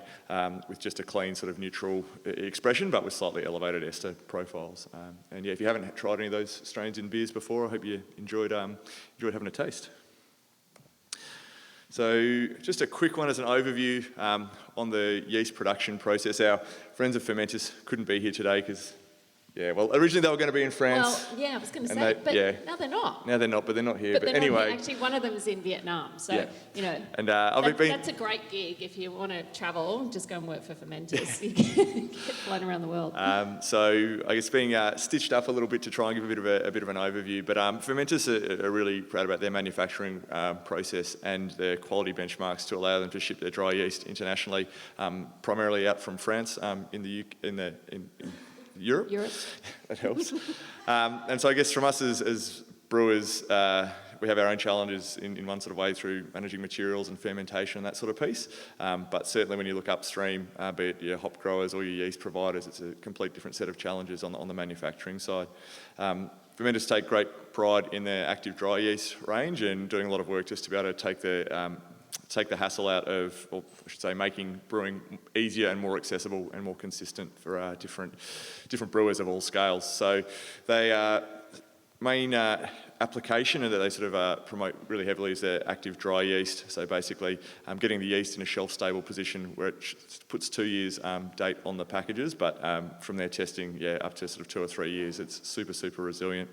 with just a clean sort of neutral expression, but with slightly elevated ester profiles. And if you haven't tried any of those strains in beers before, I hope you enjoyed having a taste. So just a quick one as an overview on the yeast production process. Our friends at Fermentis couldn't be here today because originally they were going to be in France. Well, I was going to say, but now they're not. Now they're not, but they're not here. But they're anyway. not here. Actually, one of them is in Vietnam, so, And that's a great gig. If you want to travel, just go and work for Fermentis. You can get flown around the world. So I guess being stitched up a little bit to try and give a bit of an overview, but Fermentis are really proud about their manufacturing process and their quality benchmarks to allow them to ship their dry yeast internationally, primarily out from France in Europe. That helps. And so I guess from us as brewers, we have our own challenges in one sort of way through managing materials and fermentation and that sort of piece. But certainly when you look upstream, be it your hop growers or your yeast providers, it's a complete different set of challenges on the manufacturing side. Fermenters take great pride in their active dry yeast range and doing a lot of work just to be able to take the hassle out of, or I should say, making brewing easier and more accessible and more consistent for different brewers of all scales. So they main application and that they sort of promote really heavily is their active dry yeast. So basically getting the yeast in a shelf-stable position where it puts 2 years date on the packages, but from their testing, up to sort of 2 or 3 years, it's super, super resilient.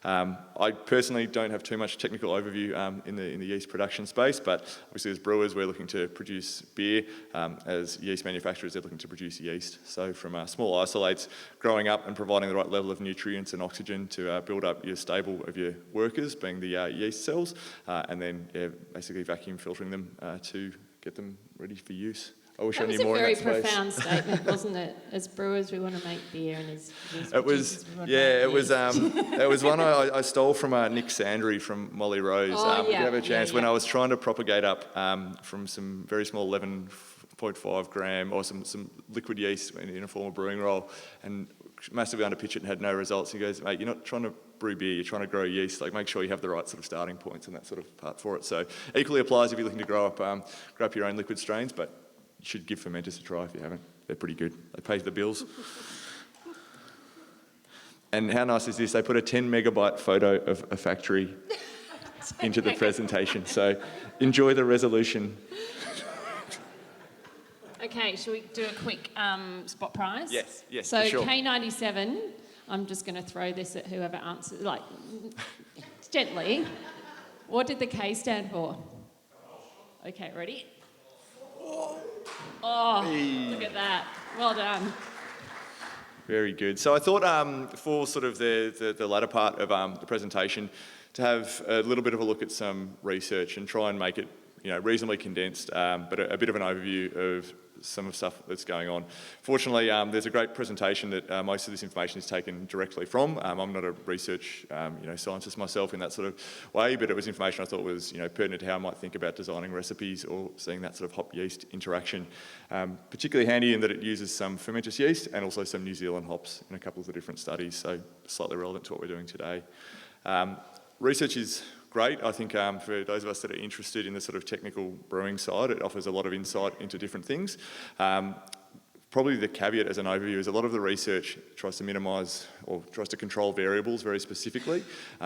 I personally don't have too much technical overview in the yeast production space, but obviously as brewers we're looking to produce beer. As yeast manufacturers they're looking to produce yeast. So from small isolates, growing up and providing the right level of nutrients and oxygen to build up your stable of your workers, being the yeast cells, and then basically vacuum filtering them to get them ready for use. I wish I knew more in that space. That was a very profound statement, wasn't it? As brewers, we want to make beer, and as producers, we want to make yeast. It was one I stole from Nick Sandry from Molly Rose. If you have a chance, when I was trying to propagate up from some very small 11.5 gram or some liquid yeast in a form of brewing roll, and massively underpitch it and had no results. He goes, mate, you're not trying to brew beer, you're trying to grow yeast. Like, make sure you have the right sort of starting points and that sort of part for it. So equally applies if you're looking to grow up your own liquid strains, but you should give fermenters a try if you haven't. They're pretty good. They pay the bills. And how nice is this? They put a 10 megabyte photo of a factory into the presentation. So enjoy the resolution. Okay, shall we do a quick spot prize? Yes, so for sure. K97, I'm just going to throw this at whoever answers, like, gently. What did the K stand for? Okay, ready? Oh, look at that. Well done. Very good. So I thought for sort of the latter part of the presentation to have a little bit of a look at some research and try and make it reasonably condensed, but a bit of an overview of some of the stuff that's going on. Fortunately, there's a great presentation that most of this information is taken directly from. I'm not a research scientist myself in that sort of way, but it was information I thought was pertinent to how I might think about designing recipes or seeing that sort of hop yeast interaction. Particularly handy in that it uses some fermentous yeast and also some New Zealand hops in a couple of the different studies, so slightly relevant to what we're doing today. Research is great. I think for those of us that are interested in the sort of technical brewing side, it offers a lot of insight into different things. Probably the caveat as an overview is a lot of the research tries to minimise or tries to control variables very specifically,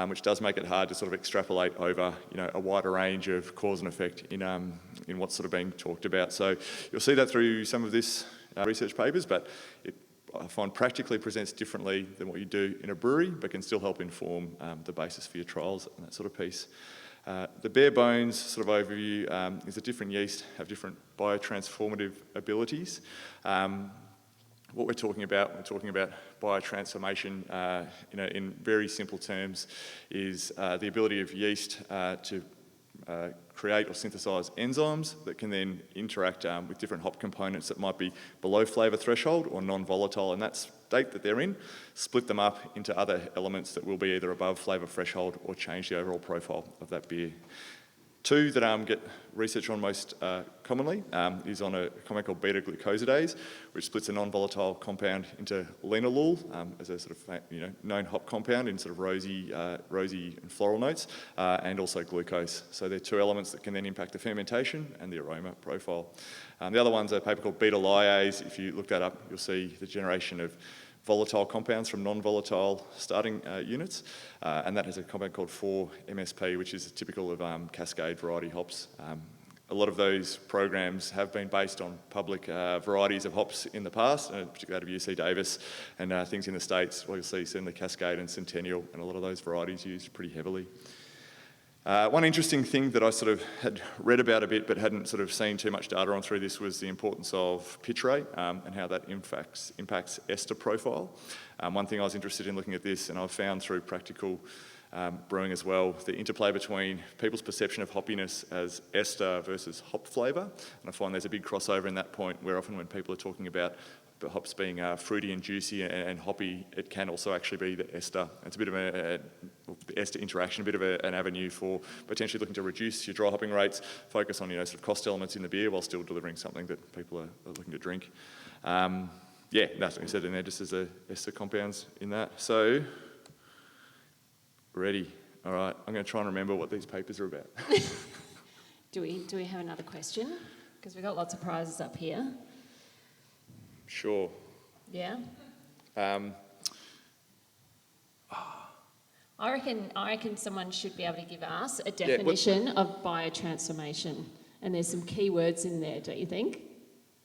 which does make it hard to sort of extrapolate over a wider range of cause and effect in what's sort of being talked about. So you'll see that through some of this research papers, but I find practically presents differently than what you do in a brewery, but can still help inform the basis for your trials and that sort of piece. The bare bones sort of overview is that different yeast have different biotransformative abilities. What we're talking about biotransformation in very simple terms is the ability of yeast to create or synthesise enzymes that can then interact with different hop components that might be below flavour threshold or non-volatile in that state that they're in, split them up into other elements that will be either above flavour threshold or change the overall profile of that beer. Two that get research on most commonly is on a compound called beta-glucosidase, which splits a non-volatile compound into linalool as a sort of known hop compound in sort of rosy and floral notes, and also glucose. So they're two elements that can then impact the fermentation and the aroma profile. The other one's a paper called beta-lyase. If you look that up, you'll see the generation of volatile compounds from non-volatile starting units, and that has a compound called 4-MSP, which is typical of Cascade variety hops. A lot of those programs have been based on public varieties of hops in the past, particularly out of UC Davis, and things in the States, well, you'll see certainly Cascade and Centennial, and a lot of those varieties used pretty heavily. One interesting thing that I sort of had read about a bit but hadn't sort of seen too much data on through this was the importance of pitch rate and how that impacts ester profile. One thing I was interested in looking at this, and I've found through practical brewing as well, the interplay between people's perception of hoppiness as ester versus hop flavour. And I find there's a big crossover in that point where often when people are talking about the hops being fruity and juicy and hoppy, it can also actually be the ester. It's a bit of the ester interaction, a bit of an avenue for potentially looking to reduce your dry hopping rates, focus on sort of cost elements in the beer while still delivering something that people are looking to drink. Nothing said in there, just as the ester compounds in that. So, ready. All right, I'm going to try and remember what these papers are about. Do we have another question? Because we've got lots of prizes up here. Sure. Yeah. I reckon someone should be able to give us a definition of biotransformation, and there's some key words in there, don't you think?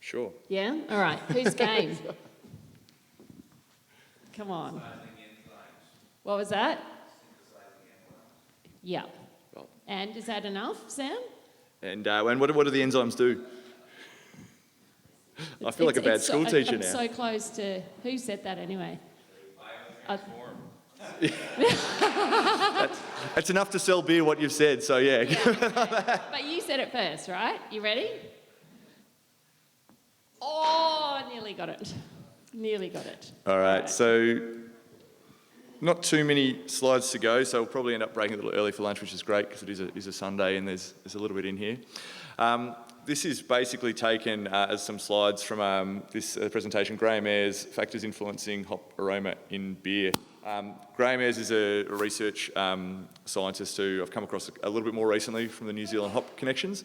Sure. Yeah. All right. Who's game? Come on. What was that? Yeah. Right. And is that enough, Sam? And what do the enzymes do? I feel like a bad school teacher I'm now. so close to... Who said that anyway? That's enough to sell beer, what you've said, so yeah. But you said it first, right? You ready? Oh, nearly got it. Nearly got it. All right, so not too many slides to go, so we'll probably end up breaking a little early for lunch, which is great because it is a Sunday and there's a little bit in here. This is basically taken as some slides from this presentation, Graham Ayres, Factors Influencing Hop Aroma in Beer. Graham Ayres is a research scientist who I've come across a little bit more recently from the New Zealand Hop Connections,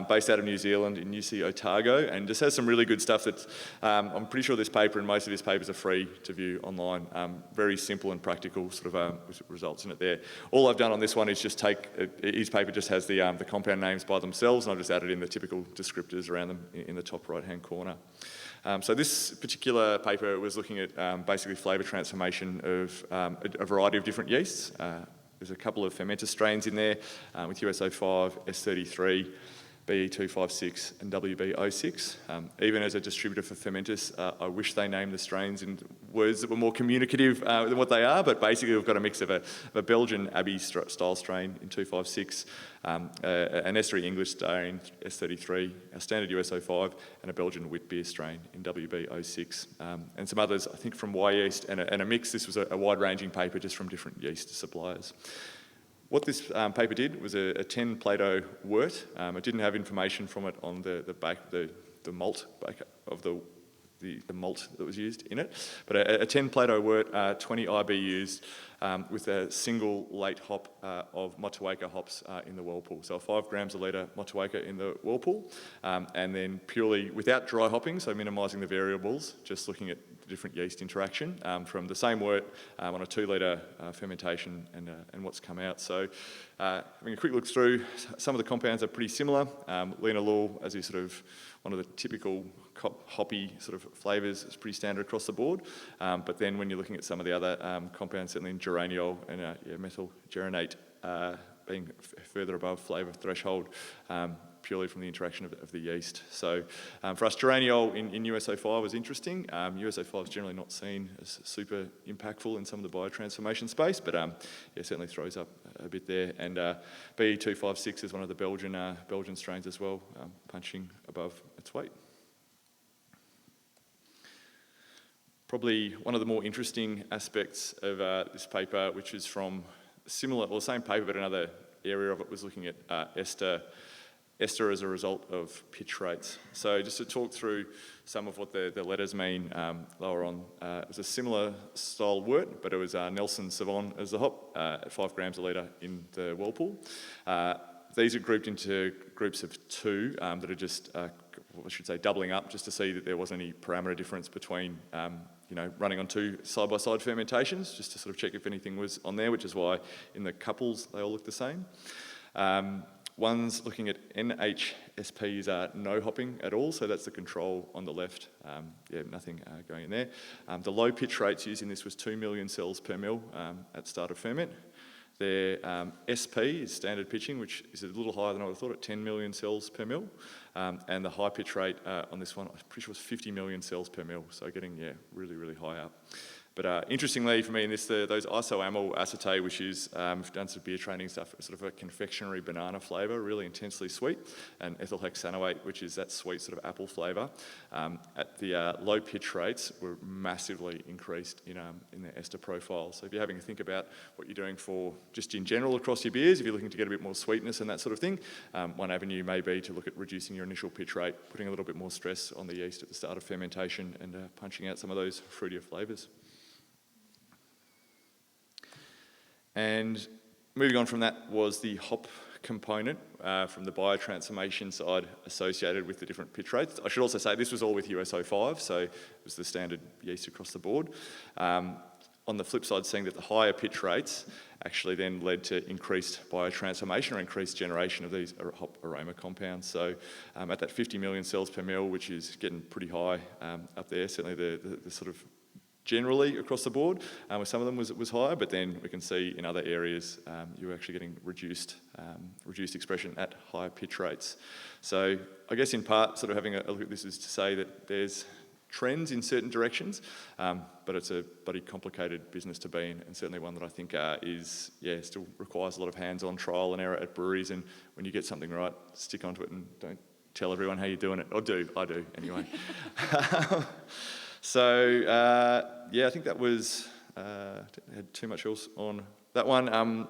based out of New Zealand in UC Otago, and just has some really good stuff that I'm pretty sure this paper and most of his papers are free to view online. Very simple and practical sort of results in it there. All I've done on this one is just take, his paper just has the compound names by themselves, and I've just added in the typical descriptors around them in the top right-hand corner. So this particular paper was looking at basically flavour transformation of a variety of different yeasts. There's a couple of fermenter strains in there with USO5, S33, BE256 and WB06. Even as a distributor for fermenters, I wish they named the strains in words that were more communicative than what they are, but basically we've got a mix of a Belgian Abbey style strain in 256, an S3 English strain, S33, a standard USO5, and a Belgian wit beer strain in WB06. And some others, I think from Y Yeast and a mix. This was a wide-ranging paper just from different yeast suppliers. What this paper did was a 10 Plato wort. It didn't have information from it on the malt of the malt that was used in it, but a 10 Plato wort, 20 IBUs with a single late hop of Motueka hops in the whirlpool. So 5 grams a litre Motueka in the whirlpool, and then purely without dry hopping, so minimising the variables, just looking at the different yeast interaction from the same wort on a 2 litre fermentation and what's come out. So having a quick look through, some of the compounds are pretty similar. Linalool, as is sort of one of the typical hoppy sort of flavours, is pretty standard across the board. But then when you're looking at some of the other compounds, certainly in geraniol and methyl geranate being further above flavour threshold, purely from the interaction of the yeast. So for us, geraniol in USO5 was interesting. USO5 is generally not seen as super impactful in some of the biotransformation space, but certainly throws up a bit there. And BE256 is one of the Belgian strains as well, punching above its weight. Probably one of the more interesting aspects of this paper, which is from similar, or the same paper, but another area of it, was looking at ester as a result of pitch rates. So just to talk through some of what the letters mean lower on, it was a similar style wort, but it was Nelson Sauvon as the hop at 5 grams a litre in the whirlpool. These are grouped into groups of 2 that are just, I should say, doubling up, just to see that there wasn't any parameter difference between running on 2 side-by-side fermentations, just to sort of check if anything was on there, which is why in the couples they all look the same. One's looking at NHSPs are no hopping at all, so that's the control on the left. Nothing going in there. The low pitch rates used in this was 2 million cells per mil at start of ferment. Their SP is standard pitching, which is a little higher than I would have thought, at 10 million cells per mil. And the high pitch rate on this one, I'm pretty sure it was 50 million cells per mil, so getting really, really high up. But interestingly for me in this, those isoamyl acetate, which is, I've done some beer training stuff, sort of a confectionery banana flavour, really intensely sweet, and ethyl hexanoate, which is that sweet sort of apple flavour, at the low pitch rates were massively increased in their ester profile. So if you're having to think about what you're doing for just in general across your beers, if you're looking to get a bit more sweetness and that sort of thing, one avenue may be to look at reducing your initial pitch rate, putting a little bit more stress on the yeast at the start of fermentation and punching out some of those fruitier flavours. And moving on from that was the hop component from the biotransformation side associated with the different pitch rates. I should also say this was all with USO5, so it was the standard yeast across the board. On the flip side, seeing that the higher pitch rates actually then led to increased biotransformation or increased generation of these hop aroma compounds. So at that 50 million cells per mil, which is getting pretty high up there, certainly the sort of generally across the board, where some of them was higher, but then we can see in other areas you're actually getting reduced expression at higher pitch rates. So I guess in part, sort of having a look at this is to say that there's trends in certain directions, but it's a bloody complicated business to be in, and certainly one that I think still requires a lot of hands-on trial and error at breweries, and when you get something right, stick onto it and don't tell everyone how you're doing it. I do anyway. So, I think that was, didn't had too much else on that one.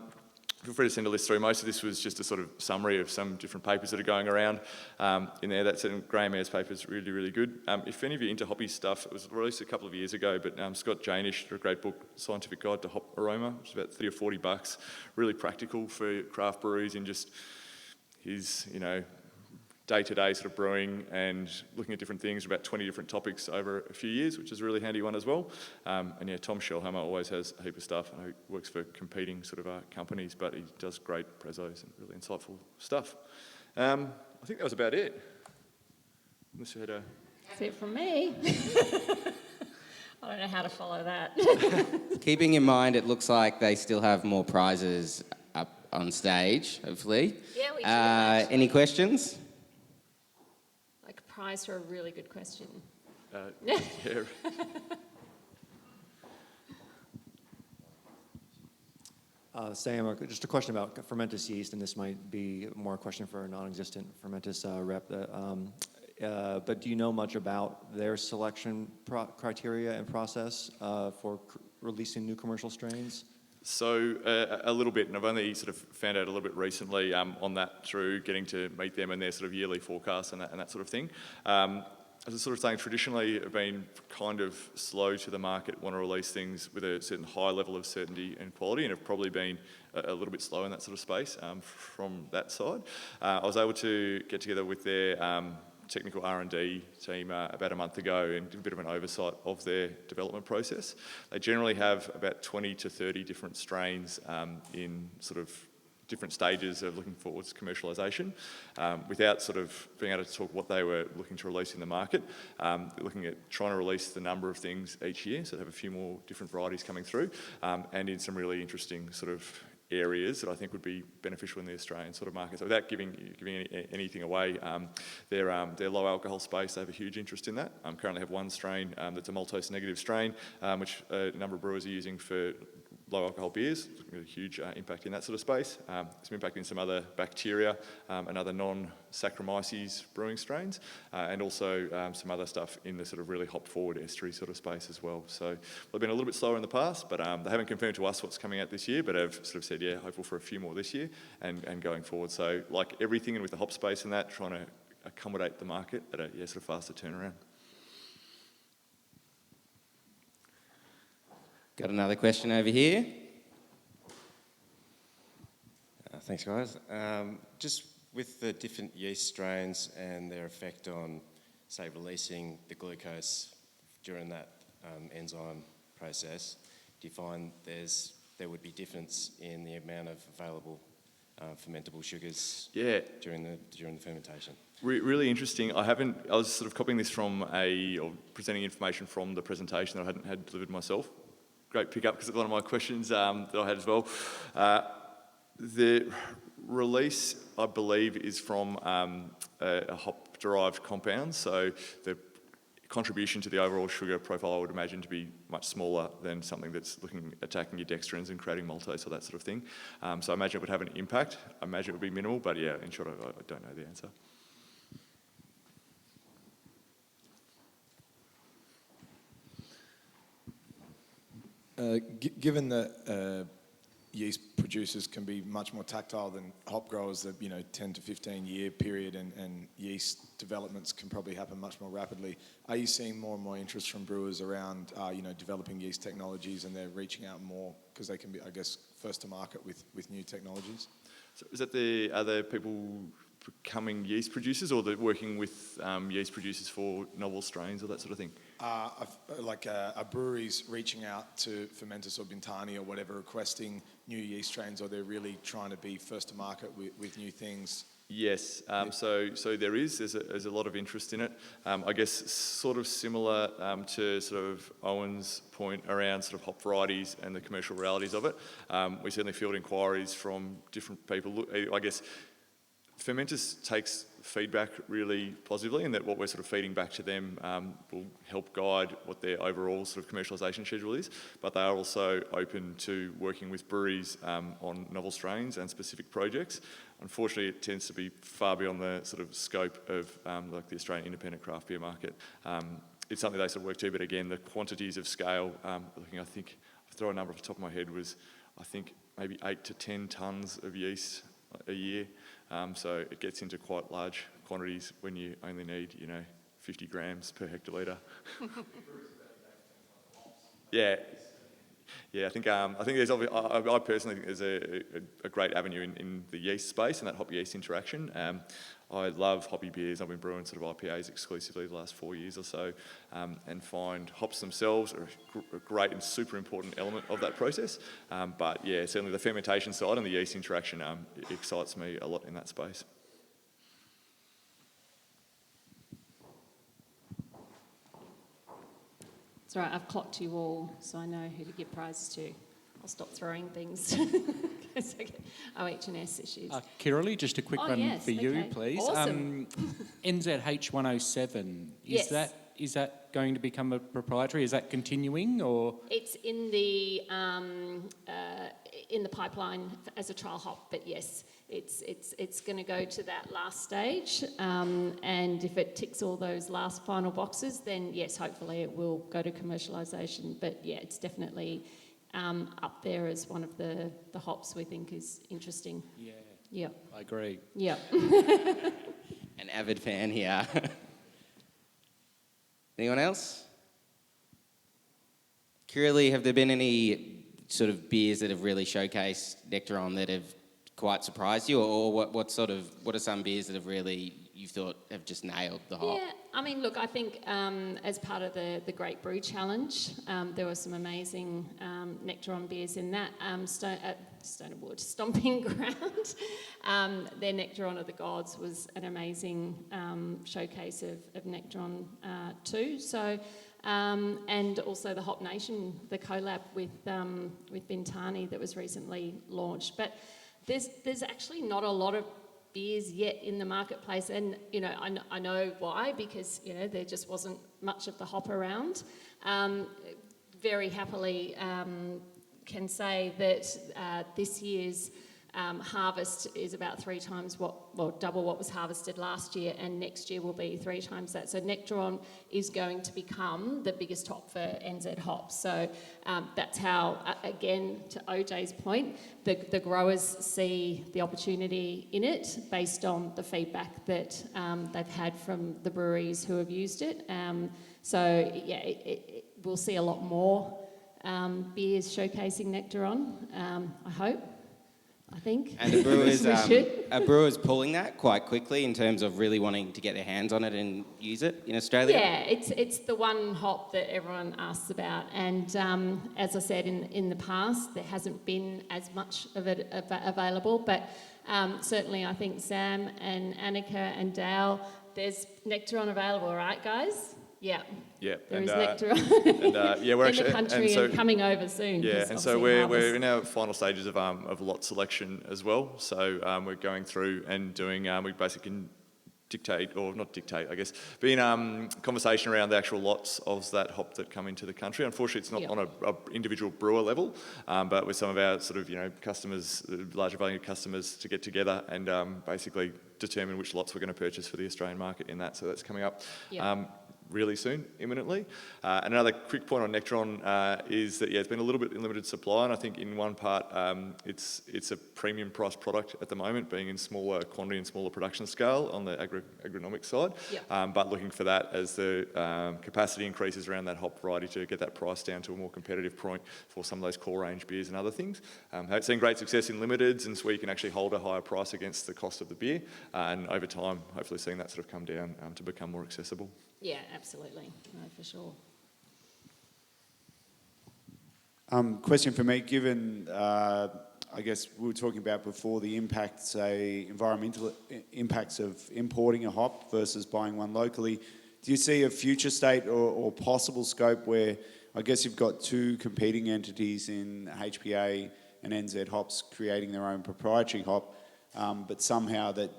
Feel free to send a list through. Most of this was just a sort of summary of some different papers that are going around in there. That's in Graham Ayres paper is really, really good. If any of you are into hoppy stuff, it was released a couple of years ago, but Scott Janish did a great book, Scientific Guide to Hop Aroma, which is about $30 or $40. Really practical for craft breweries and just his, day-to-day sort of brewing and looking at different things, about 20 different topics over a few years, which is a really handy one as well. Tom Shellhammer always has a heap of stuff. I know he works for competing sort of companies, but he does great prezos and really insightful stuff. I think that was about it. Unless you had a... That's it from me. I don't know how to follow that. Keeping in mind, it looks like they still have more prizes up on stage, hopefully. Yeah, we do. Any questions? Like a prize for a really good question. Yeah. Sam, just a question about fermentous yeast, and this might be more a question for a non-existent fermentous rep. But do you know much about their selection criteria and process for releasing new commercial strains? So a little bit, and I've only sort of found out a little bit recently on that through getting to meet them and their sort of yearly forecasts and that sort of thing. As I was sort of saying, traditionally have been kind of slow to the market, want to release things with a certain high level of certainty and quality, and have probably been a little bit slow in that sort of space from that side. I was able to get together with their technical R&D team about a month ago and do a bit of an oversight of their development process. They generally have about 20 to 30 different strains in sort of different stages of looking towards commercialisation. Without sort of being able to talk what they were looking to release in the market, looking at trying to release the number of things each year, so they have a few more different varieties coming through, and in some really interesting sort of areas that I think would be beneficial in the Australian sort of market. So without giving anything away, their low alcohol space, they have a huge interest in that. Currently have one strain that's a maltose negative strain, which a number of brewers are using for low alcohol beers. A huge impact in that sort of space. Some impact in some other bacteria and other non-Saccharomyces brewing strains, and also some other stuff in the sort of really hop forward estery sort of space as well. So they've been a little bit slower in the past, but they haven't confirmed to us what's coming out this year, but have sort of said, yeah, hopeful for a few more this year and going forward. So like everything, and with the hop space and that, trying to accommodate the market at a sort of faster turnaround. Got another question over here. Thanks, guys. Just with the different yeast strains and their effect on, say, releasing the glucose during that enzyme process, do you find there would be difference in the amount of available fermentable sugars during the fermentation? Really interesting. I was sort of copying this or presenting information from the presentation that I hadn't had delivered myself. Great pick up because it's one of my questions that I had as well. The release, I believe, is from a hop-derived compound, so the contribution to the overall sugar profile I would imagine to be much smaller than something that's attacking your dextrins and creating maltose or that sort of thing. So I imagine it would have an impact. I imagine it would be minimal, but yeah, in short, I don't know the answer. Given that yeast producers can be much more tactile than hop growers, the 10 to 15 year period and yeast developments can probably happen much more rapidly. Are you seeing more and more interest from brewers around developing yeast technologies, and they're reaching out more because they can be, I guess, first to market with new technologies? So is that are there people becoming yeast producers, or they're working with yeast producers for novel strains or that sort of thing? Are breweries reaching out to Fermentus or Bintani or whatever, requesting new yeast strains, or they're really trying to be first to market with new things Yes, so there's a lot of interest in it. I guess sort of similar to sort of Owen's point around sort of hop varieties and the commercial realities of it. We certainly field inquiries from different people. I guess Fermenters takes feedback really positively, and that what we're sort of feeding back to them will help guide what their overall sort of commercialisation schedule is. But they are also open to working with breweries on novel strains and specific projects. Unfortunately, it tends to be far beyond the sort of scope of like the Australian independent craft beer market. It's something they sort of work to, but again, the quantities of scale, looking, I think, I'll throw a number off the top of my head, was I think maybe 8 to 10 tonnes of yeast a year. So it gets into quite large quantities when you only need, 50 grams per hectolitre. Yeah. Yeah, I think there's I personally think there's a great avenue in the yeast space and that hop yeast interaction. I love hoppy beers. I've been brewing sort of IPAs exclusively the last 4 years or so, and find hops themselves are a great and super important element of that process. But yeah, certainly the fermentation side and the yeast interaction excites me a lot in that space. It's all right, I've clocked you all, so I know who to give prizes to. I'll stop throwing things. OH&S issues. Kiralee, just a quick one for you, okay. please. Awesome. NZH107, Yes. is that going to become a proprietary? Is that continuing, or? It's in the pipeline as a trial hop, but yes, it's going to go to that last stage, and if it ticks all those last final boxes, then yes, hopefully it will go to commercialisation. But yeah, it's definitely up there as one of the hops we think is interesting. Yeah. Yeah. I agree. Yeah. An avid fan here. Anyone else? Kiralee, have there been any sort of beers that have really showcased Nectaron that have quite surprised you, or what are some beers that have really, you thought, have just nailed the hop? Yeah, I mean, look, I think as part of the Great Brew Challenge, there were some amazing Nectaron beers in that. Stone and Wood, Stomping Ground. Their Nectaron of the Gods was an amazing showcase of Nectaron too. So, and also the Hop Nation, the collab with Bintani that was recently launched. But there's actually not a lot of beers yet in the marketplace, and I know why, because there just wasn't much of the hop around. Very happily can say that this year's harvest is about 3 times double what was harvested last year, and next year will be 3 times that. So Nectaron is going to become the biggest hop for NZ hops. So that's how, again, to OJ's point, the growers see the opportunity in it based on the feedback that they've had from the breweries who have used it. So yeah, we'll see a lot more beers showcasing Nectaron, I hope. I think. And are brewers pulling that quite quickly in terms of really wanting to get their hands on it and use it in Australia? Yeah, it's the one hop that everyone asks about, and as I said in the past, there hasn't been as much of it available, but certainly I think Sam and Annika and Dale, there's Nectaron available, right, guys? Yeah. Yeah, there is Nectaron. And yeah, we're in actually the country and coming over soon. Yeah, and so we're in our final stages of lot selection as well. So we're going through and doing. We basically can dictate, or not dictate, I guess, be in conversation around the actual lots of that hop that come into the country. Unfortunately, it's not on a individual brewer level, but with some of our sort of customers, larger value customers, to get together and basically determine which lots we're going to purchase for the Australian market in that. So that's coming up. Really soon, imminently. And another quick point on Nectaron is that, it's been a little bit in limited supply, and I think in one part it's a premium price product at the moment, being in smaller quantity and smaller production scale on the agronomic side, but looking for that as the capacity increases around that hop variety to get that price down to a more competitive point for some of those core range beers and other things. I've seen great success in limiteds, and so we can actually hold a higher price against the cost of the beer, and over time, hopefully seeing that sort of come down to become more accessible. Yeah, absolutely. No, for sure. Question for me, given I guess we were talking about before the impact, say, environmental impacts of importing a hop versus buying one locally. Do you see a future state or possible scope where, I guess you've got two competing entities in HPA and NZ Hops creating their own proprietary hop, but somehow that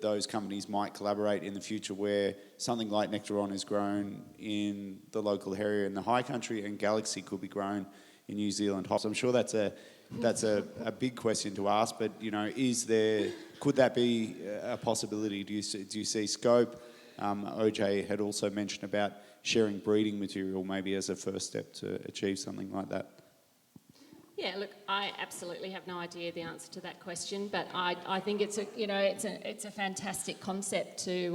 those companies might collaborate in the future where something like Nectaron is grown in the local area in the high country and Galaxy could be grown in New Zealand hops? I'm sure that's a big question to ask, but could that be a possibility? Do you see scope? OJ had also mentioned about sharing breeding material maybe as a first step to achieve something like that. Yeah, look, I absolutely have no idea the answer to that question, but I think it's a fantastic concept to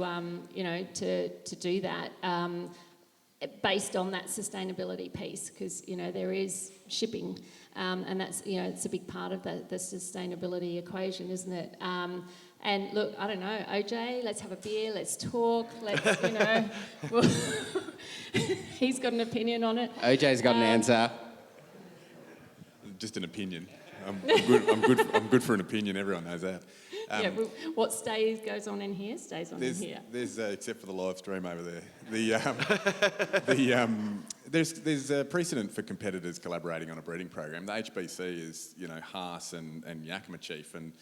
do that based on that sustainability piece, because there is shipping, and that's it's a big part of the sustainability equation, isn't it? And look, I don't know, OJ, let's have a beer, let's talk, he's got an opinion on it. OJ's got an answer. Just an opinion. I'm good for an opinion. Everyone knows that. What goes on in here stays on in here. There's except for the live stream over there. There's a precedent for competitors collaborating on a breeding program. The HBC is Haas and Yakima Chief, and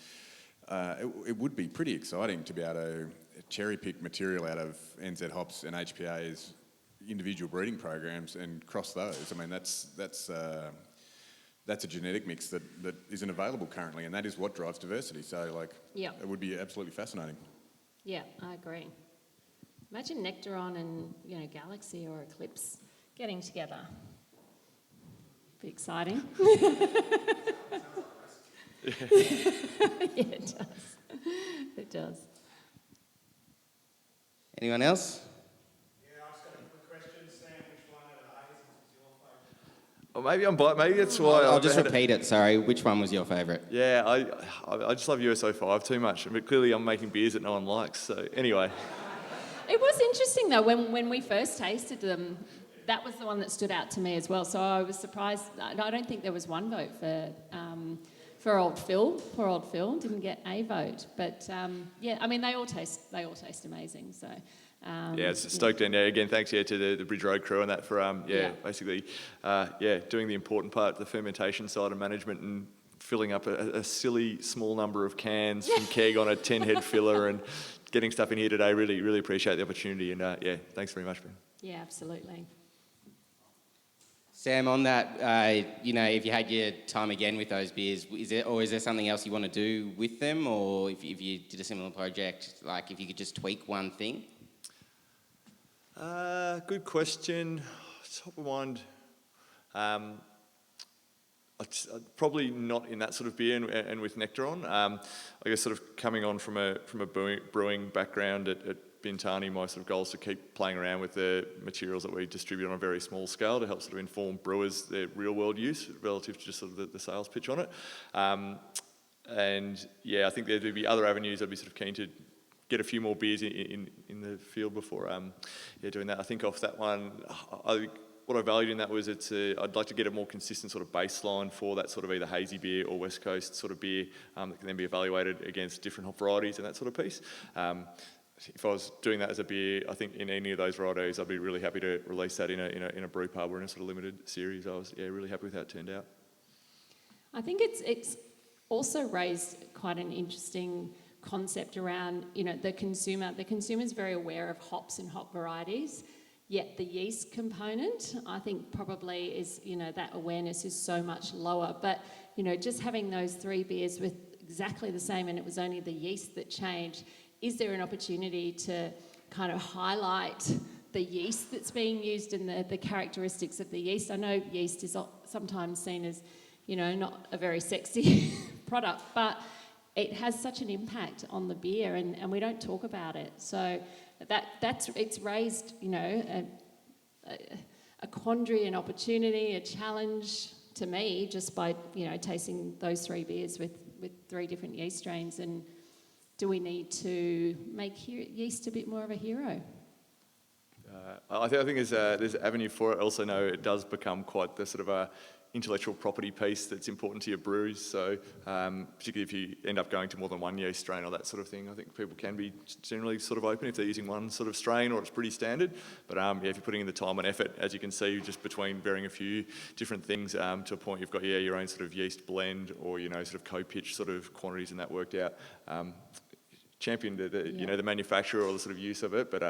it would be pretty exciting to be able to cherry pick material out of NZ Hops and HPA's individual breeding programs and cross those. I mean that's a genetic mix that isn't available currently, and that is what drives diversity. So, it would be absolutely fascinating. Yeah, I agree. Imagine Nectaron and Galaxy or Eclipse getting together. Be exciting. Yeah, it does. It does. Anyone else? Well, maybe that's why. I'll just repeat it. Sorry, which one was your favourite? Yeah, I just love USO5 too much, but clearly I'm making beers that no one likes. So anyway, it was interesting though when we first tasted them. That was the one that stood out to me as well. So I was surprised. I don't think there was one vote for Old Phil. Poor Old Phil didn't get a vote. But yeah, I mean they all taste amazing. So. It's stoked, and again, thanks to the Bridge Road crew and that for basically doing the important part, the fermentation side of management and filling up a silly small number of cans from keg on a 10-head filler and getting stuff in here today. Really, really appreciate the opportunity, and thanks very much, Ben. Yeah, absolutely. Sam, on that, if you had your time again with those beers, is there something else you want to do with them, or if you did a similar project, like if you could just tweak one thing? Good question. Top of mind. Probably not in that sort of beer and with Nectaron. I guess sort of coming on from a brewing background at Bintani, my sort of goal is to keep playing around with the materials that we distribute on a very small scale to help sort of inform brewers their real world use relative to just sort of the sales pitch on it. And yeah, I think there'd be other avenues I'd be sort of keen to get a few more beers in the field before doing that. I think off that one, what I valued in that was I'd like to get a more consistent sort of baseline for that sort of either hazy beer or West Coast sort of beer that can then be evaluated against different hop varieties and that sort of piece. If I was doing that as a beer, I think in any of those varieties, I'd be really happy to release that in a brew pub or in a sort of limited series. I was really happy with how it turned out. I think it's also raised quite an interesting concept around the consumer. The consumer's very aware of hops and hop varieties, yet the yeast component, I think probably is that awareness is so much lower. But just having those three beers with exactly the same, and it was only the yeast that changed. Is there an opportunity to kind of highlight the yeast that's being used and the characteristics of the yeast? I know yeast is sometimes seen as not a very sexy product, but it has such an impact on the beer, and we don't talk about it. So it's raised, a quandary, an opportunity, a challenge to me just by tasting those three beers with three different yeast strains. And do we need to make yeast a bit more of a hero? I think there's avenue for it. I also know it does become quite the sort of intellectual property piece that's important to your brews. So particularly if you end up going to more than one yeast strain or that sort of thing, I think people can be generally sort of open if they're using one sort of strain or it's pretty standard. But yeah, if you're putting in the time and effort, as you can see, just between varying a few different things to a point you've got your own sort of yeast blend or sort of co-pitch sort of quantities and that worked out. Champion the manufacturer or the sort of use of it, but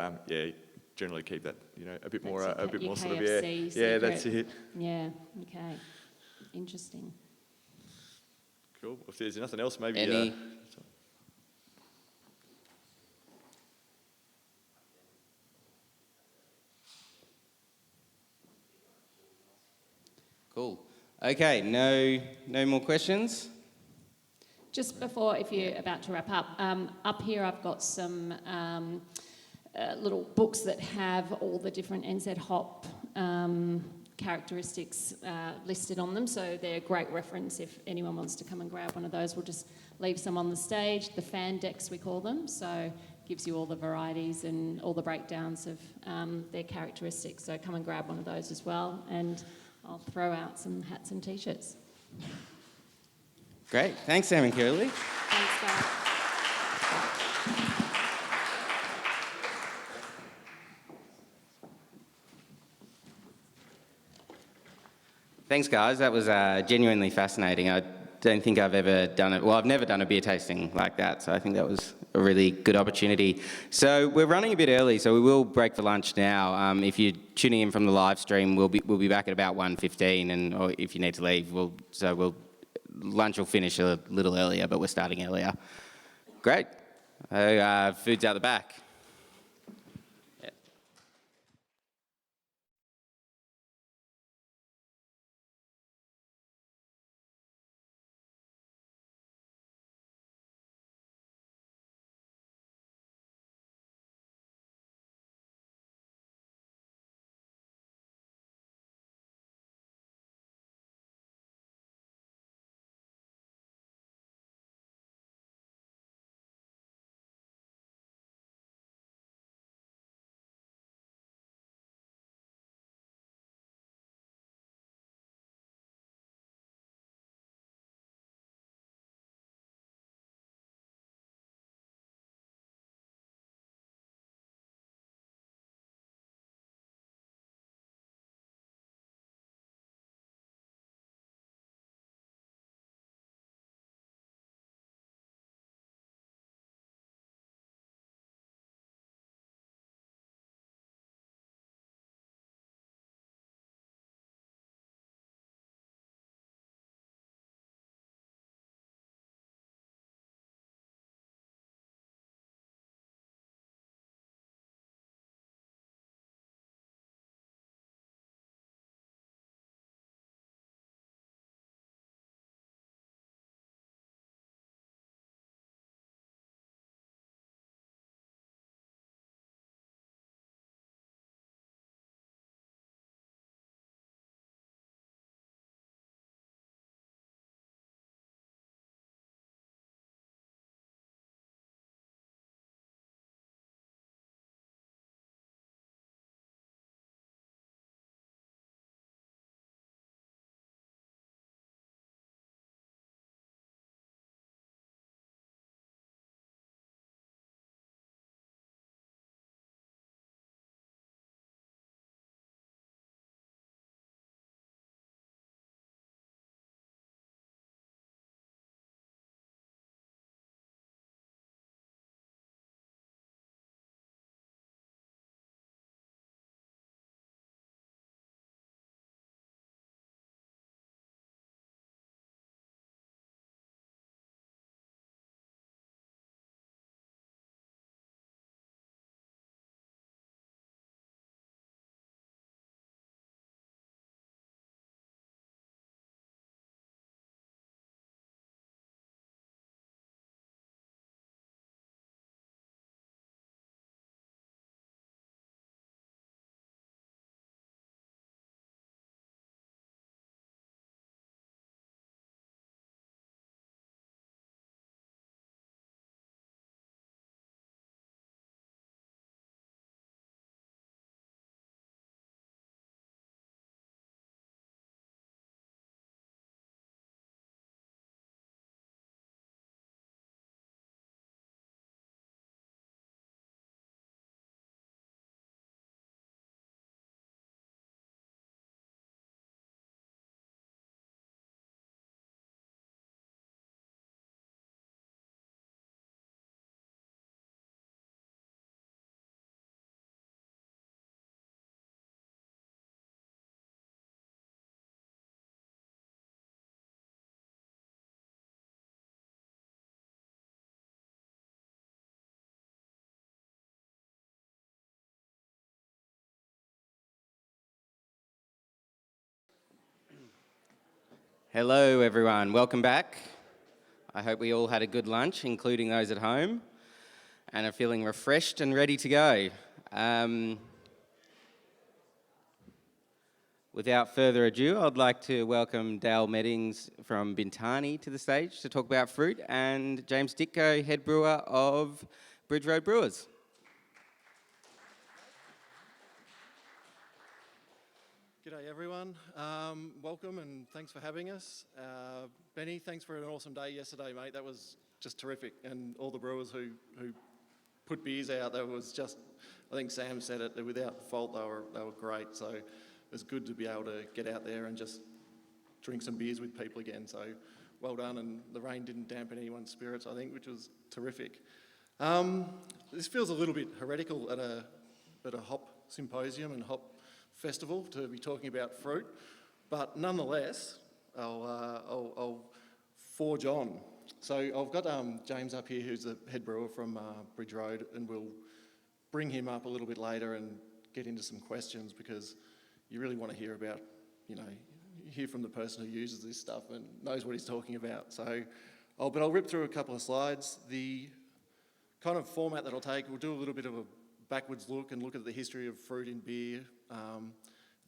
generally keep that a bit more sort of that's it. Yeah. Okay. Interesting. Cool. If there's nothing else, maybe. Any? Cool. Okay. No more questions. Just before, if you're about to wrap up here I've got some little books that have all the different NZ hop characteristics listed on them, so they're a great reference if anyone wants to come and grab one of those. We'll just leave some on the stage, the fan decks we call them, so gives you all the varieties and all the breakdowns of their characteristics, so come and grab one of those as well, and I'll throw out some hats and t-shirts. Great. Thanks, Sam and Kylie. Thanks, guys. Thanks, guys. That was genuinely fascinating. I don't think I've ever done it. Well, I've never done a beer tasting like that, so I think that was a really good opportunity. So we're running a bit early, so we will break for lunch now. If you're tuning in from the live stream, we'll be back at about 1:15, and or if you need to leave, lunch will finish a little earlier, but we're starting earlier. Great. Food's out the back. Hello, everyone. Welcome back. I hope we all had a good lunch, including those at home, and are feeling refreshed and ready to go. Without further ado, I'd like to welcome Dale Meddings from Bintani to the stage to talk about fruit, and James Ditko, head brewer of Bridge Road Brewers. G'day everyone, welcome and thanks for having us. Benny, thanks for an awesome day yesterday, mate. That was just terrific, and all the brewers who put beers out, that was just, I think Sam said it, without fault they were great. So it was good to be able to get out there and just drink some beers with people again. So well done, and the rain didn't dampen anyone's spirits, I think, which was terrific. This feels a little bit heretical at a hop symposium and hop festival to be talking about fruit, but nonetheless, I'll forge on. So I've got James up here, who's the head brewer from Bridge Road, and we'll bring him up a little bit later and get into some questions, because you really want to hear about, hear from the person who uses this stuff and knows what he's talking about. So, but I'll rip through a couple of slides. The kind of format that I'll take, we'll do a little bit of a backwards look and look at the history of fruit in beer,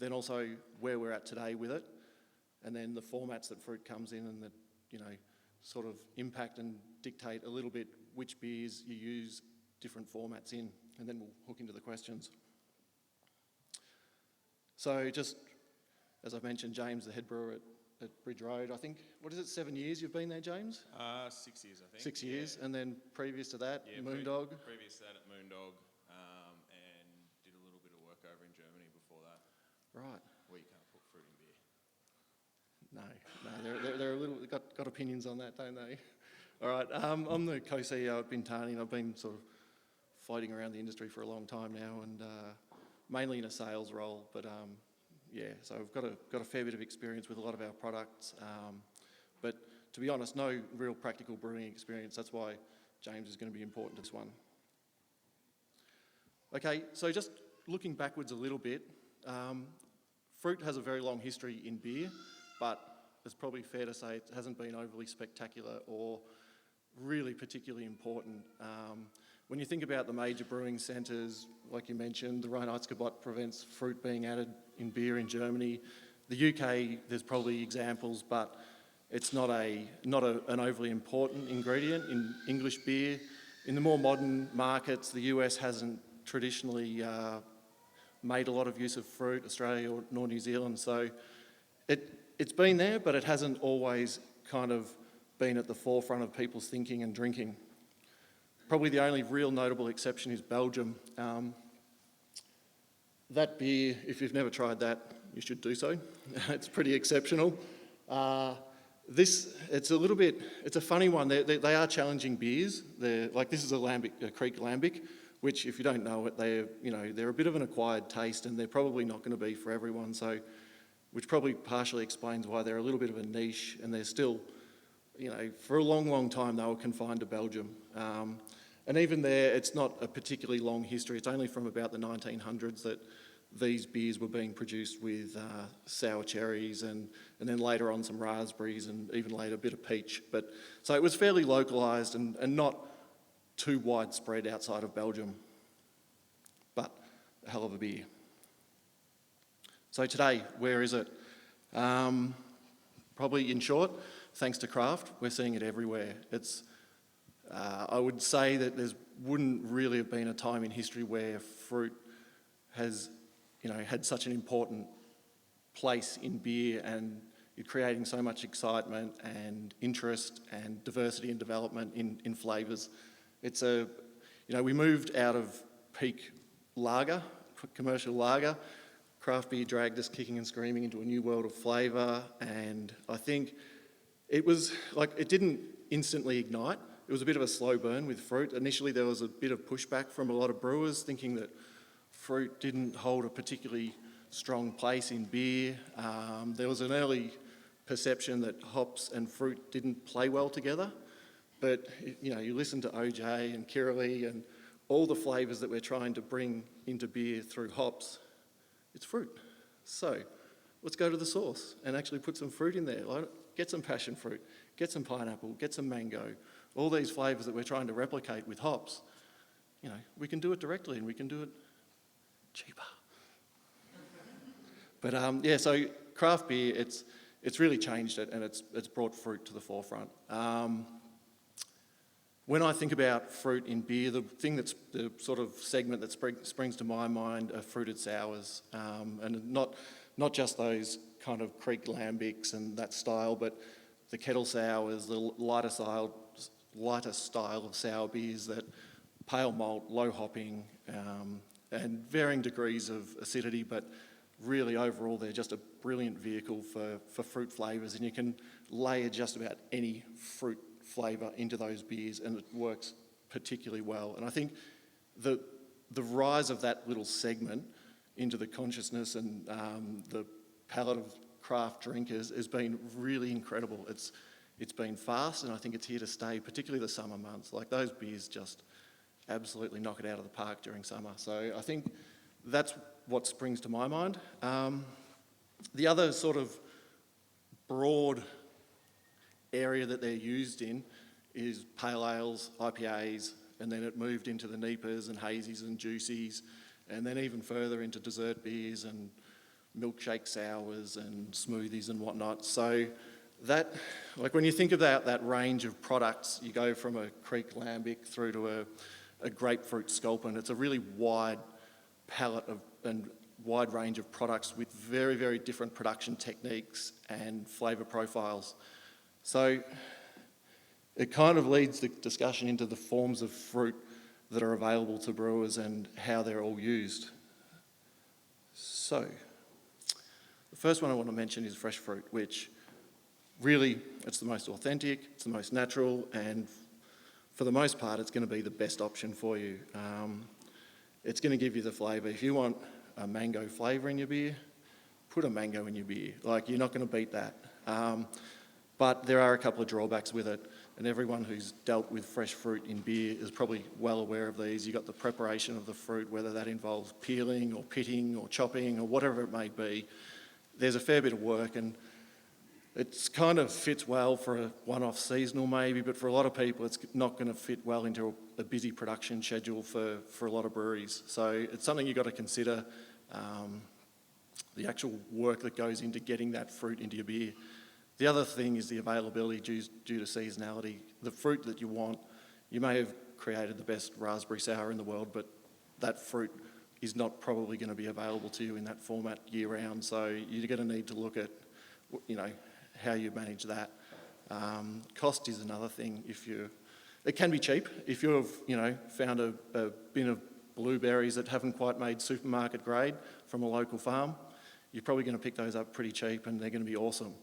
then also where we're at today with it, and then the formats that fruit comes in and that, sort of impact and dictate a little bit which beers you use different formats in, and then we'll hook into the questions. So just, as I've mentioned, James, the head brewer at Bridge Road, I think, 7 years you've been there, James? 6 years, I think. 6 years, yeah. and then previous to that, Moondog? Previous to that at Moondog, and did a little bit of work over in Germany before that. Right. Where you can't put fruit in beer. No, they're a little, got opinions on that, don't they? All right, I'm the co-CEO at Bintani, and I've been sort of floating around the industry for a long time now, and mainly in a sales role, but so I've got a fair bit of experience with a lot of our products, but to be honest, no real practical brewing experience. That's why James is going to be important to this one. Okay, so just looking backwards a little bit, fruit has a very long history in beer, but it's probably fair to say it hasn't been overly spectacular or really particularly important. When you think about the major brewing centres, like you mentioned, the Rheinheitsgebot prevents fruit being added in beer in Germany. The UK, there's probably examples, but it's not an overly important ingredient in English beer. In the more modern markets, the US hasn't traditionally made a lot of use of fruit, Australia nor New Zealand, so it's been there, but it hasn't always kind of been at the forefront of people's thinking and drinking. Probably the only real notable exception is Belgium. That beer, if you've never tried that, you should do so. It's pretty exceptional. It's a funny one. They are challenging beers. This is a Creek Lambic, which, if you don't know it, they're a bit of an acquired taste, and they're probably not going to be for everyone. So, which probably partially explains why they're a little bit of a niche, and they're still, for a long, long time they were confined to Belgium. And even there, it's not a particularly long history. It's only from about the 1900s that these beers were being produced with sour cherries and then later on some raspberries and even later a bit of peach. So it was fairly localised and not too widespread outside of Belgium, but a hell of a beer. So today, where is it? Probably in short, thanks to craft, we're seeing it everywhere. I would say that there wouldn't really have been a time in history where fruit has, had such an important place in beer, and you're creating so much excitement and interest and diversity and development in flavours. We moved out of peak lager, commercial lager. Craft beer dragged us kicking and screaming into a new world of flavour, and I think it didn't instantly ignite. It was a bit of a slow burn with fruit. Initially there was a bit of pushback from a lot of brewers thinking that fruit didn't hold a particularly strong place in beer. There was an early perception that hops and fruit didn't play well together, but you listen to OJ and Kylie and all the flavours that we're trying to bring into beer through hops, it's fruit. So let's go to the source and actually put some fruit in there. Like, get some passion fruit, get some pineapple, get some mango, all these flavours that we're trying to replicate with hops. You know, we can do it directly and we can do it cheaper. But yeah, so craft beer, it's really changed it, and it's brought fruit to the forefront. When I think about fruit in beer, the thing that's the sort of segment that springs to my mind are fruited sours, and not just those kind of creek lambics and that style, but the kettle sours, the lighter style of sour beers that pale malt, low hopping, and varying degrees of acidity, but really overall they're just a brilliant vehicle for fruit flavours, and you can layer just about any fruit flavour into those beers and it works particularly well. And I think the rise of that little segment into the consciousness and the palate of craft drinkers has been really incredible. It's been fast, and I think it's here to stay, particularly the summer months. Like, those beers just absolutely knock it out of the park during summer. So I think that's what springs to my mind. The other sort of broad area that they're used in is pale ales, IPAs, and then it moved into the NEPAs and hazies and juicies, and then even further into dessert beers and milkshake sours and smoothies and whatnot. So that, like, when you think about that range of products, you go from a creek lambic through to a grapefruit sculpin. It's a really wide palette and wide range of products with very, very different production techniques and flavour profiles. So it kind of leads the discussion into the forms of fruit that are available to brewers and how they're all used. So the first one I want to mention is fresh fruit, which really, it's the most authentic, it's the most natural, and for the most part, it's going to be the best option for you. It's going to give you the flavour. If you want a mango flavour in your beer, put a mango in your beer. Like, you're not going to beat that. But there are a couple of drawbacks with it, and everyone who's dealt with fresh fruit in beer is probably well aware of these. You've got the preparation of the fruit, whether that involves peeling or pitting or chopping or whatever it may be. There's a fair bit of work, and it kind of fits well for a one-off seasonal maybe, but for a lot of people it's not going to fit well into a busy production schedule for a lot of breweries. So it's something you've got to consider, the actual work that goes into getting that fruit into your beer. The other thing is the availability due to seasonality. The fruit that you want, you may have created the best raspberry sour in the world, but that fruit is not probably going to be available to you in that format year-round. So you're going to need to look at, you know, how you manage that. Cost is another thing. It can be cheap. If you've, you know, found a bin of blueberries that haven't quite made supermarket grade from a local farm, you're probably going to pick those up pretty cheap and they're going to be awesome.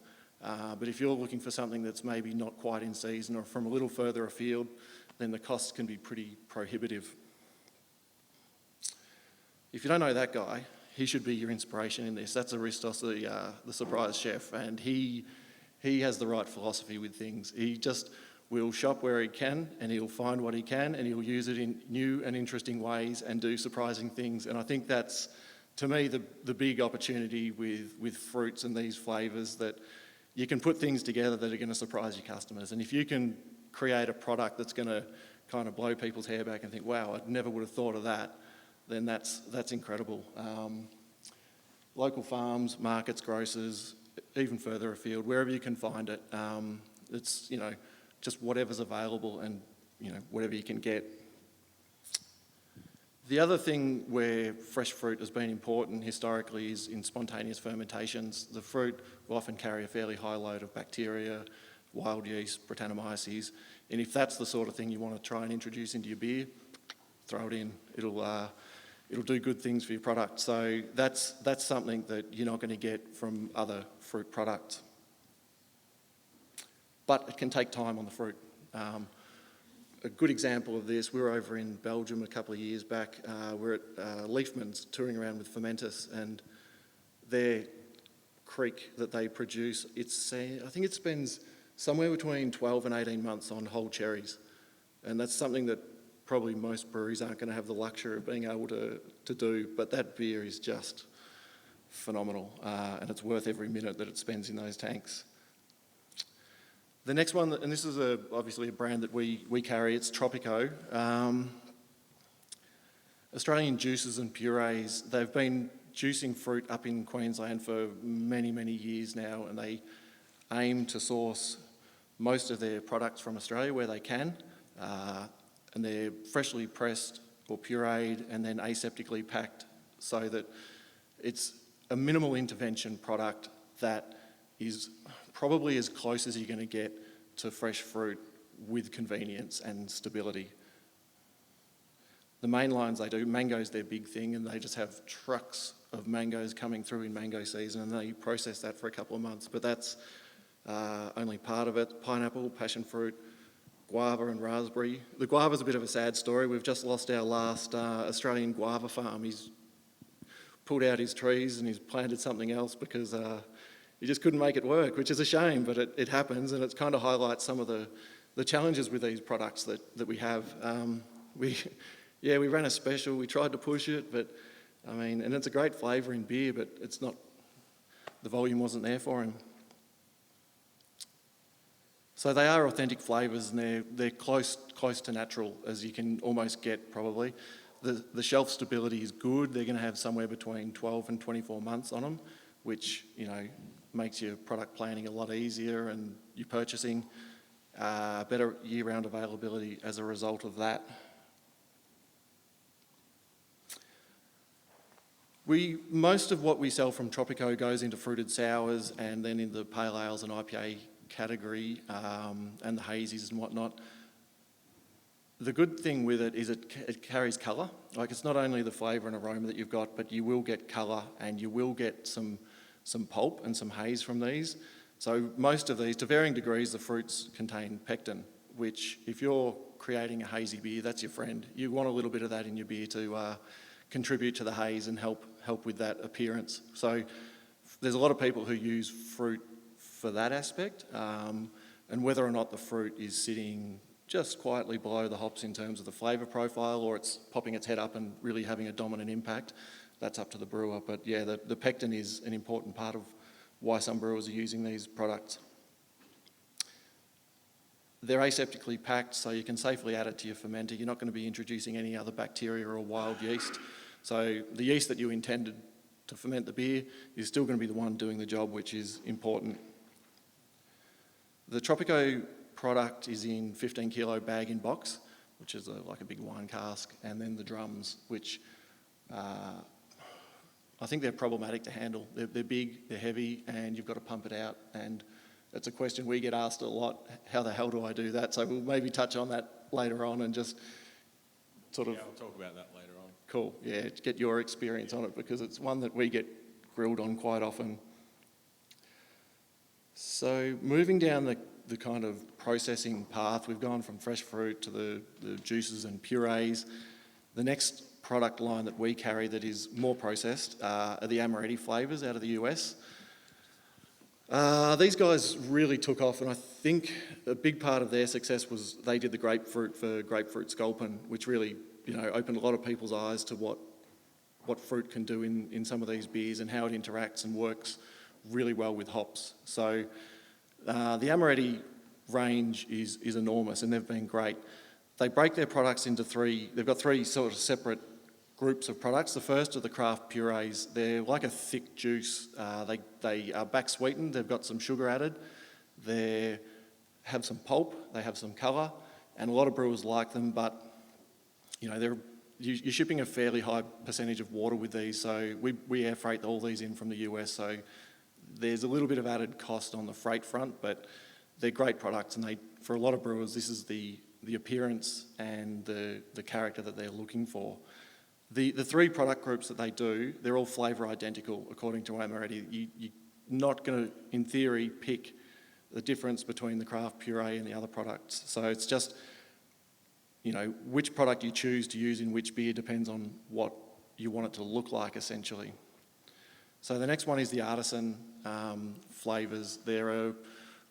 But if you're looking for something that's maybe not quite in season or from a little further afield, then the costs can be pretty prohibitive. If you don't know that guy, he should be your inspiration in this. That's Aristos, the surprise chef, and he has the right philosophy with things. He just will shop where he can, and he'll find what he can, and he'll use it in new and interesting ways and do surprising things. And I think that's, to me, the big opportunity with fruits and these flavours, that you can put things together that are going to surprise your customers. And if you can create a product that's going to kind of blow people's hair back and think, wow, I never would have thought of that, then that's incredible. Local farms, markets, grocers, even further afield, wherever you can find it, it's, you know, just whatever's available and, you know, whatever you can get. The other thing where fresh fruit has been important historically is in spontaneous fermentations. The fruit will often carry a fairly high load of bacteria, wild yeast, Brettanomyces, and if that's the sort of thing you want to try and introduce into your beer, throw it in. It'll do good things for your product. So that's something that you're not going to get from other fruit products. But it can take time on the fruit. A good example of this, we were over in Belgium a couple of years back. We're at Leafman's touring around with Fermentus, and their creek that they produce, I think it spends somewhere between 12 and 18 months on whole cherries. And that's something that probably most breweries aren't going to have the luxury of being able to do, but that beer is just phenomenal, and it's worth every minute that it spends in those tanks. The next one, and this is obviously a brand that we carry, it's Tropico. Australian juices and purees, they've been juicing fruit up in Queensland for many, many years now, and they aim to source most of their products from Australia where they can, and they're freshly pressed or pureed and then aseptically packed so that it's a minimal intervention product that is probably as close as you're going to get to fresh fruit with convenience and stability. The main lines they do, mango's their big thing, and they just have trucks of mangoes coming through in mango season, and they process that for a couple of months, but that's only part of it. Pineapple, passion fruit, guava and raspberry. The guava's a bit of a sad story. We've just lost our last Australian guava farm. He's pulled out his trees and he's planted something else because he just couldn't make it work, which is a shame, but it happens, and it kind of highlights some of the challenges with these products that we have. We ran a special, we tried to push it, but I mean, and it's a great flavour in beer, but it's not, the volume wasn't there for him. So they are authentic flavours, and they're close to natural as you can almost get probably. The shelf stability is good. They're going to have somewhere between 12 and 24 months on them, which, you know, makes your product planning a lot easier, and your purchasing better year-round availability as a result of that. Most of what we sell from Tropico goes into fruited sours and then in the pale ales and IPA category, and the hazies and whatnot. The good thing with it is it carries colour. Like, it's not only the flavour and aroma that you've got, but you will get colour and you will get some pulp and some haze from these. So most of these, to varying degrees, the fruits contain pectin, which if you're creating a hazy beer, that's your friend. You want a little bit of that in your beer to contribute to the haze and help with that appearance. So there's a lot of people who use fruit for that aspect, and whether or not the fruit is sitting just quietly below the hops in terms of the flavour profile, or it's popping its head up and really having a dominant impact, that's up to the brewer. But yeah, the pectin is an important part of why some brewers are using these products. They're aseptically packed, so you can safely add it to your fermenter. You're not going to be introducing any other bacteria or wild yeast. So the yeast that you intended to ferment the beer is still going to be the one doing the job, which is important. The Tropico product is in 15 kilo bag in box, which is like a big wine cask, and then the drums, which I think they're problematic to handle. They're big, they're heavy, and you've got to pump it out, and it's a question we get asked a lot, how the hell do I do that? So we'll maybe touch on that later on and just sort of... Yeah, I'll talk about that later on. Cool, yeah, get your experience on it, because it's one that we get grilled on quite often. So moving down the kind of processing path, we've gone from fresh fruit to the juices and purees. The next product line that we carry that is more processed are the amaretti flavours out of the US. These guys really took off, and I think a big part of their success was they did the grapefruit for grapefruit sculpin, which really, you know, opened a lot of people's eyes to what fruit can do in some of these beers and how it interacts and works really well with hops. So the amaretti range is enormous, and they've been great. They break their products into they've got three sort of separate groups of products. The first are the craft purees. They're like a thick juice. They are back sweetened. They've got some sugar added. They have some pulp. They have some colour, and a lot of brewers like them. But you know, you're shipping a fairly high percentage of water with these. So we air freight all these in from the US. So there's a little bit of added cost on the freight front, but they're great products, and for a lot of brewers, this is the appearance and the character that they're looking for. The three product groups that they do, they're all flavour identical according to Amaretti. You're not going to, in theory, pick the difference between the craft puree and the other products. So it's just, you know, which product you choose to use in which beer depends on what you want it to look like, essentially. So the next one is the artisan flavours. They're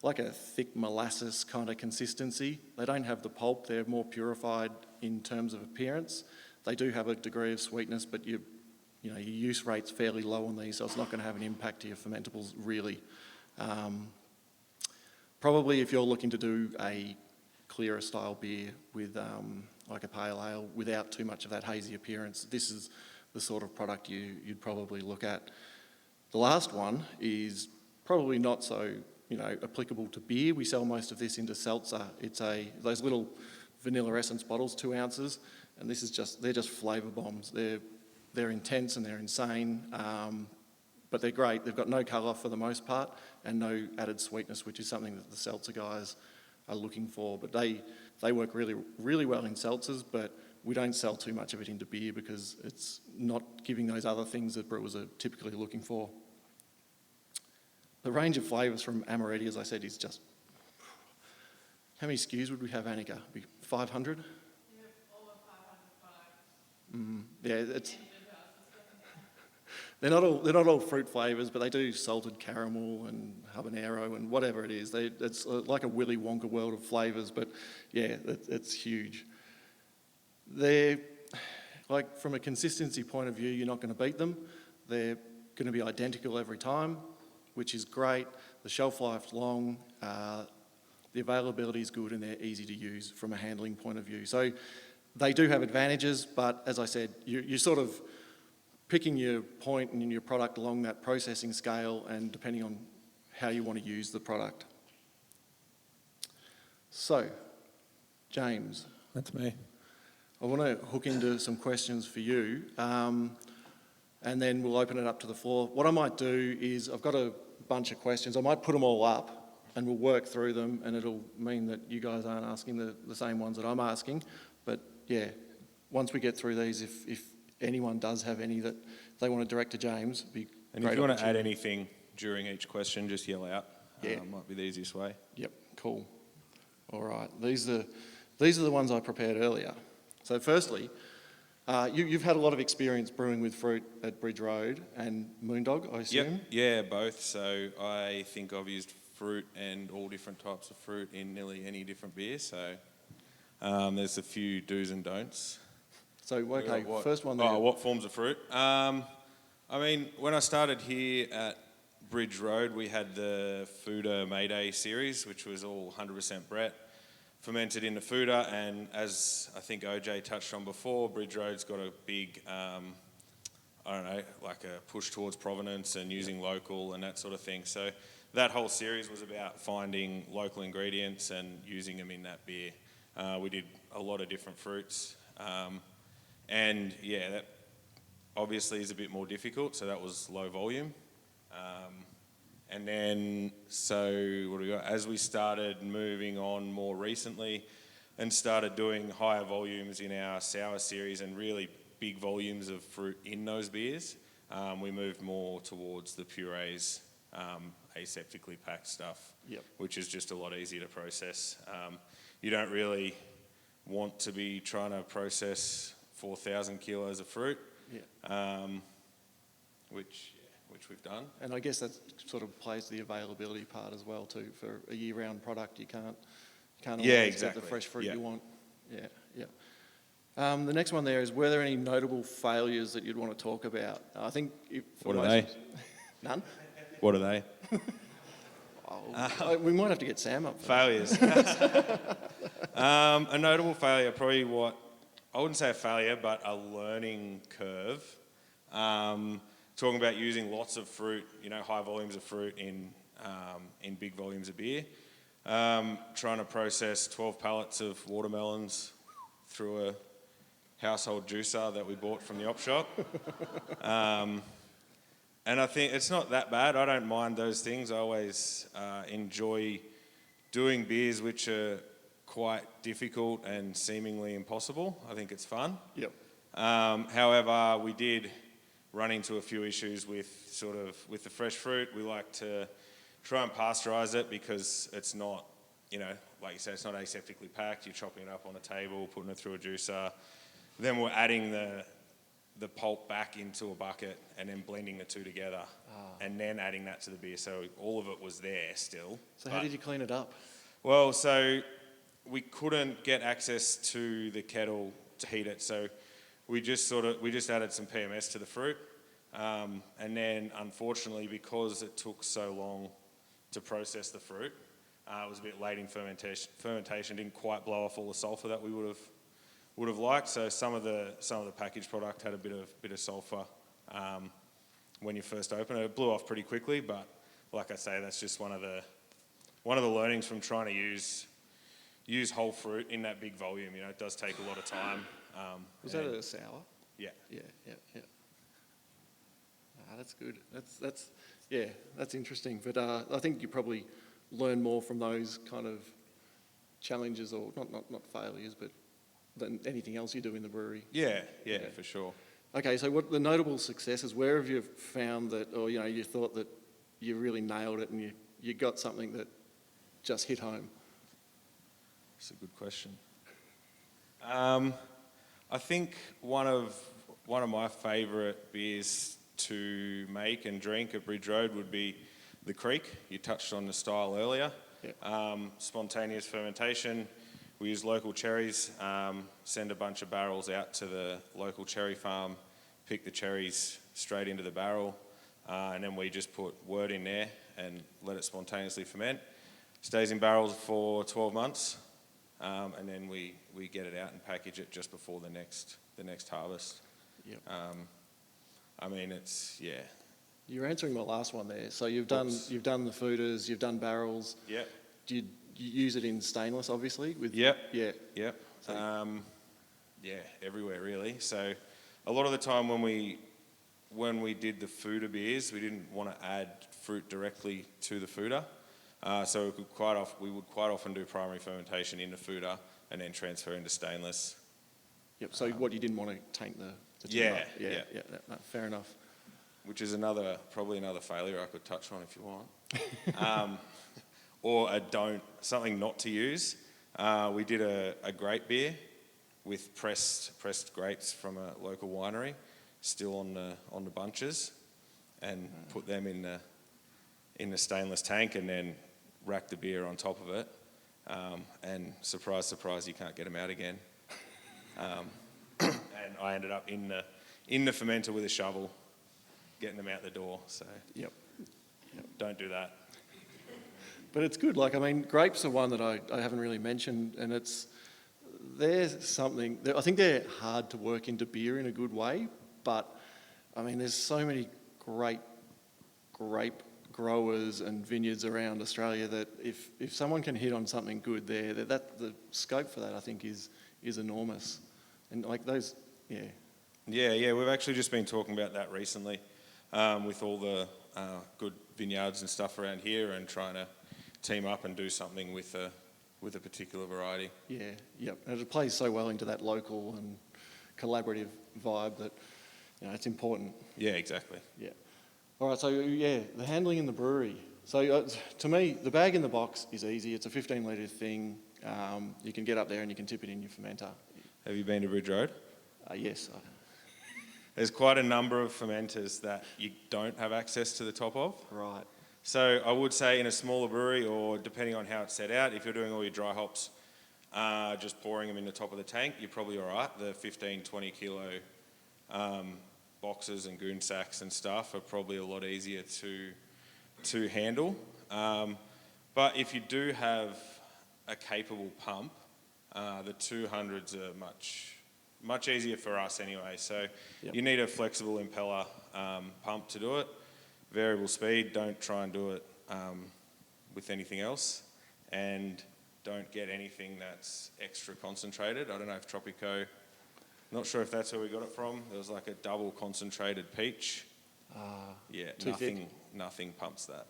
like a thick molasses kind of consistency. They don't have the pulp. They're more purified in terms of appearance. They do have a degree of sweetness, but you're your use rate's fairly low on these, so it's not going to have an impact to your fermentables really. Probably if you're looking to do a clearer style beer with like a pale ale without too much of that hazy appearance, this is the sort of product you'd probably look at. The last one is probably not so applicable to beer. We sell most of this into seltzer. It's those little vanilla essence bottles, 2 ounces, and they're just flavour bombs. They're intense and they're insane, but they're great. They've got no colour for the most part and no added sweetness, which is something that the seltzer guys are looking for. But they work really, really well in seltzers, but we don't sell too much of it into beer because it's not giving those other things that brewers are typically looking for. The range of flavours from Amaretti, as I said, is just... How many SKUs would we have, Annika? 500? Yeah, it's... They're not all fruit flavours, but they do salted caramel and habanero and whatever it is. It's like a Willy Wonka world of flavours, but yeah, it's huge. They're, like, from a consistency point of view, you're not going to beat them. They're going to be identical every time, which is great. The shelf life's long, the availability is good, and they're easy to use from a handling point of view. So they do have advantages, but as I said, you're sort of picking your point and your product along that processing scale and depending on how you want to use the product. So, James. That's me. I want to hook into some questions for you, and then we'll open it up to the floor. What I might do is, I've got a bunch of questions. I might put them all up and we'll work through them, and it'll mean that you guys aren't asking the same ones that I'm asking. But yeah, once we get through these, if anyone does have any that they want to direct to James, it'd be And great if you want to add opportunity. anything during each question, just yell out. Yeah. Might be the easiest way. Yep, cool. All right, these are the ones I prepared earlier. So firstly, you've had a lot of experience brewing with fruit at Bridge Road and Moondog, I assume? Yep, yeah, both. So I think I've used fruit and all different types of fruit in nearly any different beer. So there's a few do's and don'ts. So, okay, first one there. Oh, what forms of fruit? I mean, when I started here at Bridge Road, we had the Foeder Mayday series, which was all 100% Brett, fermented in the Foeder, and as I think OJ touched on before, Bridge Road's got a big, like a push towards provenance and using local and that sort of thing. So that whole series was about finding local ingredients and using them in that beer. We did a lot of different fruits. And yeah, that obviously is a bit more difficult, so that was low volume. And then, so what do we got? As we started moving on more recently and started doing higher volumes in our sour series and really big volumes of fruit in those beers, we moved more towards the purees, aseptically packed stuff, which is just a lot easier to process. You don't really want to be trying to process 4,000 kilos of fruit, which we've done. And I guess that sort of plays to the availability part as well too. For a year-round product, you can't always get the fresh fruit you want. Yeah. The next one there is, were there any notable failures that you'd want to talk about? I think... What are they? None? What are they? We might have to get Sam up. Failures. A notable failure, probably I wouldn't say a failure, but a learning curve. Talking about using lots of fruit, high volumes of fruit in big volumes of beer. Trying to process 12 pallets of watermelons through a household juicer that we bought from the op shop. And I think it's not that bad. I don't mind those things. I always enjoy doing beers which are quite difficult and seemingly impossible. I think it's fun. Yep. However, we did run into a few issues with the fresh fruit. We like to try and pasteurize it because it's not, like you said, it's not aseptically packed. You're chopping it up on a table, putting it through a juicer. Then we're adding the pulp back into a bucket and then blending the two together and then adding that to the beer. So all of it was there still. So how did you clean it up? Well, so we couldn't get access to the kettle to heat it. So we just added some PMS to the fruit. And then, unfortunately, because it took so long to process the fruit, it was a bit late in fermentation, didn't quite blow off all the sulfur that we would have liked. So some of the packaged product had a bit of sulfur when you first open it. It blew off pretty quickly, but like I say, that's just one of the learnings from trying to use whole fruit in that big volume. You know, it does take a lot of time. Was that a sour? Yeah. Yeah. That's good. That's interesting. But I think you probably learn more from those kind of challenges, or not failures, but than anything else you do in the brewery. Yeah, for sure. Okay, so what the notable successes? Where have you found that, or you thought that you really nailed it, and you got something that just hit home? That's a good question. I think one of my favourite beers to make and drink at Bridge Road would be the Creek. You touched on the style earlier. Yep. Spontaneous fermentation. We use local cherries, send a bunch of barrels out to the local cherry farm, pick the cherries straight into the barrel, and then we just put wort in there and let it spontaneously ferment. Stays in barrels for 12 months, and then we get it out and package it just before the next harvest. Yep. I mean, it's, yeah. You're answering my last one there. So you've done the fooders, you've done barrels. Yeah. Do you use it in stainless, obviously? Yep. Yeah. Yep. Everywhere really. So a lot of the time when we did the foeder beers, we didn't want to add fruit directly to the foeder. So we would quite often do primary fermentation in the foeder and then transfer into stainless. Yep. So what you didn't want to taint the Yeah. No, fair enough. Which is probably another failure I could touch on if you want. Or something not to use. We did a grape beer with pressed grapes from a local winery, still on the bunches, and put them in the stainless tank, and then rack the beer on top of it. And surprise, surprise, you can't get them out again. And I ended up in the fermenter with a shovel, getting them out the door. So yep. Don't do that. But it's good. Like, I mean, grapes are one that I haven't really mentioned, and there's something. I think they're hard to work into beer in a good way, but I mean, there's so many great grape growers and vineyards around Australia that if someone can hit on something good there, that the scope for that, I think, is enormous. And like those, yeah. Yeah, we've actually just been talking about that recently with all the good vineyards and stuff around here, and trying to team up and do something with a particular variety. Yeah, yep. And it plays so well into that local and collaborative vibe that, it's important. Yeah, exactly. Yeah. All right, so the handling in the brewery. So to me, the bag in the box is easy. It's a 15-litre thing. You can get up there and you can tip it in your fermenter. Have you been to Bridge Road? Yes. There's quite a number of fermenters that you don't have access to the top of. Right. So I would say in a smaller brewery, or depending on how it's set out, if you're doing all your dry hops, just pouring them in the top of the tank, you're probably all right. The 15, 20 kilo boxes and goon sacks and stuff are probably a lot easier to handle. But if you do have a capable pump, the 200s are much easier for us anyway. So you need a flexible impeller pump to do it. Variable speed, don't try and do it with anything else. And don't get anything that's extra concentrated. I don't know if Tropico, not sure if that's where we got it from. There was like a double concentrated peach. Nothing pumps that.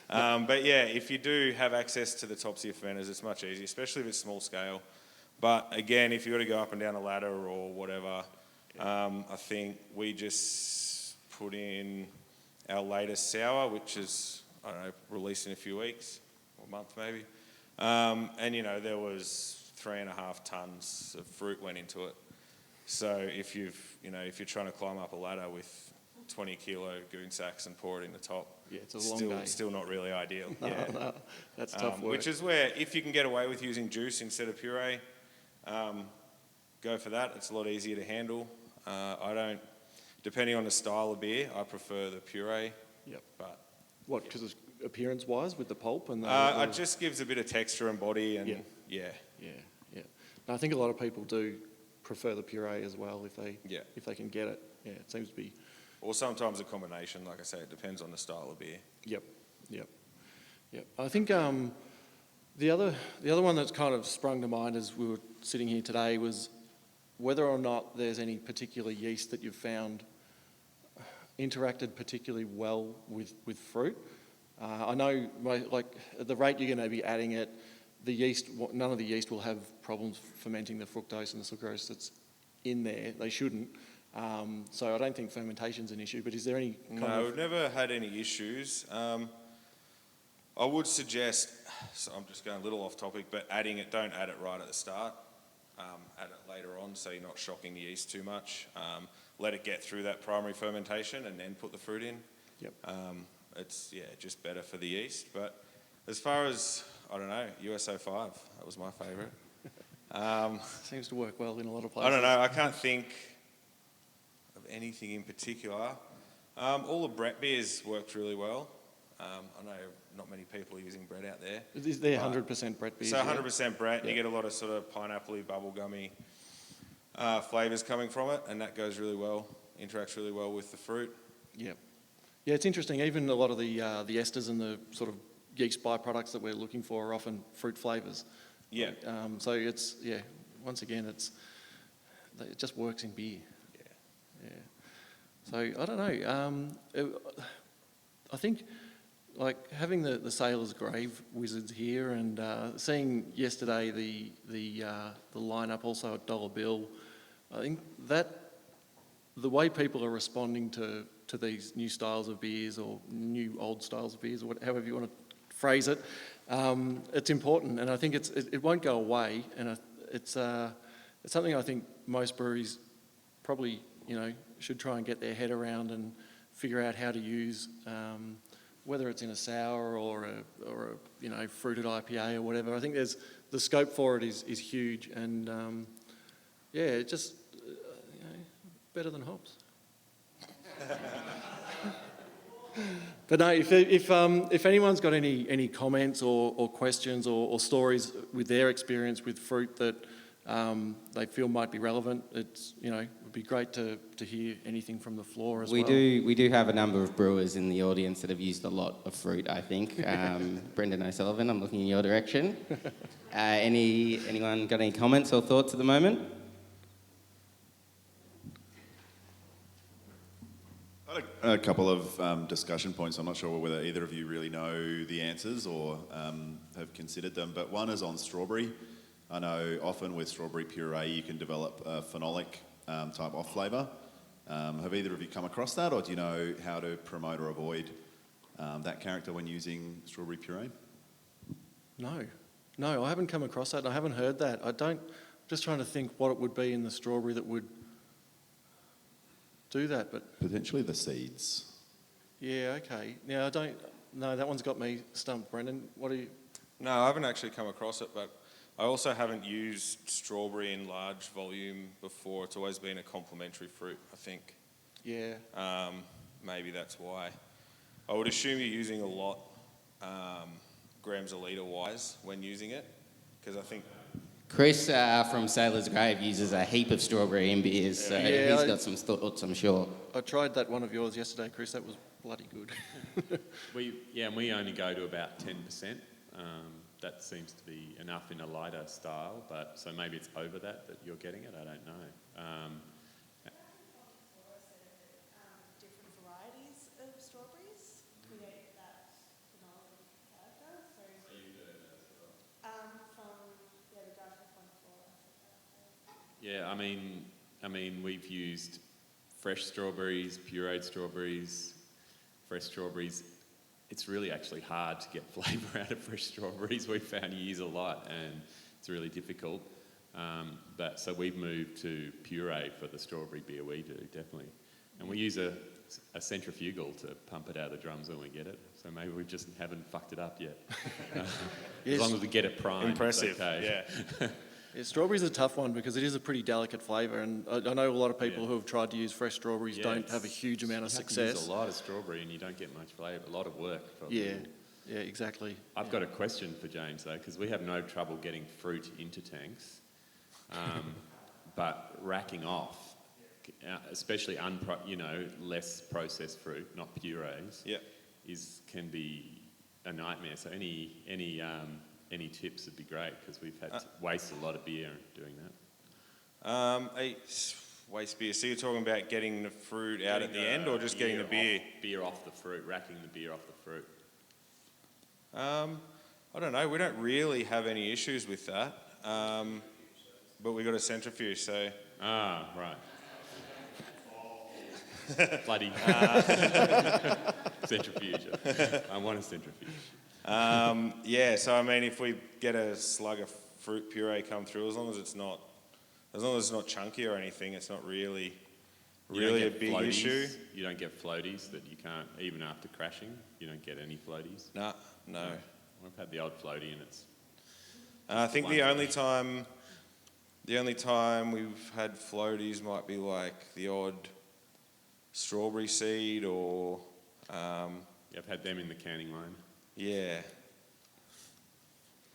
But yeah, if you do have access to the tops of your fermenters, it's much easier, especially if it's small scale. But again, if you've got to go up and down a ladder or whatever, I think we just put in our latest sour, which is, released in a few weeks, or a month maybe. And there was 3.5 tons of fruit went into it. So if you're trying to climb up a ladder with 20 kilo goon sacks and pour it in the top, it's a long day. Still not really ideal. No, that's tough work. Which is where, if you can get away with using juice instead of puree, go for that. It's a lot easier to handle. I don't, depending on the style of beer, I prefer the puree. Yep. But what, because it's appearance-wise with the pulp and it just gives a bit of texture and body, and yeah. No, I think a lot of people do prefer the puree as well if they can get it. Yeah, it seems to be. Or sometimes a combination. Like I say, it depends on the style of beer. Yep. I think the other one that's kind of sprung to mind as we were sitting here today was whether or not there's any particular yeast that you've found interacted particularly well with fruit. I know, like, at the rate you're going to be adding it, the yeast, none of the yeast will have problems fermenting the fructose and the sucrose that's in there. They shouldn't. So I don't think fermentation's an issue, but is there any kind of... No, we've never had any issues. I would suggest, so I'm just going a little off topic, but don't add it right at the start. Add it later on so you're not shocking the yeast too much. Let it get through that primary fermentation and then put the fruit in. Yep. It's just better for the yeast. But as far as, I don't know, USO5, that was my favourite. Seems to work well in a lot of places. I don't know, I can't think of anything in particular. All the Brett beers worked really well. I know not many people are using Brett out there. They're 100% Brett beers. So 100% Brett, you get a lot of sort of pineapple-y, bubblegummy flavours coming from it, and that goes really well, interacts really well with the fruit. Yep. Yeah, it's interesting. Even a lot of the esters and the sort of yeast byproducts that we're looking for are often fruit flavours. Yeah. So it's, once again, it just works in beer. Yeah. So I don't know. I think, like, having the Sailor's Grave wizards here and seeing yesterday the lineup also at Dollar Bill, I think that the way people are responding to these new styles of beers or new old styles of beers, or however you want to phrase it, it's important, and I think it won't go away, and it's something I think most breweries probably should try and get their head around and figure out how to use, whether it's in a sour or a fruited IPA or whatever. I think there's the scope for it is huge, and it just better than hops. But no, if anyone's got any comments or questions or stories with their experience with fruit that they feel might be relevant, it would be great to hear anything from the floor as well. We do have a number of brewers in the audience that have used a lot of fruit, I think. Brendan O'Sullivan, I'm looking in your direction. Anyone got any comments or thoughts at the moment? A couple of discussion points. I'm not sure whether either of you really know the answers or have considered them, but one is on strawberry. I know often with strawberry puree you can develop a phenolic type off flavour. Have either of you come across that, or do you know how to promote or avoid that character when using strawberry puree? No, I haven't come across that, and I haven't heard that. Just trying to think what it would be in the strawberry that would do that, but... Potentially the seeds. Yeah, okay. Yeah, no, that one's got me stumped, Brendan. What do you... No, I haven't actually come across it, but I also haven't used strawberry in large volume before. It's always been a complementary fruit, I think. Yeah. Maybe that's why. I would assume you're using a lot grams a litre wise when using it, because I think... Chris from Sailor's Grave uses a heap of strawberry in beers, so he's got some thoughts, I'm sure. I tried that one of yours yesterday, Chris. That was bloody good. we only go to about 10%. That seems to be enough in a lighter style, but so maybe it's over that you're getting it. I don't know. Different varieties of strawberries create that phenolic character. So you do that as well? The guys from Yeah, I mean, we've used fresh strawberries, pureed strawberries, fresh strawberries. It's really actually hard to get flavour out of fresh strawberries. We've found you use a lot, and it's really difficult. So we've moved to puree for the strawberry beer we do, definitely. And we use a centrifugal to pump it out of the drums when we get it. So maybe we just haven't fucked it up yet. Yes. As long as we get it primed, Impressive, it's okay. yeah. Yeah, strawberry's a tough one because it is a pretty delicate flavour, and I know a lot of people who have tried to use fresh strawberries don't have a huge amount of You have to success. use a lot of strawberry and you don't get much flavour, a lot of work. Probably. Yeah, exactly. I've got a question for James though, because we have no trouble getting fruit into tanks, but racking off, especially less processed fruit, not purees, can be a nightmare. So any tips would be great, because we've had to waste a lot of beer doing that. Waste beer. So you're talking about getting the fruit out at the end, or just getting the beer? Beer off the fruit, racking the beer off the fruit. I don't know. We don't really have any issues with that, but we got a centrifuge, so. Ah, right. Bloody centrifuge. I want a centrifuge. So I mean, if we get a slug of fruit puree come through, as long as it's not chunky or anything, it's not really a big issue. You don't get floaties that you can't, even after crashing, you don't get any floaties? No. I've had the odd floaty and it's... I think the only time we've had floaties might be like the odd strawberry seed or... I've had them in the canning line. Yeah,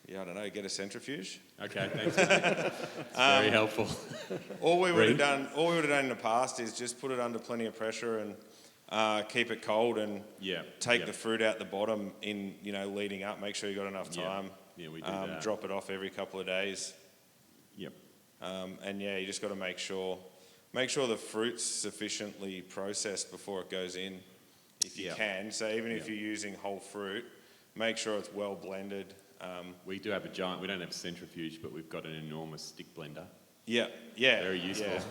I don't know, get a centrifuge. Okay, thanks, mate. That's very helpful. All we would have done in the past is just put it under plenty of pressure and keep it cold and take the fruit out the bottom in, leading up, make sure you got enough time. Yeah, we do that. Drop it off every couple of days. Yep. You just got to make sure the fruit's sufficiently processed before it goes in, if you can. So even if you're using whole fruit, make sure it's well blended. We do have we don't have a centrifuge, but we've got an enormous stick blender. Yeah. Very useful. Yeah.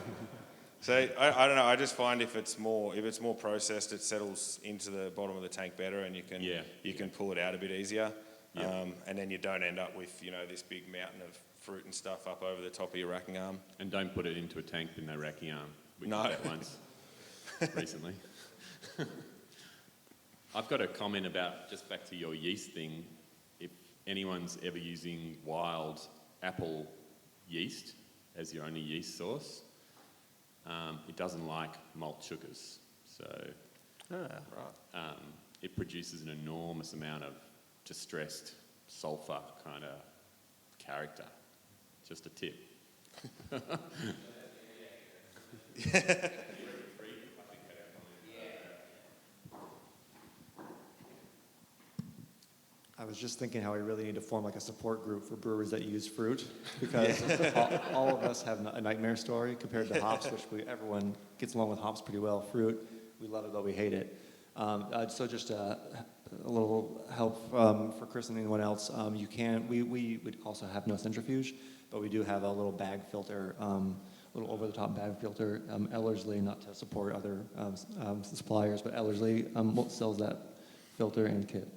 So I don't know, I just find if it's more processed, it settles into the bottom of the tank better, and you can pull it out a bit easier. And then you don't end up with, this big mountain of fruit and stuff up over the top of your racking arm. And don't put it into a tank with no racking arm. We did that once recently. I've got a comment about, just back to your yeast thing, if anyone's ever using wild apple yeast as your only yeast source, it doesn't like malt sugars. So it produces an enormous amount of distressed sulfur kind of character. Just a tip. I was just thinking how we really need to form like a support group for brewers that use fruit, because all of us have a nightmare story compared to hops, which everyone gets along with hops pretty well. Fruit, we love it, but we hate it. So just a little help for Chris and anyone else. We would also have no centrifuge, but we do have a little bag filter, little over-the-top bag filter. Ellerslie, not to support other suppliers, but Ellerslie sells that filter and kit.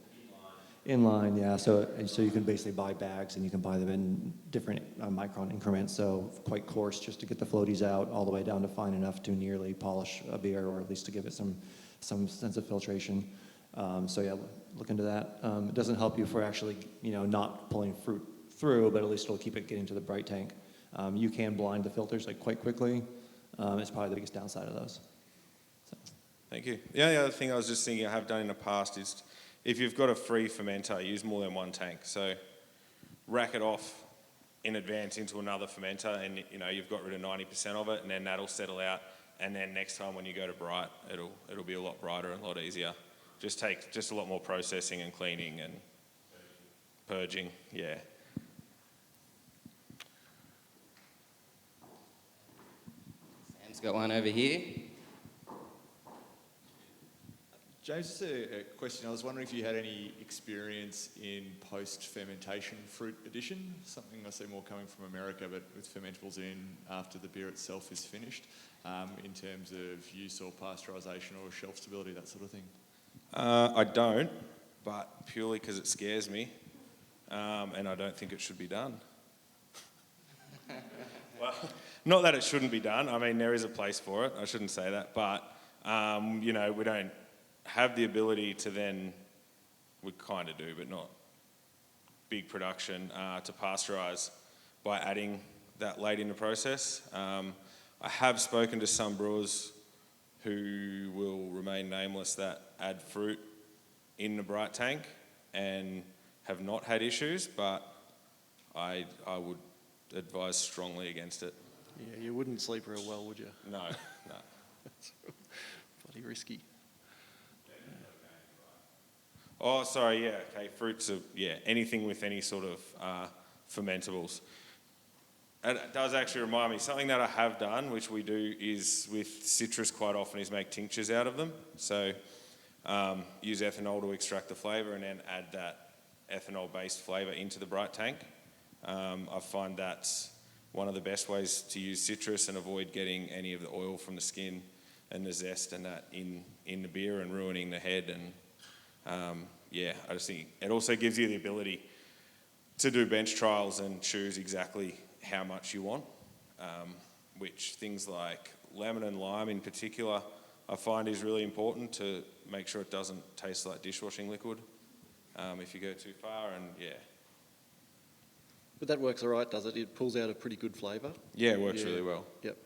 Inline, yeah. So you can basically buy bags, and you can buy them in different micron increments. So quite coarse, just to get the floaties out, all the way down to fine enough to nearly polish a beer, or at least to give it some sense of filtration. Look into that. It doesn't help you for actually, not pulling fruit through, but at least it'll keep it getting to the bright tank. You can blind the filters quite quickly. It's probably the biggest downside of those. So. Thank you. The only other thing I was just thinking I have done in the past is, if you've got a free fermenter, use more than one tank. So rack it off in advance into another fermenter, and you've got rid of 90% of it, and then that'll settle out. And then next time when you go to bright, it'll be a lot brighter and a lot easier. Just take a lot more processing and cleaning and purging. Yeah. Sam's got one over here. James, just a question. I was wondering if you had any experience in post-fermentation fruit addition, something I see more coming from America, but with fermentables in after the beer itself is finished, in terms of use or pasteurisation or shelf stability, that sort of thing. I don't, but purely because it scares me, and I don't think it should be done. Well, not that it shouldn't be done. I mean, there is a place for it. I shouldn't say that, but we don't have the ability to then, we kind of do, but not big production, to pasteurise by adding that late in the process. I have spoken to some brewers who will remain nameless that add fruit in the bright tank and have not had issues, but I would advise strongly against it. Yeah, you wouldn't sleep real well, would you? No. It's bloody risky. Oh, sorry, yeah, okay, fruits are, yeah, anything with any sort of fermentables. And it does actually remind me, something that I have done, which we do is with citrus quite often, is make tinctures out of them. So use ethanol to extract the flavour and then add that ethanol-based flavour into the bright tank. I find that's one of the best ways to use citrus and avoid getting any of the oil from the skin and the zest and that in the beer and ruining the head. And yeah, I just think it also gives you the ability to do bench trials and choose exactly how much you want, which things like lemon and lime in particular I find is really important to make sure it doesn't taste like dishwashing liquid if you go too far, and yeah. But that works all right, does it? It pulls out a pretty good flavour. Yeah, it works really well. Yep.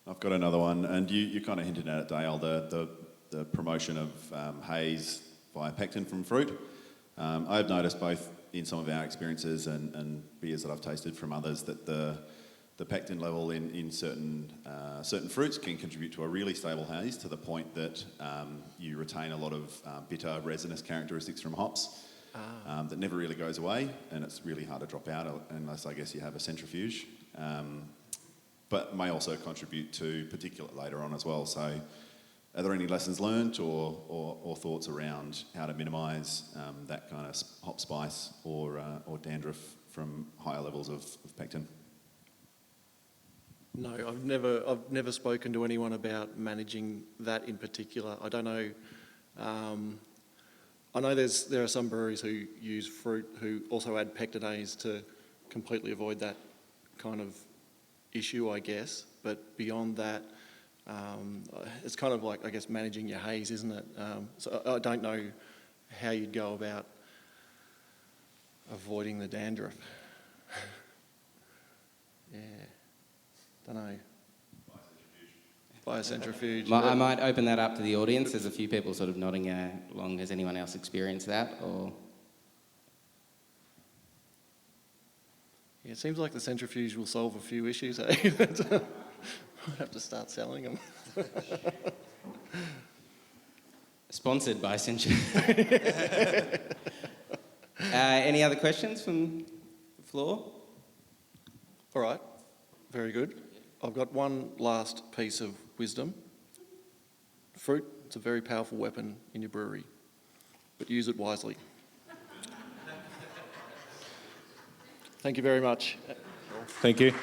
I've got another one, and you kind of hinted at it, Dale, the promotion of haze via pectin from fruit. I've noticed both in some of our experiences and beers that I've tasted from others that the pectin level in certain fruits can contribute to a really stable haze to the point that you retain a lot of bitter resinous characteristics from hops that never really goes away, and it's really hard to drop out unless I guess you have a centrifuge. But may also contribute to particulate later on as well. So are there any lessons learnt or thoughts around how to minimise that kind of hop spice or dandruff from higher levels of pectin? No, I've never spoken to anyone about managing that in particular. I don't know. I know there are some breweries who use fruit who also add pectinase to completely avoid that kind of issue, I guess. But beyond that, it's kind of like, I guess, managing your haze, isn't it? So I don't know how you'd go about avoiding the dandruff. Yeah, don't know. By a centrifuge. I might open that up to the audience. There's a few people sort of nodding along. Has anyone else experienced that? Or yeah, it seems like the centrifuge will solve a few issues. I'd have to start selling them. Sponsored by Centrifuge. Any other questions from the floor? All right, very good. I've got one last piece of wisdom. Fruit, it's a very powerful weapon in your brewery, but use it wisely. Thank you very much. Thank you.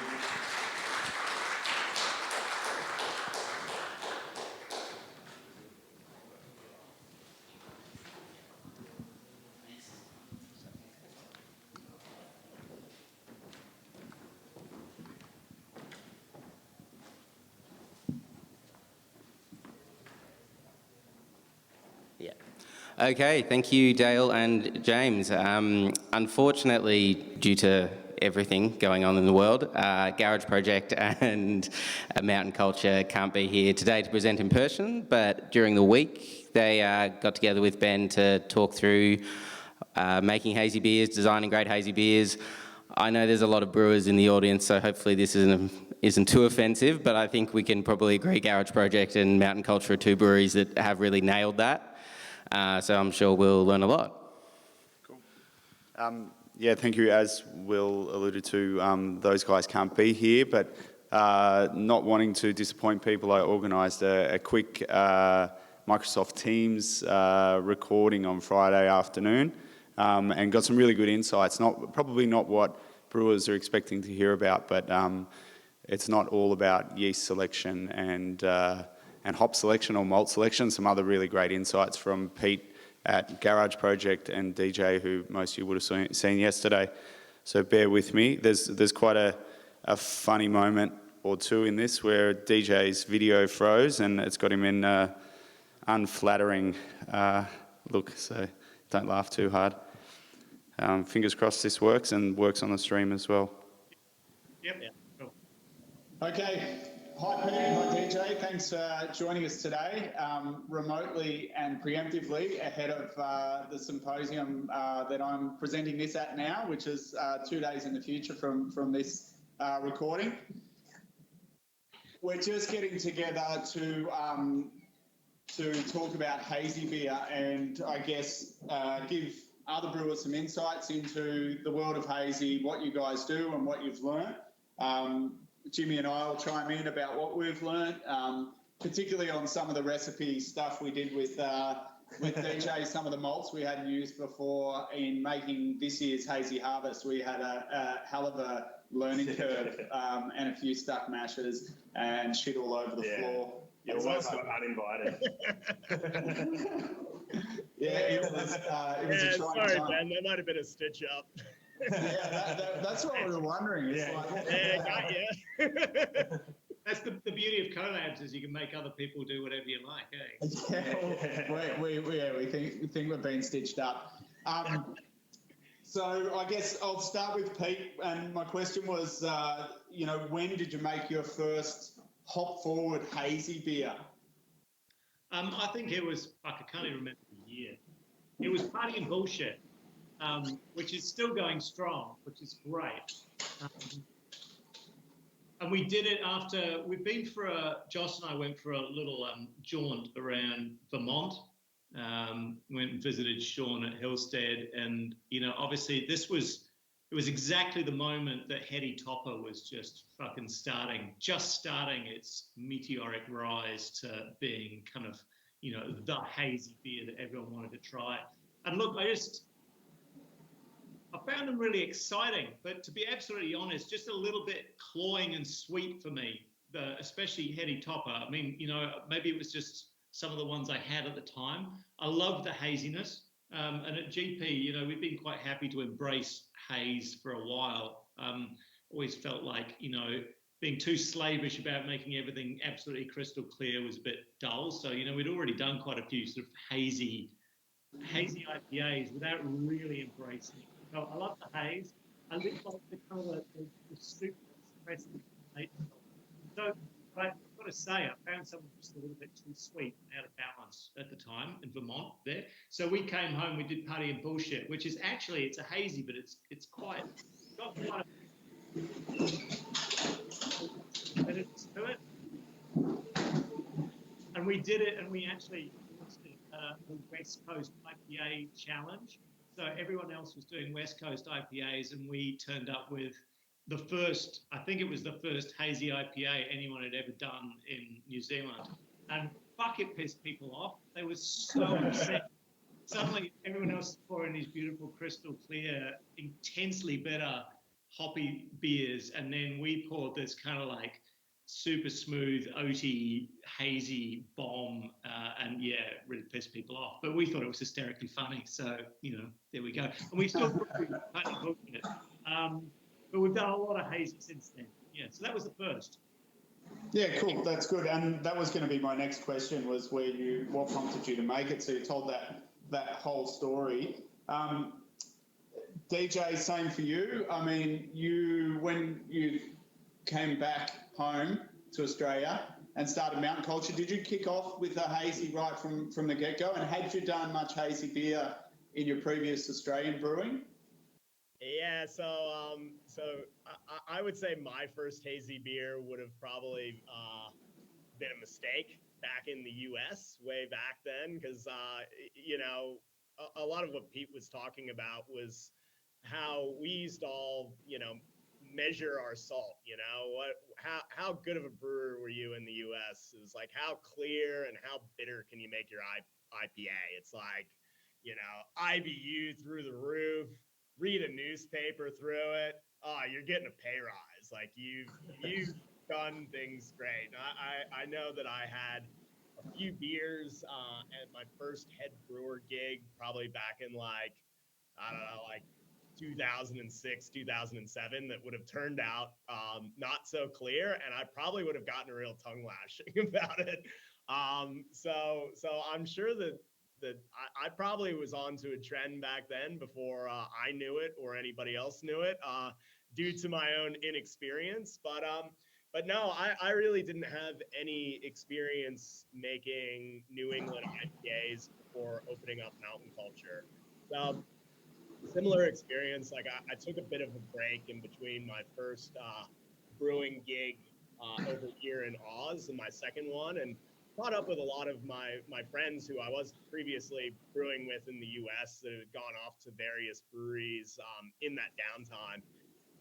Okay, thank you, Dale and James. Unfortunately, due to everything going on in the world, Garage Project and Mountain Culture can't be here today to present in person, but during the week they got together with Ben to talk through making hazy beers, designing great hazy beers. I know there's a lot of brewers in the audience, so hopefully this isn't too offensive, but I think we can probably agree Garage Project and Mountain Culture are two breweries that have really nailed that. So I'm sure we'll learn a lot. Cool. Yeah, thank you. As Will alluded to, those guys can't be here, but not wanting to disappoint people, I organised a quick Microsoft Teams recording on Friday afternoon and got some really good insights. Probably not what brewers are expecting to hear about, but it's not all about yeast selection and hop selection or malt selection. Some other really great insights from Pete at Garage Project and DJ, who most of you would have seen yesterday. So bear with me. There's quite a funny moment or two in this where DJ's video froze and it's got him in unflattering look, so don't laugh too hard. Fingers crossed this works and works on the stream as well. Yep. Yeah. Cool. Okay. Hi, Pete. Hi, DJ. Thanks for joining us today, remotely and preemptively ahead of the symposium that I'm presenting this at now, which is 2 days in the future from this recording. We're just getting together to talk about hazy beer and I guess give other brewers some insights into the world of hazy, what you guys do and what you've learned. Jimmy and I will chime in about what we've learned, particularly on some of the recipe stuff we did with DJ, some of the malts we hadn't used before in making this year's Hazy Harvest. We had a hell of a learning curve and a few stuck mashers and shit all over the floor. You almost got uninvited. It was a trying sorry, time. Ben, that might have been a stitch up. That's what we were wondering. It's got you. That's the beauty of collabs is you can make other people do whatever you like, eh? We think we're being stitched up. So I guess I'll start with Pete, and my question was, when did you make your first hop-forward hazy beer? I think it was, I can't even remember the year. It was Party and Bullshit, which is still going strong, which is great. And we did it after, Joss and I went for a little jaunt around Vermont. Went and visited Sean at Hillstead, and obviously it was exactly the moment that Heady Topper was just fucking starting its meteoric rise to being kind of the hazy beer that everyone wanted to try. And look, I found them really exciting, but to be absolutely honest, just a little bit cloying and sweet for me, especially Heady Topper. I mean, maybe it was just some of the ones I had at the time. I love the haziness. And at GP, we've been quite happy to embrace haze for a while. Always felt like, being too slavish about making everything absolutely crystal clear was a bit dull. So, we'd already done quite a few sort of hazy IPAs without really embracing it. So I love the haze. I live like the kind of the super expressive nature. So I've got to say, I found something just a little bit too sweet and out of balance at the time in Vermont there. So we came home, we did Party and Bullshit, which is actually, it's a hazy, but it's quite, got quite a minutes to it. And we did it, and we actually hosted the West Coast IPA challenge. So everyone else was doing West Coast IPAs, and we turned up with the first, I think it was the first hazy IPA anyone had ever done in New Zealand. And fuck, it pissed people off. They were so upset. Suddenly, everyone else is pouring these beautiful, crystal clear, intensely better hoppy beers, and then we poured this kind of like super smooth, oaty, hazy bomb, and yeah, it really pissed people off. But we thought it was hysterically funny, so, there we go. And we still booking it. But we've done a lot of hazy since then. Yeah, so that was the first. Yeah, cool. That's good. And that was going to be my next question, was what prompted you to make it? So you told that whole story. DJ, same for you. I mean, when you came back home to Australia and started Mountain Culture, did you kick off with a hazy right from the get-go? And had you done much hazy beer in your previous Australian brewing? Yeah, so I would say my first hazy beer would have probably been a mistake back in the U.S. way back then, because a lot of what Pete was talking about was how we used to all measure our salt. How good of a brewer were you in the U.S.? It was like, how clear and how bitter can you make your IPA? It's like, IBU through the roof. Read a newspaper through it. Oh, you're getting a pay rise. Like you've done things great. I know that I had a few beers at my first head brewer gig, probably back in like 2006, 2007, that would have turned out not so clear, and I probably would have gotten a real tongue lashing about it. So I'm sure that I probably was onto a trend back then before I knew it or anybody else knew it. due to my own inexperience. But no, I really didn't have any experience making New England IPAs before opening up Mountain Culture. So similar experience. Like I took a bit of a break in between my first brewing gig over here in Oz and my second one, and caught up with a lot of my friends who I was previously brewing with in the U.S. that had gone off to various breweries in that downtime,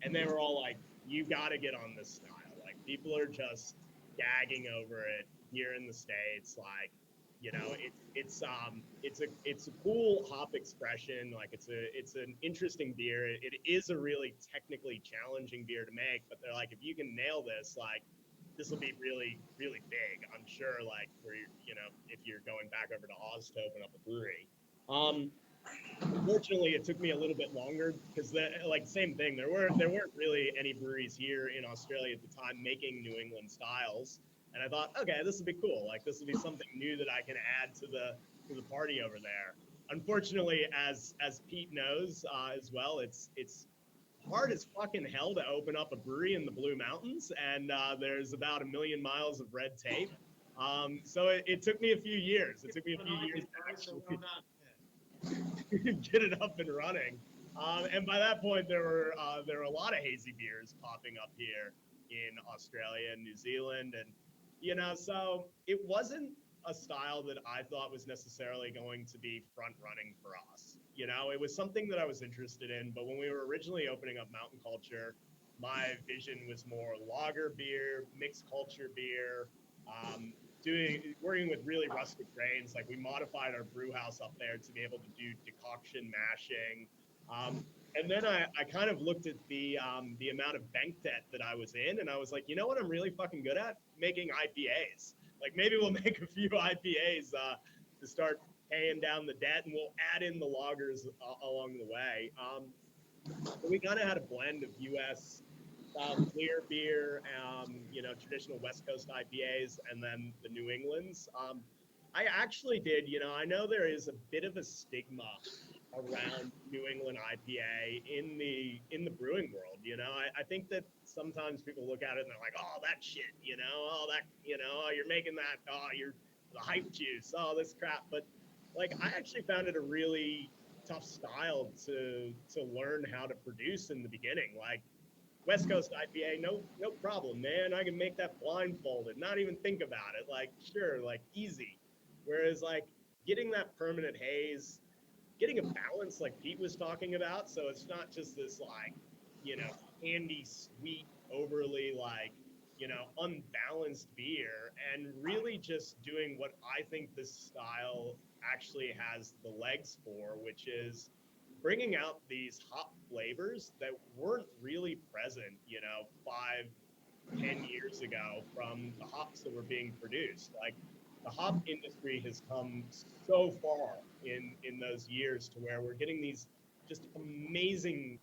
and they were all like, "You got to get on this style. Like people are just gagging over it here in the States. Like, you know, it's a cool hop expression. Like it's an interesting beer. It is a really technically challenging beer to make, but they're like, if you can nail this, like this will be really, really big. I'm sure, like, where you know, if you're going back over to Oz to open up a brewery. Unfortunately, it took me a little bit longer because, like, same thing. There weren't really any breweries here in Australia at the time making New England styles, and I thought, okay, this will be cool. Like, this will be something new that I can add to the party over there. Unfortunately, as Pete knows as well, it's hard as fucking hell to open up a brewery in the Blue Mountains, and there's about 1 million miles of red tape. So it took me a few years. It took me a few years to actually get it up and running. And by that point, there were a lot of hazy beers popping up here in Australia and New Zealand, and you know, so it wasn't a style that I thought was necessarily going to be front running for us. You know, it was something that I was interested in, but when we were originally opening up Mountain Culture, my vision was more lager beer, mixed culture beer, working with really rustic grains. Like we modified our brew house up there to be able to do decoction mashing. And then I kind of looked at the amount of bank debt that I was in, and I was like, you know what I'm really fucking good at? Making IPAs. Like maybe we'll make a few IPAs to start paying down the debt, and we'll add in the lagers along the way. So we kind of had a blend of U.S. Clear beer, you know, traditional West Coast IPAs, and then the New Englands. I actually did, you know, I know there is a bit of a stigma around New England IPA in the brewing world. You know, I think that sometimes people look at it and they're like, oh, that shit, you know, oh, that, you know, oh, you're making that, oh, you're the hype juice, oh, this crap. But like, I actually found it a really tough style to learn how to produce in the beginning. Like West Coast IPA, no problem, man. I can make that blindfolded, not even think about it. Like, sure, like easy. Whereas like getting that permanent haze, getting a balance like Pete was talking about. So it's not just this like, you know, candy sweet, overly like, you know, unbalanced beer, and really just doing what I think this style actually has the legs for, which is bringing out these hop flavors that weren't really present, you know, 5-10 years ago from the hops that were being produced. Like the hop industry has come so far in those years to where we're getting these just amazing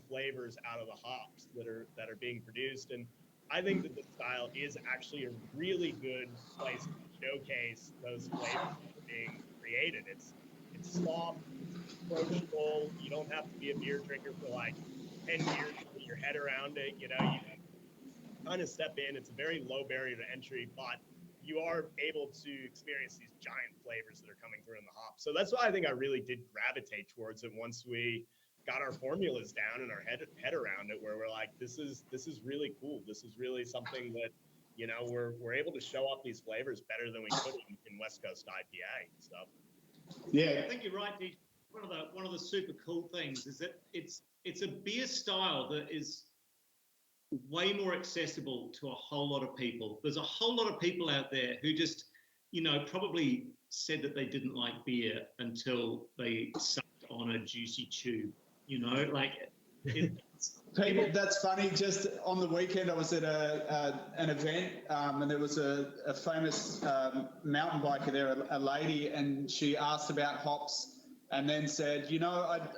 flavors out of the hops that are being produced. And I think that the style is actually a really good place to showcase those flavors that are being created. It's soft, it's approachable. You don't have to be a beer drinker for like 10 years to get your head around it. You know, you kind of step in. It's a very low barrier to entry, but you are able to experience these giant flavors that are coming through in the hop. So that's why I think I really did gravitate towards it once we got our formulas down and our head around it, where we're like, this is really cool. This is really something that, you know, we're able to show off these flavors better than we could in West Coast IPA. So yeah, I think you're right, DJ. One of the super cool things is that it's a beer style that is way more accessible to a whole lot of people. There's a whole lot of people out there who just, you know, probably said that they didn't like beer until they sucked on a juicy tube, you know, like Pete, that's funny. Just on the weekend, I was at an event, and there was a famous mountain biker there, a lady, and she asked about hops, and then said, you know,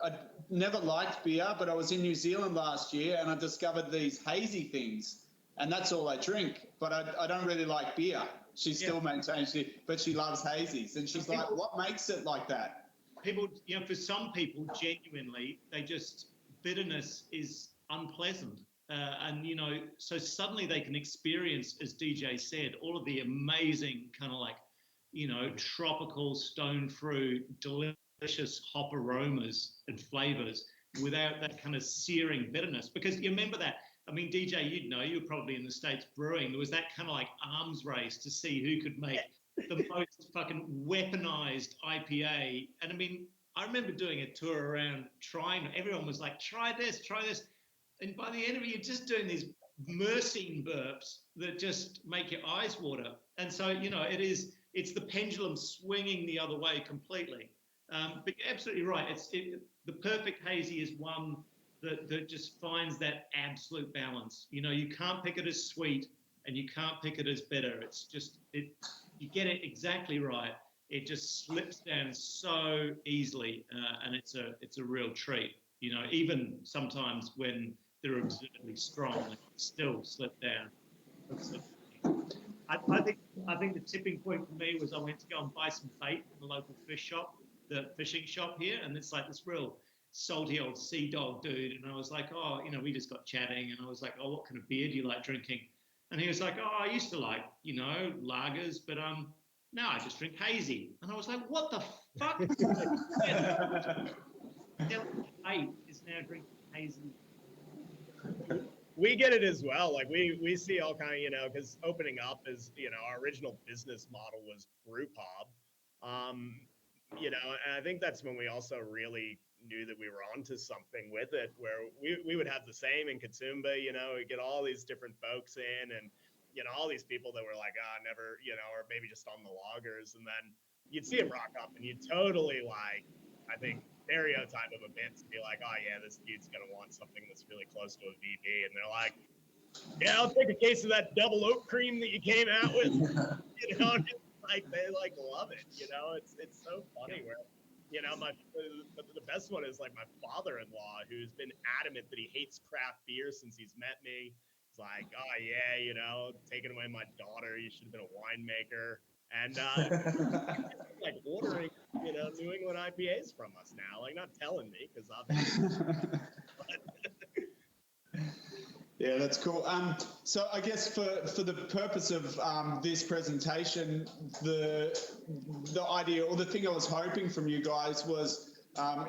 I never liked beer, but I was in New Zealand last year, and I discovered these hazy things, and that's all I drink. But I don't really like beer. She still maintains it, but she loves hazies, and she's like, what makes it like that? People, you know, for some people, genuinely, they just bitterness is unpleasant. And, you know, so suddenly they can experience, as DJ said, all of the amazing kind of like, you know, tropical stone fruit, delicious hop aromas and flavors without that kind of searing bitterness. Because you remember that, I mean, DJ, you'd know, you were probably in the States brewing, there was that kind of like arms race to see who could make the most fucking weaponized IPA. And I mean, I remember doing a tour around trying, everyone was like, try this, try this. And by the end of it, you're just doing these Myrcene burps that just make your eyes water. And so, you know, it's the pendulum swinging the other way completely. But you're absolutely right. The perfect hazy is one that just finds that absolute balance. You know, you can't pick it as sweet and you can't pick it as bitter. It's just, you get it exactly right. It just slips down so easily, and it's a real treat. You know, even sometimes when they're absurdly strong, they still slip down. I think the tipping point for me was I went to go and buy some bait from the local fishing shop here, and it's like this real salty old sea dog dude, and I was like, oh, you know, we just got chatting, and I was like, oh, what kind of beer do you like drinking? And he was like, oh, I used to like, you know, lagers, but now I just drink hazy. And I was like, what the fuck? Eight is now drinking hazy. We get it as well. Like we see all kind of, you know, because opening up is, you know, our original business model was brew pub. You know, and I think that's when we also really knew that we were onto something with it, where we would have the same in Katoomba, you know, we get all these different folks in, and, you know, all these people that were like, never, you know, or maybe just on the loggers. And then you'd see them rock up and you'd totally like, I think, stereotype of a bit to be like, oh yeah, this dude's going to want something that's really close to a VB. And they're like, yeah, I'll take a case of that double oat cream that you came out with. You know, just like they like love it. You know, it's so funny where, you know, the best one is like my father-in-law, who's been adamant that he hates craft beer since he's met me. It's like, oh yeah, you know, taking away my daughter, you should have been a winemaker. And like ordering, you know, New England IPAs from us now, like not telling me because obviously. Yeah, that's cool. So I guess for the purpose of this presentation, the idea or the thing I was hoping from you guys was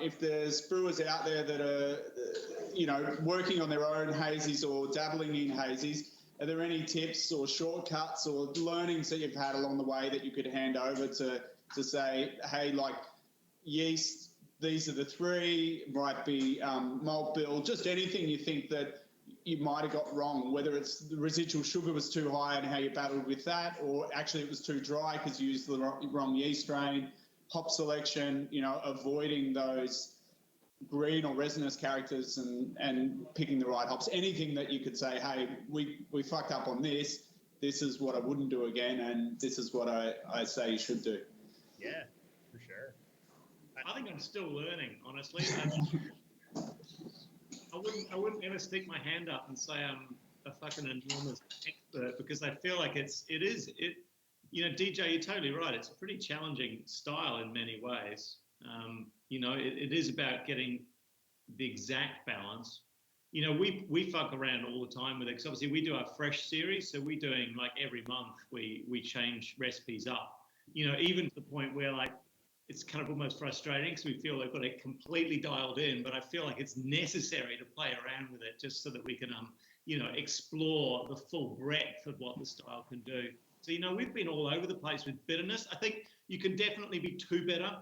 if there's brewers out there that are, you know, working on their own hazies or dabbling in hazies, are there any tips or shortcuts or learnings that you've had along the way that you could hand over to say, hey, like yeast, these are the three, might be malt bill, just anything you think that you might have got wrong, whether it's the residual sugar was too high and how you battled with that, or actually it was too dry because you used the wrong yeast strain, hop selection, you know, avoiding those green or resinous characters and picking the right hops. Anything that you could say, hey, we fucked up on this. This is what I wouldn't do again, and this is what I say you should do. Yeah, for sure. I think I'm still learning, honestly. I wouldn't ever stick my hand up and say I'm a fucking enormous expert, because I feel like it is, you know, DJ, you're totally right. It's a pretty challenging style in many ways. You know, it is about getting the exact balance. You know, we fuck around all the time with it, because obviously we do our fresh series, so we're doing like every month we change recipes up. You know, even to the point where like it's kind of almost frustrating because we feel they've got it completely dialed in, but I feel like it's necessary to play around with it just so that we can, you know, explore the full breadth of what the style can do. So, you know, we've been all over the place with bitterness. I think you can definitely be too bitter.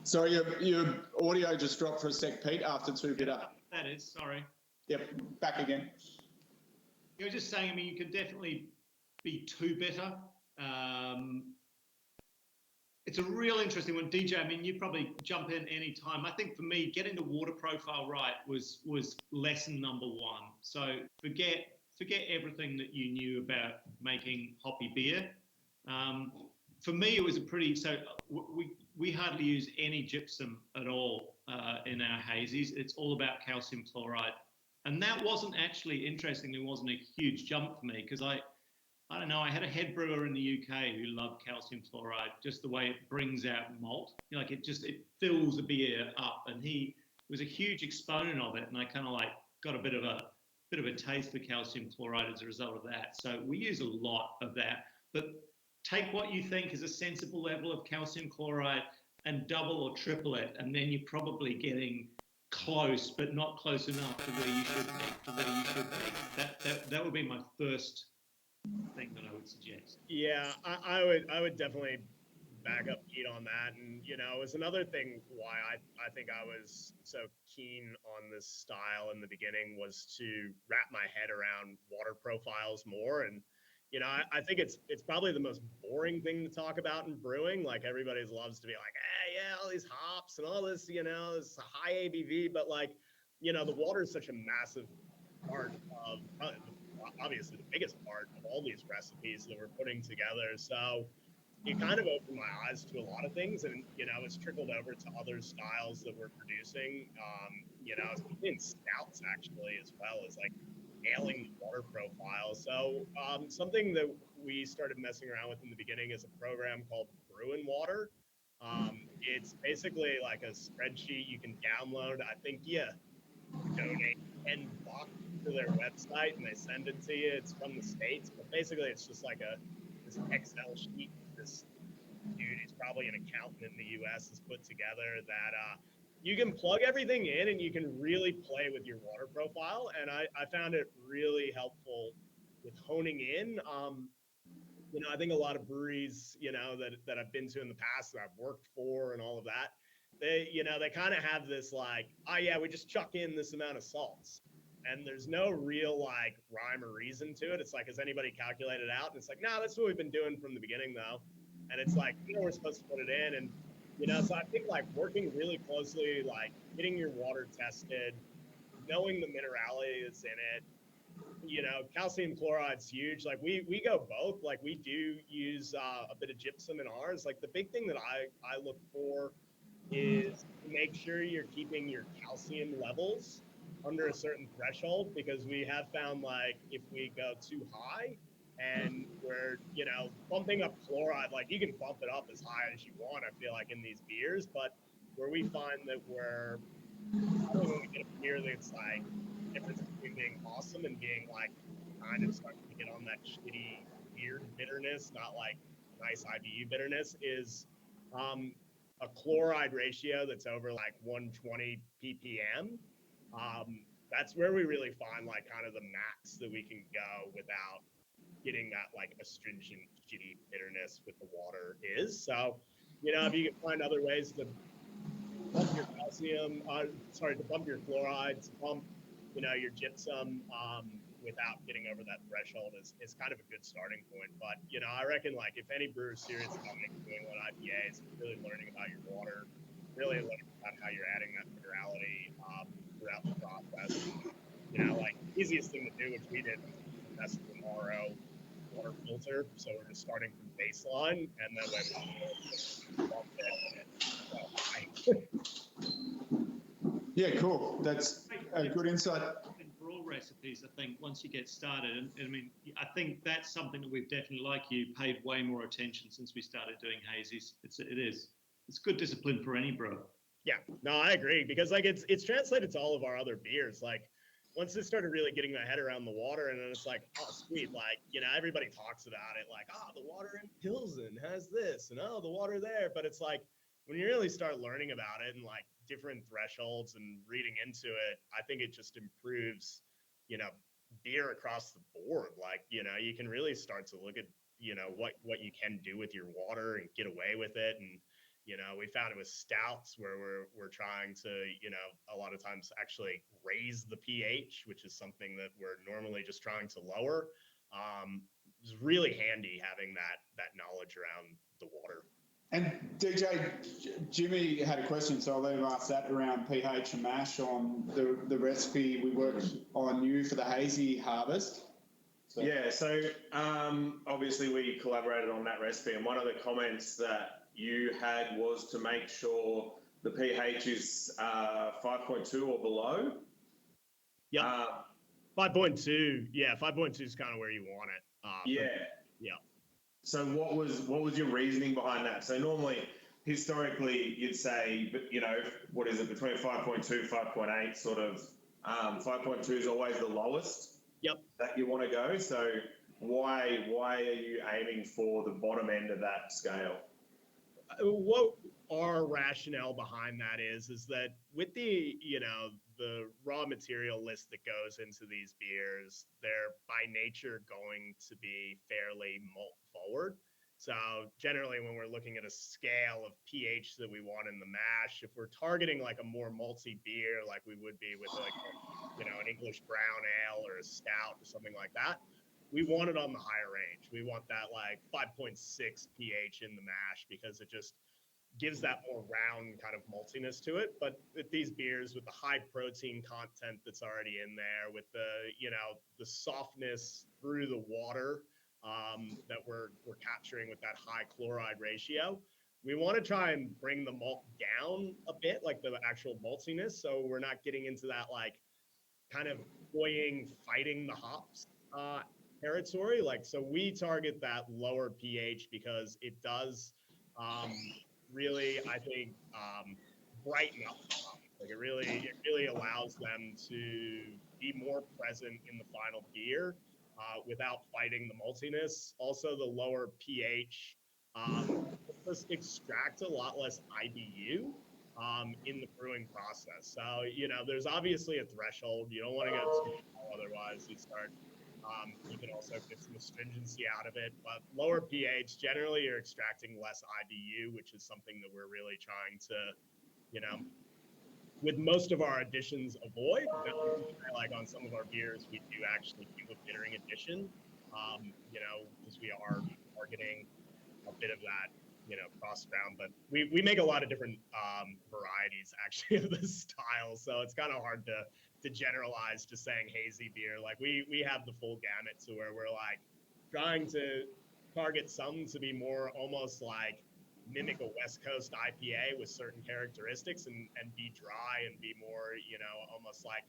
Sorry, your audio just dropped for a sec, Pete, after too bitter. That is, sorry. Yep, back again. You were just saying, I mean, you can definitely be too bitter. It's a real interesting one. DJ, I mean, you probably jump in any time. I think for me, getting the water profile right was lesson number one. So forget everything that you knew about making hoppy beer. For me, it was we hardly use any gypsum at all in our hazies. It's all about calcium chloride. And that wasn't actually, interestingly, wasn't a huge jump for me, because I I don't know, I had a head brewer in the UK who loved calcium chloride, just the way it brings out malt. You know, like it fills a beer up, and he was a huge exponent of it, and I kind of like got a bit of a taste for calcium chloride as a result of that. So we use a lot of that, but take what you think is a sensible level of calcium chloride and double or triple it, and then you're probably getting close, but not close enough to where you should be. That would be my first thing that I would suggest. Yeah, I would definitely back up Pete on that. And, you know, it's another thing why I think I was so keen on this style in the beginning was to wrap my head around water profiles more. And, you know, I think it's probably the most boring thing to talk about in brewing. Like, everybody loves to be like, hey, yeah, all these hops and all this, you know, this high ABV, but like, you know, the water is such a massive part of, obviously the biggest part of all these recipes that we're putting together. So it kind of opened my eyes to a lot of things, and, you know, it's trickled over to other styles that we're producing, you know, in stouts actually, as well as like nailing the water profile. So something that we started messing around with in the beginning is a program called Brewing Water. It's basically like a spreadsheet you can download. I think you donate $10 to their website and they send it to you. It's from the States, but basically it's just like this Excel sheet this dude, he's probably an accountant in the US, has put together that you can plug everything in and you can really play with your water profile. And I found it really helpful with honing in. You know, I think a lot of breweries, you know, that I've been to in the past that I've worked for and all of that, they, you know, they kind of have this like, oh yeah, we just chuck in this amount of salts. And there's no real like rhyme or reason to it. It's like, has anybody calculated out? And it's like, no, that's what we've been doing from the beginning though. And it's like, you know, we're supposed to put it in. And, you know, so I think like working really closely, like getting your water tested, knowing the minerality that's in it, you know, calcium chloride's huge. Like we go both. Like we do use a bit of gypsum in ours. Like the big thing that I look for is to make sure you're keeping your calcium levels under a certain threshold, because we have found like if we go too high and we're, you know, bumping up chloride, like you can bump it up as high as you want, I feel like, in these beers, but where we find that we're, I don't know, we get a beer that's like difference between being awesome and being like kind of starting to get on that shitty weird bitterness, not like nice IBU bitterness, is a chloride ratio that's over like 120 ppm. That's where we really find like kind of the max that we can go without getting that like astringent shitty bitterness with the water is. So, you know, if you can find other ways to bump your calcium, to bump your chloride, to bump, you know, your gypsum without getting over that threshold is kind of a good starting point. But, you know, I reckon like if any brewer's serious about doing what IPA is, really learning about your water, really learning about how you're adding that minerality throughout the process. You know, like easiest thing to do, which we did, was test the RO water filter. So we're just starting from baseline, and then when we bump it. Yeah, cool. That's a good insight. In brew recipes, I think once you get started, and I mean, I think that's something that we've definitely, like you, paid way more attention since we started doing hazies. It's good discipline for any brewer. Yeah, no, I agree, because like it's translated to all of our other beers. Like once I started really getting my head around the water, and then it's like, oh sweet, like, you know, everybody talks about it, like, oh, the water in Pilsen has this, and oh, the water there, but it's like when you really start learning about it and like different thresholds and reading into it, I think it just improves, you know, beer across the board. Like, you know, you can really start to look at, you know, what you can do with your water and get away with it. And, you know, we found it with stouts where we're trying to, you know, a lot of times actually raise the pH, which is something that we're normally just trying to lower. It's really handy having that knowledge around the water. And DJ, Jimmy had a question, so I'll let him ask that around pH and mash on the recipe we worked on you for the hazy harvest. So. Yeah, so obviously we collaborated on that recipe, and one of the comments that you had was to make sure the pH is 5.2 or below. Yeah, 5.2. Yeah, 5.2 is kind of where you want it. Yeah, Yeah. So what was your reasoning behind that? So normally, historically, you'd say, you know, what is it, between 5.2, 5.8, sort of, 5.2 is always the lowest. Yep. That you want to go. So why are you aiming for the bottom end of that scale? What our rationale behind that is that with the, you know, the raw material list that goes into these beers, they're by nature going to be fairly malt forward. So generally when we're looking at a scale of pH that we want in the mash, if we're targeting like a more malty beer, like we would be with like, you know, an English brown ale or a stout or something like that, we want it on the higher range. We want that like 5.6 pH in the mash because it just gives that more round kind of maltiness to it. But with these beers, with the high protein content that's already in there, with the, you know, the softness through the water that we're capturing with that high chloride ratio, we want to try and bring the malt down a bit, like the actual maltiness, so we're not getting into that like kind of cloying, fighting the hops territory. Like, so we target that lower pH because it does really, I think, brighten up the hops. Like it really allows them to be more present in the final beer without fighting the maltiness. Also, the lower pH just extract a lot less IBU in the brewing process. So, you know, there's obviously a threshold. You don't want to go too low, otherwise you start, you can also get some astringency out of it. But lower pH, generally you're extracting less IBU, which is something that we're really trying to, you know, with most of our additions avoid. Like on some of our beers, we do actually do a bittering addition, you know, because we are targeting a bit of that, you know, cross ground. But we make a lot of different varieties actually of this style, so it's kind of hard to generalize just saying hazy beer. Like we have the full gamut to where we're like trying to target some to be more almost like mimic a West Coast IPA with certain characteristics and be dry and be more, you know, almost like,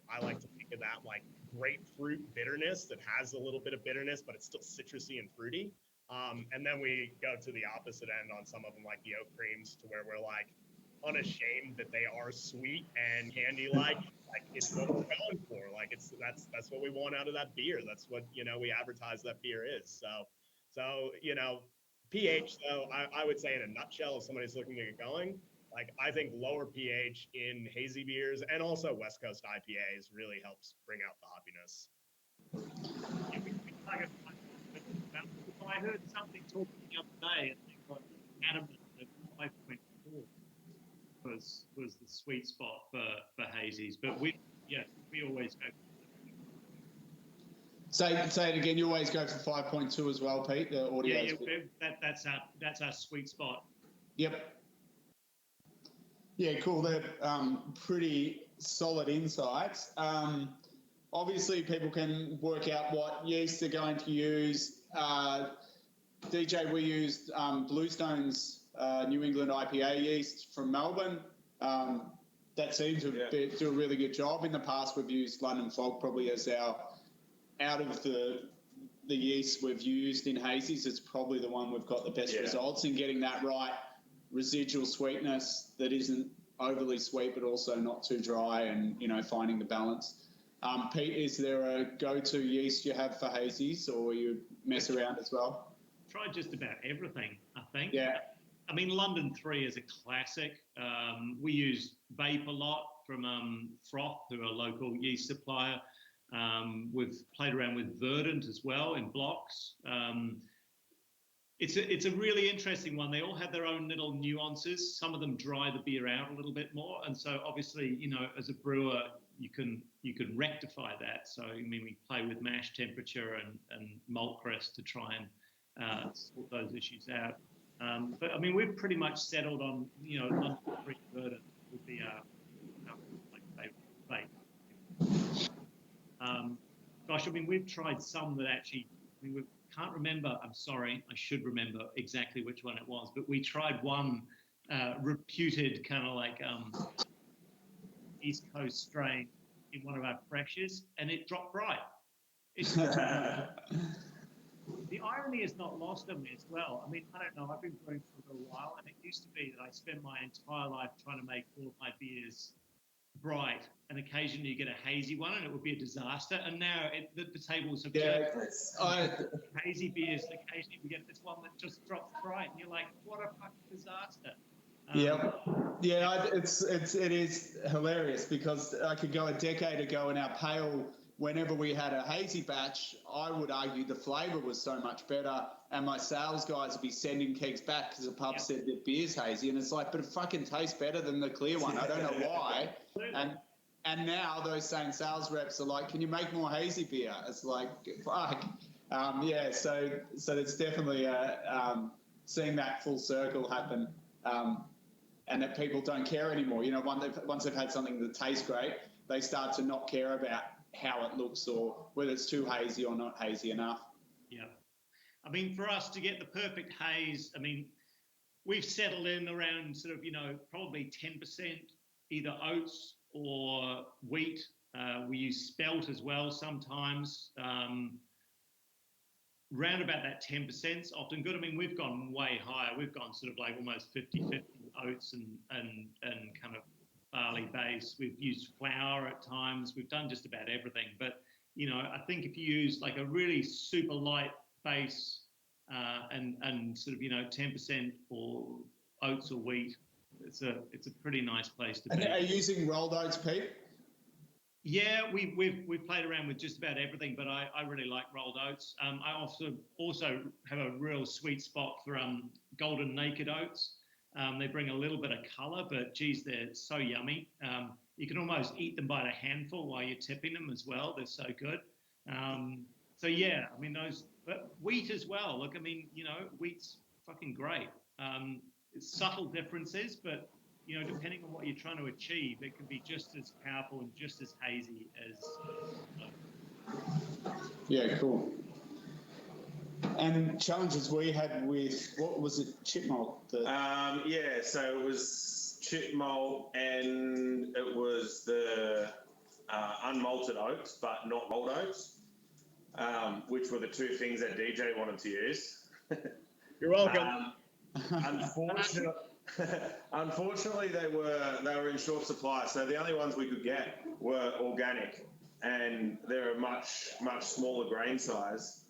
I like to think of that like grapefruit bitterness that has a little bit of bitterness, but it's still citrusy and fruity. And then we go to the opposite end on some of them, like the oak creams, to where we're like unashamed that they are sweet and candy-like. Like it's what we're going for. Like that's what we want out of that beer. That's what, you know, we advertise that beer is. So you know, pH though, I would say in a nutshell, if somebody's looking to get going, like I think lower pH in hazy beers and also West Coast IPAs really helps bring out the hoppiness. I heard something talking the other day, and they got adamant that 5.4 was the sweet spot for hazies, but we always go. Say it again. You always go for 5.2 as well, Pete. The audio. Yeah, that's our sweet spot. Yep. Yeah, cool. They're pretty solid insights. Obviously, people can work out what yeast they're going to use. DJ, we used Bluestone's New England IPA yeast from Melbourne. That seems to do a really good job. In the past, we've used London Fog probably as our, out of the yeast we've used in hazies, it's probably the one we've got the best results in getting that right residual sweetness that isn't overly sweet but also not too dry, and, you know, finding the balance. Pete, is there a go-to yeast you have for hazies, or you mess around as well? Tried just about everything, I think. Yeah. I mean, London 3 is a classic. We use Vape a lot from Froth, who are a local yeast supplier. We've played around with Verdant as well in blocks. It's a really interesting one. They all have their own little nuances. Some of them dry the beer out a little bit more, and so obviously, you know, as a brewer, you can rectify that. So I mean, we play with mash temperature and malt crest to try and sort those issues out. But I mean, we've pretty much settled on, you know, London 3 Verdant would be our favourite. Gosh, I mean, we've tried some that actually, I mean, we can't remember. I'm sorry, I should remember exactly which one it was. But we tried one reputed kind of like East Coast strain in one of our freshers, and it dropped right. It's the irony is not lost on me as well. I mean, I don't know, I've been brewing for a little while, and it used to be that I spent my entire life trying to make all of my beers bright, and occasionally you get a hazy one and it would be a disaster. And now the tables have turned. Hazy beers, occasionally we get this one that just drops bright, and you're like, what a fucking disaster. It is hilarious, because I could go a decade ago in our pale, whenever we had a hazy batch, I would argue the flavour was so much better, and my sales guys would be sending kegs back because the pub said their beer's hazy, and it's like, but it fucking tastes better than the clear one. I don't know why. And now those same sales reps are like, can you make more hazy beer? It's like, fuck. So it's definitely seeing that full circle happen, and that people don't care anymore. You know, once they've had something that tastes great, they start to not care about how it looks or whether it's too hazy or not hazy enough. Yeah. I mean, for us to get the perfect haze, I mean, we've settled in around sort of, you know, probably 10% either oats or wheat. We use spelt as well sometimes. Round about that 10% is often good. I mean, we've gone way higher. We've gone sort of like almost 50-50 oats and kind of barley base. We've used flour at times. We've done just about everything. But, you know, I think if you use like a really super light base and sort of, you know, 10% or oats or wheat, it's a pretty nice place to be. Are you using rolled oats, Pete? Yeah, we've played around with just about everything, but I really like rolled oats. I also have a real sweet spot for golden naked oats. They bring a little bit of colour, but geez, they're so yummy. You can almost eat them by the handful while you're tipping them as well. They're so good. So yeah, I mean but wheat as well. Look, I mean, you know, wheat's fucking great. It's subtle differences, but you know, depending on what you're trying to achieve, it can be just as powerful and just as hazy as. Yeah, cool. And challenges we had with, what was it, chip malt? So it was chip malt, and it was the unmalted oats, but not rolled oats, which were the two things that DJ wanted to use. You're welcome. Unfortunately, they were in short supply, so the only ones we could get were organic, and they're a much smaller grain size.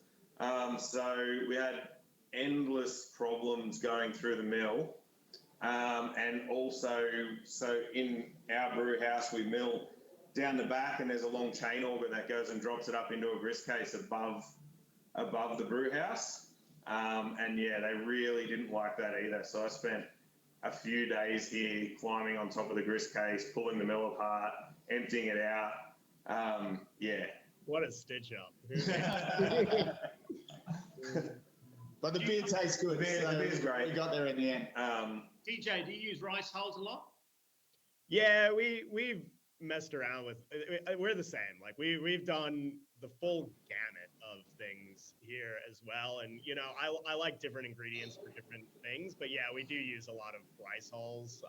So we had endless problems going through the mill, and also so in our brew house we mill down the back, and there's a long chain auger that goes and drops it up into a grist case above the brew house. And yeah, they really didn't like that either. So I spent a few days here climbing on top of the grist case, pulling the mill apart, emptying it out. What a stitch up. But the beer tastes good. The beer's great. We got there in the end. DJ, do you use rice hulls a lot? Yeah, we've messed around with. We're the same. Like we've done the full gamut of things here as well, and you know, I like different ingredients for different things, but yeah, we do use a lot of rice hulls.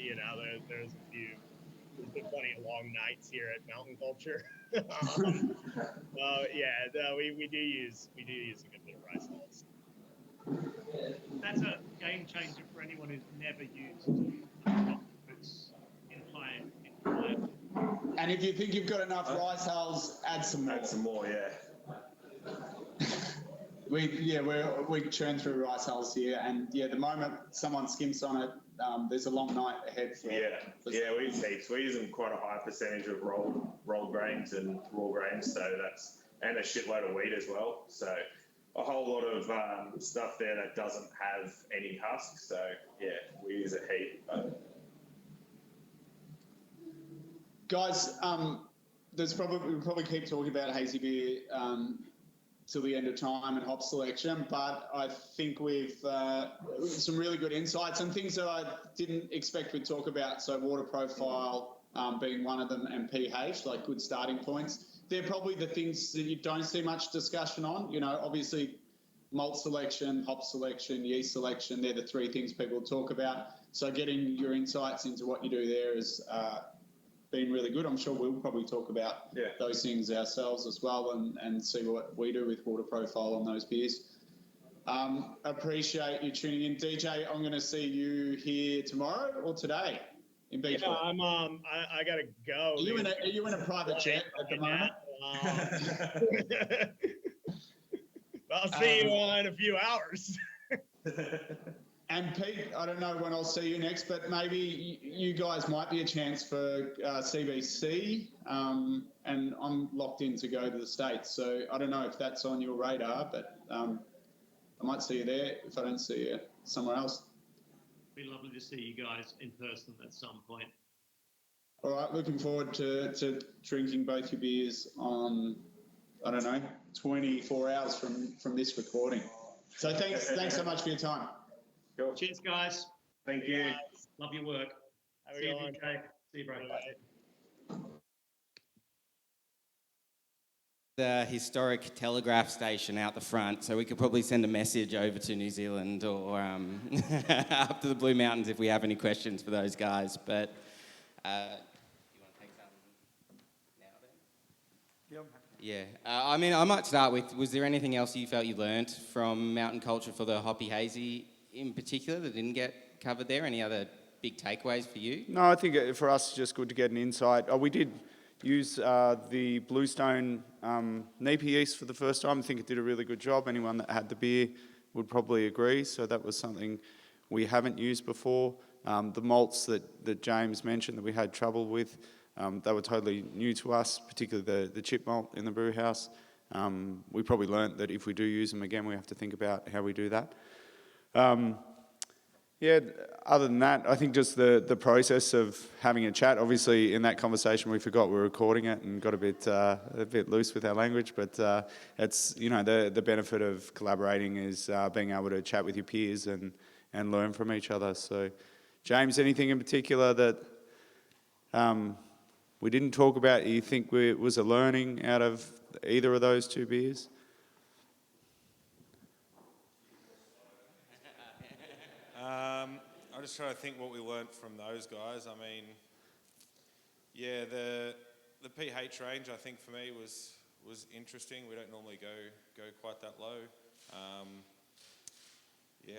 You know, there's been plenty of long nights here at Mountain Culture. We do use a good bit of rice hulls. That's a game changer for anyone who's never used it's in high. And if you think you've got enough rice hulls, add some more. Add some more, yeah. We churn through rice hulls here, and yeah, the moment someone skimps on it, there's a long night ahead. We use heaps. We're using quite a high percentage of rolled grains and raw grains, and a shitload of wheat as well. So a whole lot of stuff there that doesn't have any husk. So yeah, we use a heap. Guys, we'll probably keep talking about hazy beer till the end of time and hop selection, but I think we've some really good insights and things that I didn't expect we'd talk about. So water profile being one of them, and pH, like good starting points. They're probably the things that you don't see much discussion on. You know, obviously malt selection, hop selection, yeast selection, they're the three things people talk about. So getting your insights into what you do there is been really good. I'm sure we'll probably talk about those things ourselves as well and see what we do with water profile on those beers. Appreciate you tuning in. DJ, I'm going to see you here tomorrow or today in Beachwood. Yeah, I gotta go. Are you in a private jet at the moment? I'll see you in a few hours. And Pete, I don't know when I'll see you next, but maybe you guys might be a chance for CBC, and I'm locked in to go to the States. So I don't know if that's on your radar, but I might see you there if I don't see you somewhere else. Be lovely to see you guys in person at some point. All right, looking forward to drinking both your beers on, I don't know, 24 hours from this recording. So thanks so much for your time. Cool. Cheers, guys. Thank you. Love your work. Have a See you, good one. DJ. See you, bro. The historic telegraph station out the front, so we could probably send a message over to New Zealand or up to the Blue Mountains if we have any questions for those guys. But you want to take some now then? Yeah. I mean, I might start with, was there anything else you felt you learnt from mountain culture for the Hoppy Hazy in particular that didn't get covered there? Any other big takeaways for you? No, I think for us it's just good to get an insight. We did use the Bluestone Napier yeast for the first time. I think it did a really good job. Anyone that had the beer would probably agree. So that was something we haven't used before. The malts that James mentioned that we had trouble with, they were totally new to us, particularly the chip malt in the brew house. We probably learnt that if we do use them again, we have to think about how we do that. Yeah, other than that, I think just the process of having a chat. Obviously, in that conversation, we forgot we were recording it and got a bit loose with our language. But it's, you know, the benefit of collaborating is being able to chat with your peers and learn from each other. So, James, anything in particular that we didn't talk about you think was a learning out of either of those two beers? I'm just trying to think what we learnt from those guys. I mean, yeah, the pH range I think for me was interesting. We don't normally go quite that low. Yeah.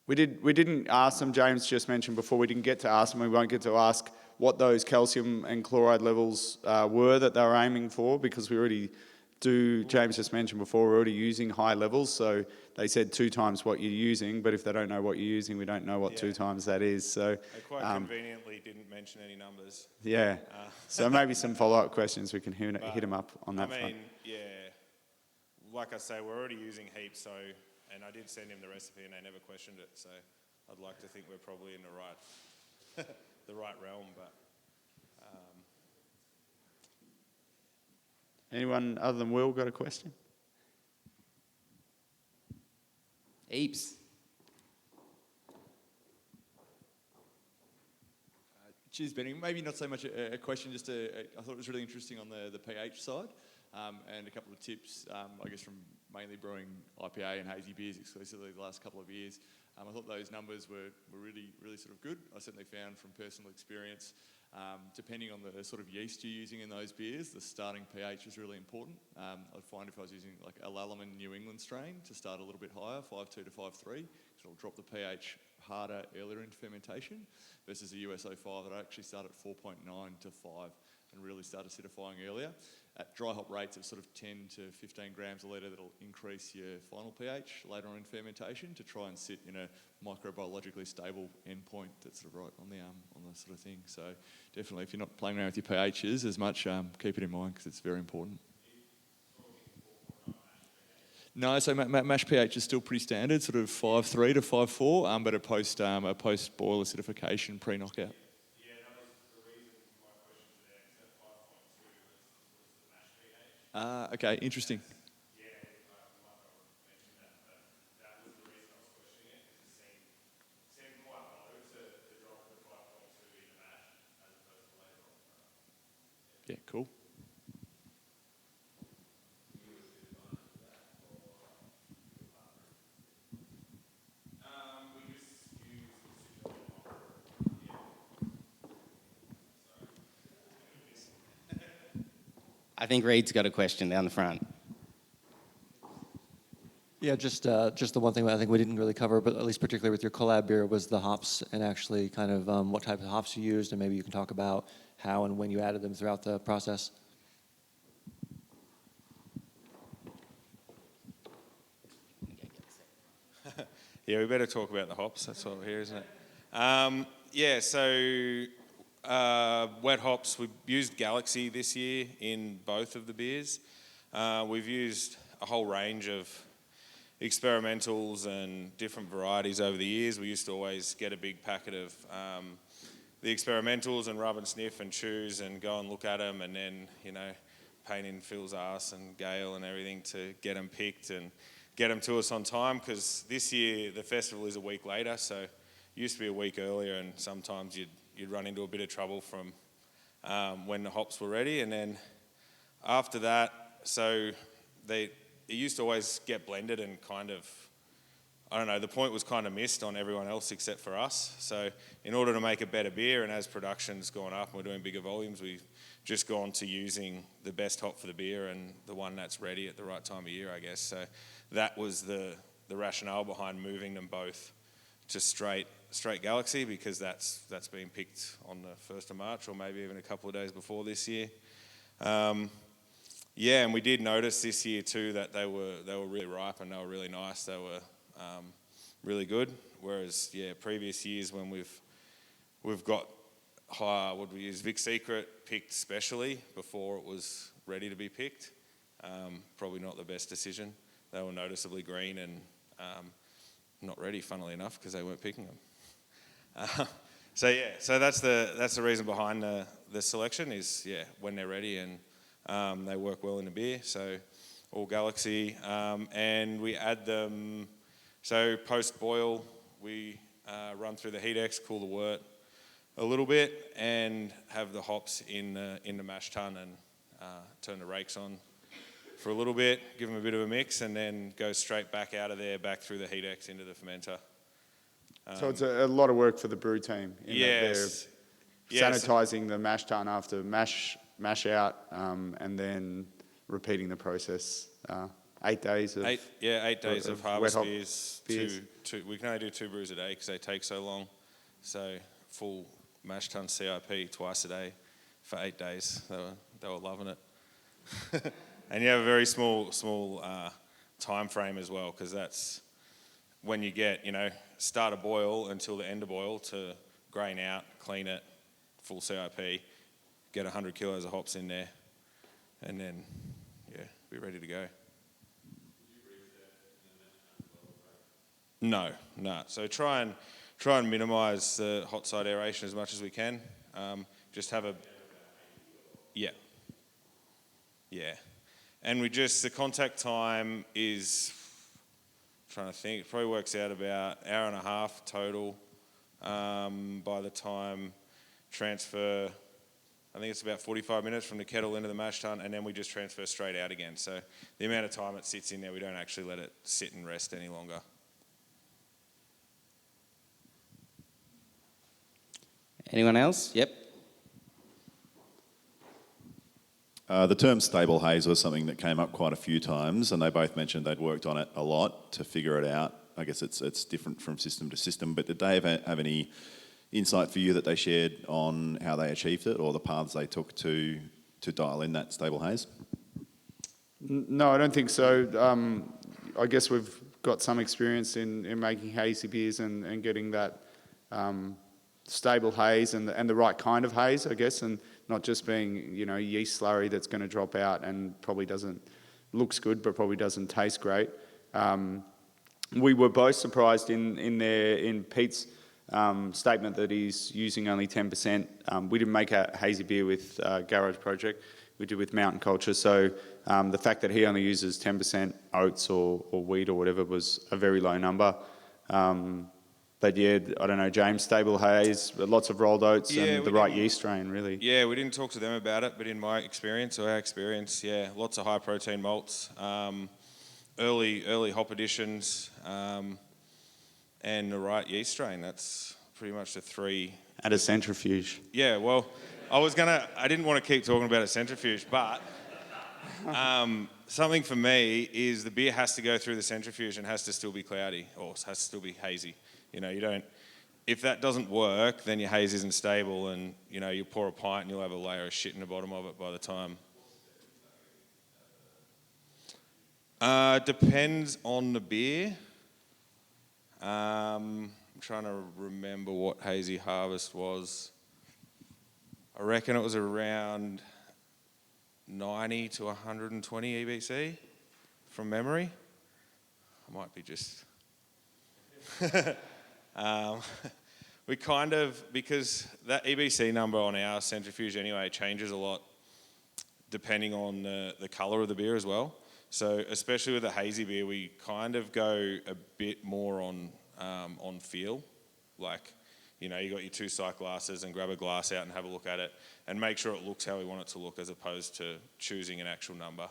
We didn't ask them. James just mentioned before we didn't get to ask them. We won't get to ask what those calcium and chloride levels were that they were aiming for, because we already do. James just mentioned before, we're already using high levels, so they said 2 times what you're using, but if they don't know what you're using, we don't know what 2 times that is. So they quite conveniently didn't mention any numbers. Yeah. So maybe some follow-up questions we can hit them up on that front. I mean, yeah, like I say, we're already using heaps, so, and I did send him the recipe and they never questioned it, so I'd like to think we're probably in the right realm, but anyone other than Will got a question? Heaps. Cheers, Benny. Maybe not so much a question, just I thought it was really interesting on the pH side, and a couple of tips, I guess, from mainly brewing IPA and hazy beers exclusively the last couple of years. I thought those numbers were really, really sort of good. I certainly found from personal experience, depending on the sort of yeast you're using in those beers, the starting pH is really important. I'd find if I was using like a Lallemand New England strain to start a little bit higher, 5.2 to 5.3, it'll drop the pH harder earlier into fermentation, versus a US05 that I actually start at 4.9 to 5 and really start acidifying earlier. At dry hop rates of sort of 10 to 15 grams a litre, that'll increase your final pH later on in fermentation to try and sit in a microbiologically stable endpoint that's sort of right on the sort of thing. So definitely, if you're not playing around with your pHs as much, keep it in mind because it's very important. No, so mash pH is still pretty standard, sort of 5.3 to 5.4, but a post boil acidification pre-knockout. Okay, interesting. Yeah, cool. I think Reed's got a question down the front. Yeah, just the one thing I think we didn't really cover, but at least particularly with your collab beer, was the hops and actually kind of what type of hops you used, and maybe you can talk about how and when you added them throughout the process. Yeah, we better talk about the hops. That's what we're here, isn't it? Yeah, so wet hops, we've used Galaxy this year in both of the beers. We've used a whole range of experimentals and different varieties over the years. We used to always get a big packet of the experimentals and rub and sniff and choose and go and look at them, and then, you know, pain in Phil's ass and Gail and everything to get them picked and get them to us on time, because this year the festival is a week later, so it used to be a week earlier, and sometimes you'd run into a bit of trouble from when the hops were ready. And then after that, so it used to always get blended and kind of, I don't know, the point was kind of missed on everyone else except for us. So in order to make a better beer, and as production's gone up and we're doing bigger volumes, we've just gone to using the best hop for the beer and the one that's ready at the right time of year, I guess. So that was the rationale behind moving them both to straight Galaxy, because that's been picked on the 1st of March, or maybe even a couple of days before this year. Yeah, and we did notice this year too that they were really ripe and they were really nice. They were really good. Whereas, yeah, previous years when we've got what we use, Vic Secret picked specially before it was ready to be picked. Probably not the best decision. They were noticeably green and not ready, funnily enough, because they weren't picking them. So yeah, so that's the reason behind the selection is, yeah, when they're ready and they work well in the beer. So all Galaxy, and we add them. So post boil, we run through the heat X, cool the wort a little bit, and have the hops in the mash tun and turn the rakes on for a little bit, give them a bit of a mix, and then go straight back out of there, back through the heat X into the fermenter. So it's a lot of work for the brew team. Yes. Sanitising the mash tun after mash out, and then repeating the process. 8 days of 8 days of harvest beers. Two, we can only do 2 brews a day because they take so long. So full mash tun CIP twice a day for 8 days. They were loving it. And you have a very small time frame as well, because that's when you get, start a boil until the end of boil to grain out, clean it, full CIP, get 100 kilos of hops in there, and then, yeah, be ready to go. No. So try and minimise the hot side aeration as much as we can. Just have a, yeah. And the contact time is, trying to think, it probably works out about an hour and a half total by the time transfer. I think it's about 45 minutes from the kettle into the mash tun, and then we just transfer straight out again. So the amount of time it sits in there, we don't actually let it sit and rest any longer. Anyone else? Yep. The term stable haze was something that came up quite a few times, and they both mentioned they'd worked on it a lot to figure it out. I guess it's different from system to system, but did they have any insight for you that they shared on how they achieved it, or the paths they took to dial in that stable haze? No, I don't think so. I guess we've got some experience in making hazy beers and getting that stable haze and the right kind of haze, I guess, and not just being, yeast slurry that's going to drop out and probably looks good but probably doesn't taste great. We were both surprised in Pete's statement that he's using only 10%. We didn't make a hazy beer with Garage Project. We did with Mountain Culture. So the fact that he only uses 10% oats or wheat or whatever was a very low number. But yeah, I don't know, James, stable haze, lots of rolled oats and the right yeast strain, really. Yeah, we didn't talk to them about it, but in my experience, or our experience, yeah, lots of high protein malts, early hop additions, and the right yeast strain. That's pretty much the 3. And a centrifuge. Yeah, well, I didn't want to keep talking about a centrifuge, but Something for me is the beer has to go through the centrifuge and has to still be cloudy, or has to still be hazy. You know, you don't, if that doesn't work, then your haze isn't stable, and you know, you pour a pint and you'll have a layer of shit in the bottom of it by the time. Depends on the beer. I'm trying to remember what Hazy Harvest was. I reckon it was around 90 to 120 EBC from memory. I might be just... we kind of, because that EBC number on our centrifuge anyway changes a lot depending on the colour of the beer as well. So especially with a hazy beer, we kind of go a bit more on feel. Like, you know, you got your 2 sight glasses and grab a glass out and have a look at it and make sure it looks how we want it to look as opposed to choosing an actual number.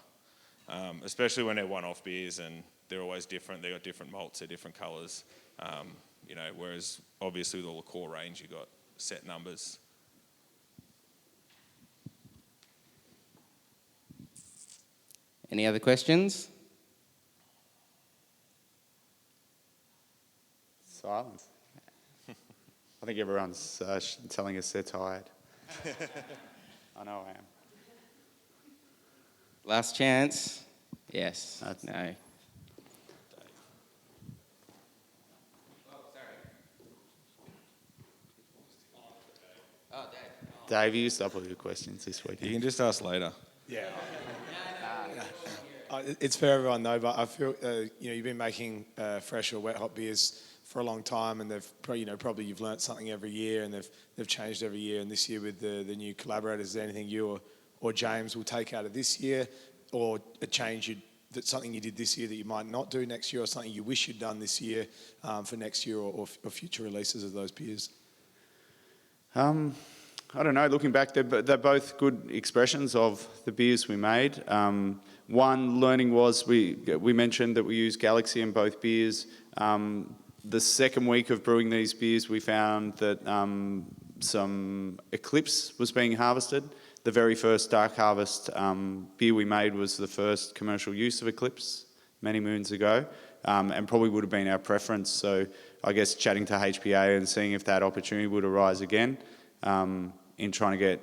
Especially when they're one-off beers and they're always different. They've got different malts, they're different colours. You know, whereas obviously with all the core range, you've got set numbers. Any other questions? Silence. I think everyone's telling us they're tired. I know I am. Last chance? Yes. No. Dave, you stop with your questions this week. You can just ask later. Yeah. It's for everyone though, but I feel you know, you've been making fresh or wet hop beers for a long time, and they've probably you've learnt something every year, and they've changed every year. And this year with the new collaborators, is there anything you or James will take out of this year, or a change that's something you did this year that you might not do next year, or something you wish you'd done this year for next year or future releases of those beers? I don't know. Looking back, they're both good expressions of the beers we made. One learning was we mentioned that we use Galaxy in both beers. The second week of brewing these beers, we found that some Eclipse was being harvested. The very first Dark Harvest beer we made was the first commercial use of Eclipse many moons ago, and probably would have been our preference. So I guess chatting to HPA and seeing if that opportunity would arise again in trying to get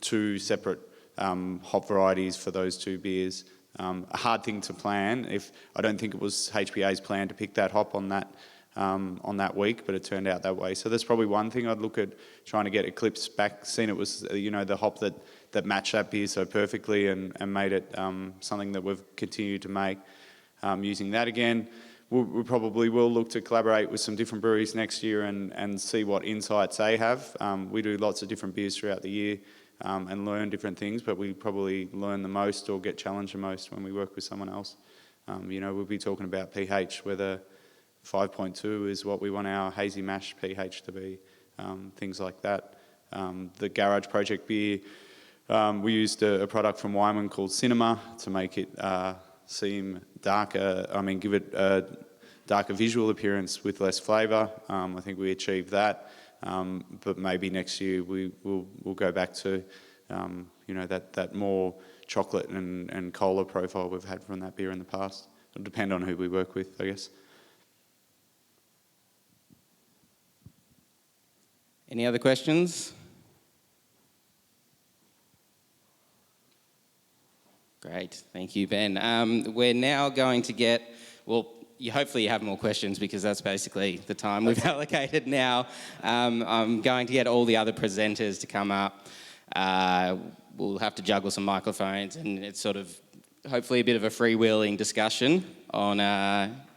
2 separate hop varieties for those 2 beers. A hard thing to plan. I don't think it was HPA's plan to pick that hop on that week, but it turned out that way. So that's probably one thing I'd look at, trying to get Eclipse back. Seen it was the hop that matched that beer so perfectly and made it something that we've continued to make. Using that again, we probably will look to collaborate with some different breweries next year and see what insights they have. We do lots of different beers throughout the year and learn different things, but we probably learn the most or get challenged the most when we work with someone else. We'll be talking about pH, whether 5.2 is what we want our hazy mash pH to be, things like that. The Garage Project beer, we used a product from Wyman called Cinema to make it seem darker, give it a darker visual appearance with less flavour. I think we achieved that, but maybe next year we'll go back to that more chocolate and cola profile we've had from that beer in the past. It'll depend on who we work with, I guess. Any other questions? Great, thank you, Ben. We're now going to get, hopefully you have more questions because that's basically the time we've allocated now. I'm going to get all the other presenters to come up. We'll have to juggle some microphones, and it's sort of hopefully a bit of a freewheeling discussion on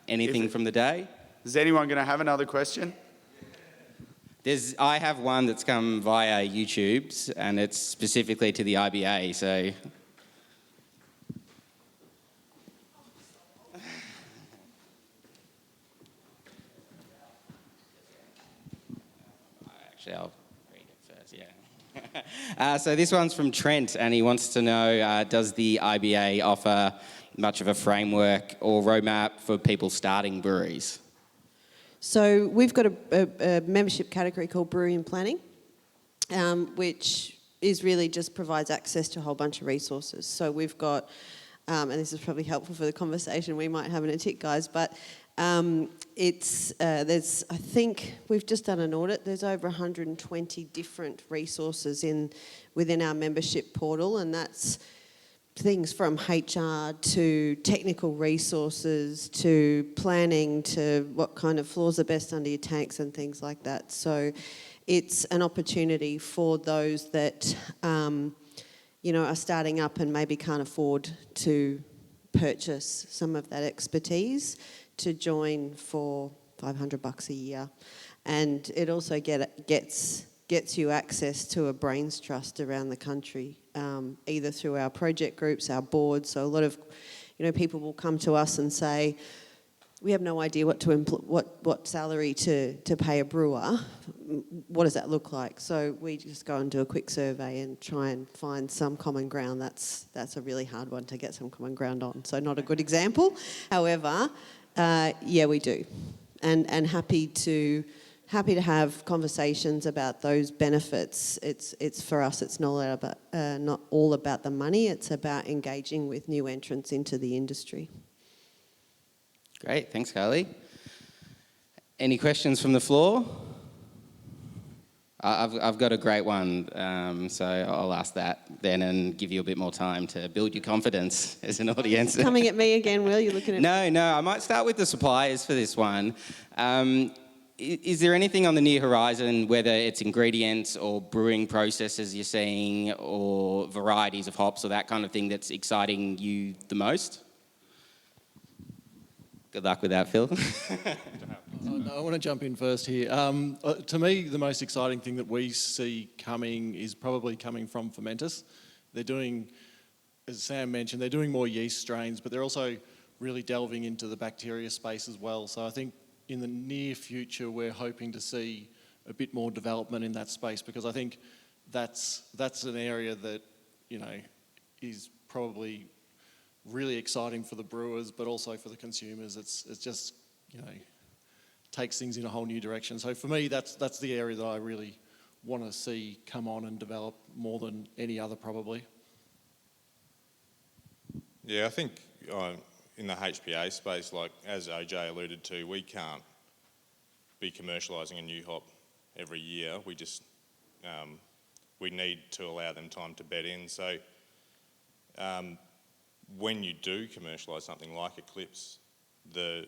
anything from the day. Is anyone going to have another question? I have one that's come via YouTube, and it's specifically to the IBA, so... I'll read it first, yeah. So this one's from Trent, and he wants to know, does the IBA offer much of a framework or roadmap for people starting breweries? So we've got a membership category called Brewing and Planning, which is really just provides access to a whole bunch of resources. So we've got and this is probably helpful for the conversation we might have in a tick, guys, but there's, I think we've just done an audit, there's over 120 different resources within our membership portal, and that's things from HR to technical resources to planning to what kind of floors are best under your tanks and things like that. So it's an opportunity for those that are starting up and maybe can't afford to purchase some of that expertise to join for $500 a year. And it also gets you access to a brains trust around the country, either through our project groups, our boards. So a lot of people will come to us and say, we have no idea what salary to pay a brewer. What does that look like? So we just go and do a quick survey and try and find some common ground. That's a really hard one to get some common ground on. So not a good example. However, yeah, we do, and happy to have conversations about those benefits. It's for us. It's not all about the money. It's about engaging with new entrants into the industry. Great, thanks, Kylie. Any questions from the floor? I've got a great one, so I'll ask that then and give you a bit more time to build your confidence as an audience. Coming at me again, Will? You're looking at me? No, I might start with the suppliers for this one. Is there anything on the near horizon, whether it's ingredients or brewing processes you're seeing or varieties of hops or that kind of thing that's exciting you the most? Good luck with that, Phil. I want to jump in first here. To me, the most exciting thing that we see coming is probably coming from fermenters. They're doing, as Sam mentioned, they're doing more yeast strains, but they're also really delving into the bacteria space as well. So I think in the near future, we're hoping to see a bit more development in that space, because I think that's an area that, is probably really exciting for the brewers, but also for the consumers. It's just, takes things in a whole new direction. So for me, that's the area that I really want to see come on and develop more than any other, probably. Yeah, I think in the HPA space, like as AJ alluded to, we can't be commercialising a new hop every year. We just, we need to allow them time to bed in. So when you do commercialise something like Eclipse, the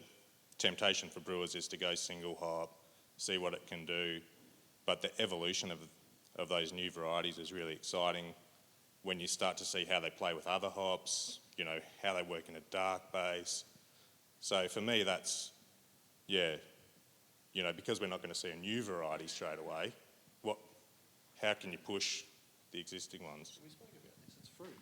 temptation for brewers is to go single hop, see what it can do. But the evolution of those new varieties is really exciting when you start to see how they play with other hops, how they work in a dark base. So for me, that's, because we're not going to see a new variety straight away, how can you push the existing ones? We spoke about this, it's free.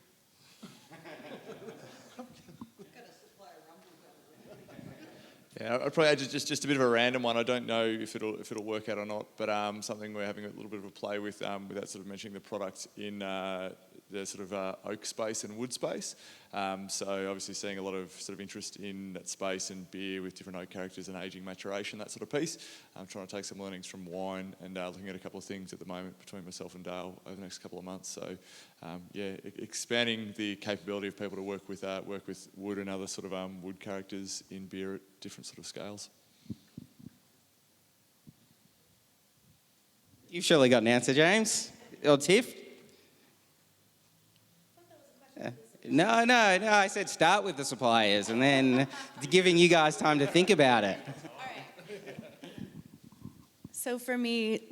Yeah, I'd probably add just a bit of a random one. I don't know if it'll work out or not, but something we're having a little bit of a play with, without sort of mentioning the product in the sort of oak space and wood space. So obviously seeing a lot of sort of interest in that space and beer with different oak characters and aging maturation, that sort of piece. I'm trying to take some learnings from wine and looking at a couple of things at the moment between myself and Dale over the next couple of months. So expanding the capability of people to work with wood and other sort of wood characters in beer at different sort of scales. You've surely got an answer, James. Or Tiff? No, I said start with the suppliers and then giving you guys time to think about it. So for me,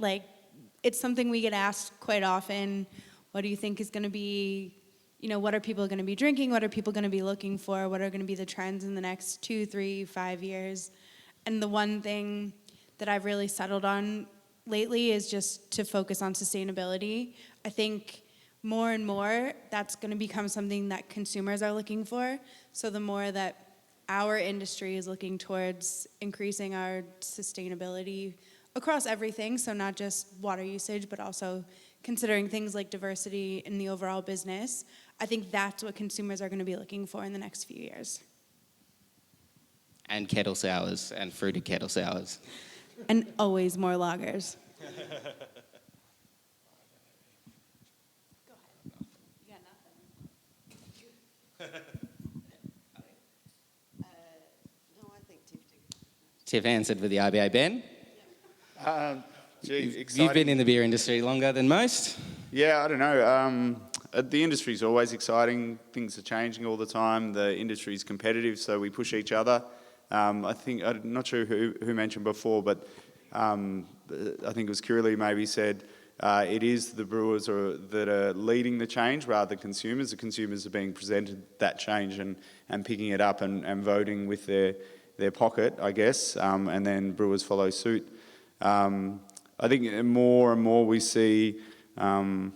it's something we get asked quite often. What do you think is going to be, what are people going to be drinking? What are people going to be looking for? What are going to be the trends in the next 2, 3, 5 years? And the one thing that I've really settled on lately is just to focus on sustainability. I think more and more that's going to become something that consumers are looking for. So the more that our industry is looking towards increasing our sustainability across everything, so not just water usage, but also considering things like diversity in the overall business, I think that's what consumers are going to be looking for in the next few years. And kettle sours and fruited kettle sours. And always more lagers. Tiff answered for the IBA. Ben? Gee, You've been in the beer industry longer than most. Yeah, I don't know. The industry's always exciting. Things are changing all the time. The industry's competitive, so we push each other. I'm not sure who mentioned before, but I think it was Kylie maybe said it is the brewers that are leading the change rather than consumers. The consumers are being presented that change and picking it up and voting with their pocket, I guess, and then brewers follow suit. I think more and more we see the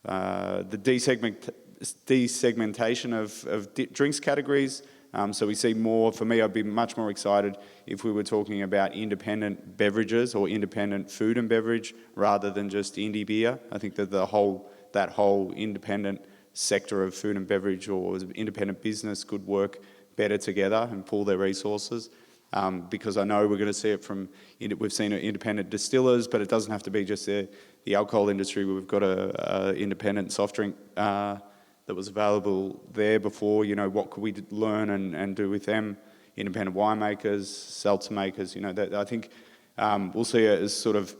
desegmentation of drinks categories. So we see more, for me, I'd be much more excited if we were talking about independent beverages or independent food and beverage rather than just indie beer. I think that that whole independent sector of food and beverage or independent business could work better together and pool their resources. Because I know we're going to see it we've seen it independent distillers, but it doesn't have to be just the alcohol industry. We've got a independent soft drink that was available there before. What could we learn and do with them? Independent winemakers, seltzer makers. I think we'll see it as sort of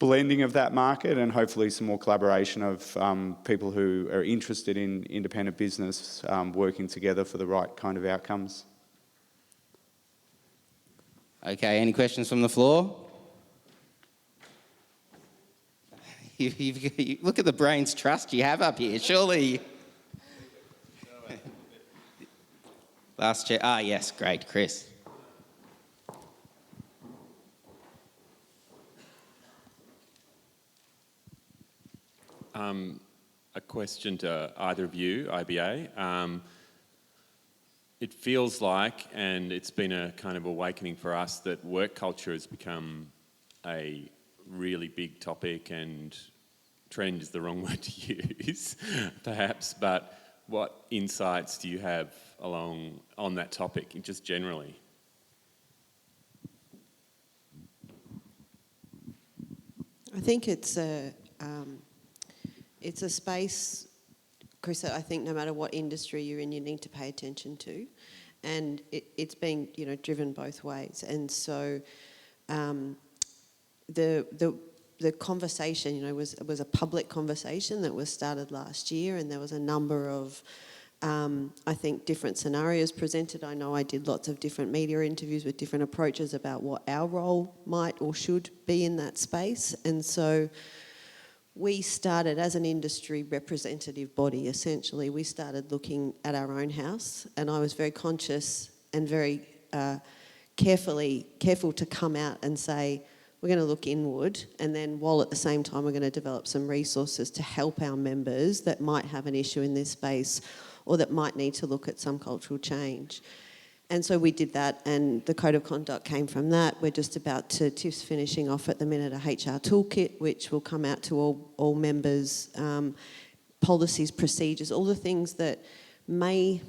blending of that market and hopefully some more collaboration of people who are interested in independent business working together for the right kind of outcomes. Okay, any questions from the floor? You look at the brain's trust you have up here, surely. Last chair. Yes, great, Chris. A question to either of you, IBA. It feels like, and it's been a kind of awakening for us, that work culture has become a really big topic, and trend is the wrong word to use, perhaps, but what insights do you have on that topic, just generally? I think it's a space, Chris, I think no matter what industry you're in, you need to pay attention to, and it's being driven both ways. And so the conversation was a public conversation that was started last year, and there was a number of I think different scenarios presented. I know I did lots of different media interviews with different approaches about what our role might or should be in that space. And so we started, as an industry representative body, essentially, we started looking at our own house, and I was very conscious and very careful to come out and say, we're going to look inward, and then while at the same time we're going to develop some resources to help our members that might have an issue in this space or that might need to look at some cultural change. And so we did that, and the code of conduct came from that. We're just about to, Tiff's finishing off at the minute a HR toolkit, which will come out to all members, policies, procedures, all the things that may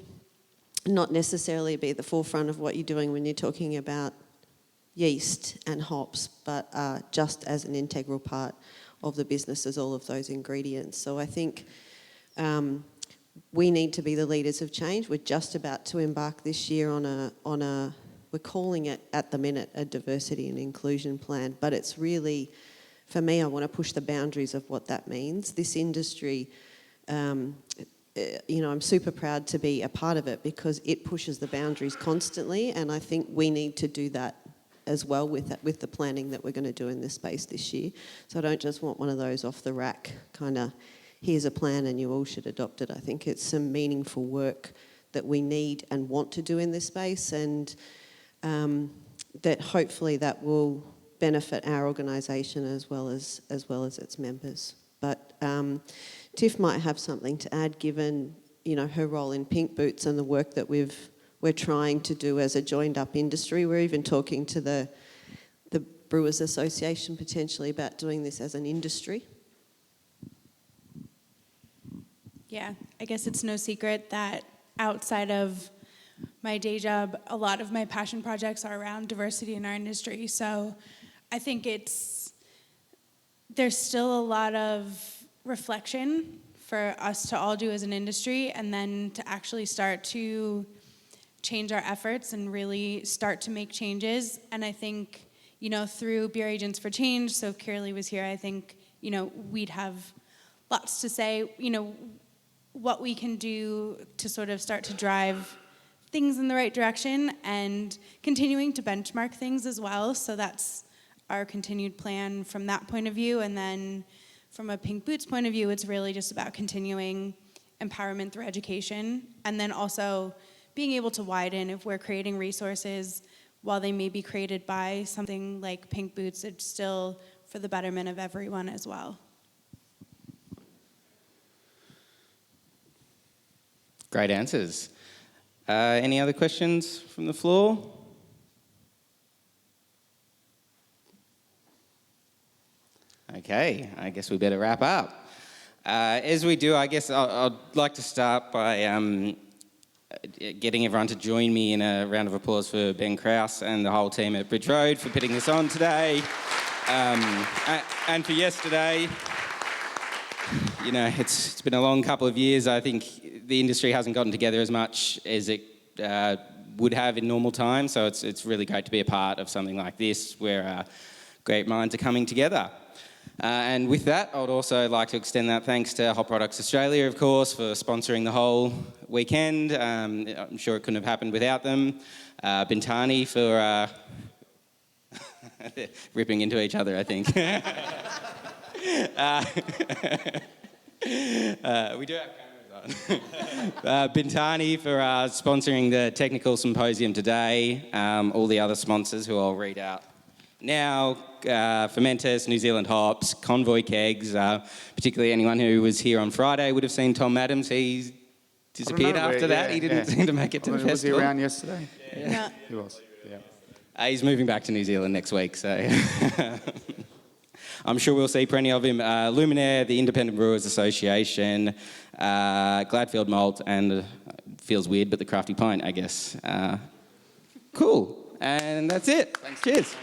not necessarily be at the forefront of what you're doing when you're talking about yeast and hops, but just as an integral part of the business as all of those ingredients. So I think we need to be the leaders of change. We're just about to embark this year on a we're calling it at the minute a diversity and inclusion plan, but it's really, for me, I want to push the boundaries of what that means. This industry, I'm super proud to be a part of it because it pushes the boundaries constantly, and I think we need to do that as well with the planning that we're going to do in this space this year. So I don't just want one of those off the rack kind of, here's a plan and you all should adopt it. I think it's some meaningful work that we need and want to do in this space, and that hopefully that will benefit our organisation as well as its members. But Tiff might have something to add, given her role in Pink Boots and the work that we're trying to do as a joined-up industry. We're even talking to the Brewers Association potentially about doing this as an industry. Yeah, I guess it's no secret that outside of my day job, a lot of my passion projects are around diversity in our industry. So I think there's still a lot of reflection for us to all do as an industry, and then to actually start to change our efforts and really start to make changes. And I think, through Beer Agents for Change, so if Kylie was here, I think, we'd have lots to say, what we can do to sort of start to drive things in the right direction and continuing to benchmark things as well. So that's our continued plan from that point of view. And then from a Pink Boots point of view, it's really just about continuing empowerment through education, and then also being able to widen if we're creating resources, while they may be created by something like Pink Boots, it's still for the betterment of everyone as well. Great answers. Any other questions from the floor? Okay, I guess we better wrap up. As we do, I guess I'd like to start by getting everyone to join me in a round of applause for Ben Krause and the whole team at Bridge Road for putting this on today. And for yesterday. It's been a long couple of years. I think the industry hasn't gotten together as much as it would have in normal times, so it's really great to be a part of something like this where great minds are coming together. And with that, I would also like to extend that thanks to Hop Products Australia, of course, for sponsoring the whole weekend. I'm sure it couldn't have happened without them. Bintani for ripping into each other, I think. We do have cameras on. Bintani for sponsoring the technical symposium today. All the other sponsors who I'll read out now. Fermentus, New Zealand Hops, Convoy Kegs, particularly anyone who was here on Friday would have seen Tom Adams. He disappeared after that. He didn't seem to make it to the festival. Was he around yesterday? Yeah. He was, yeah. He's moving back to New Zealand next week, so I'm sure we'll see plenty of him. Luminaire, the Independent Brewers Association, Gladfield Malt, and feels weird, but the Crafty Pint, I guess. Cool, and that's it. Thanks. Cheers.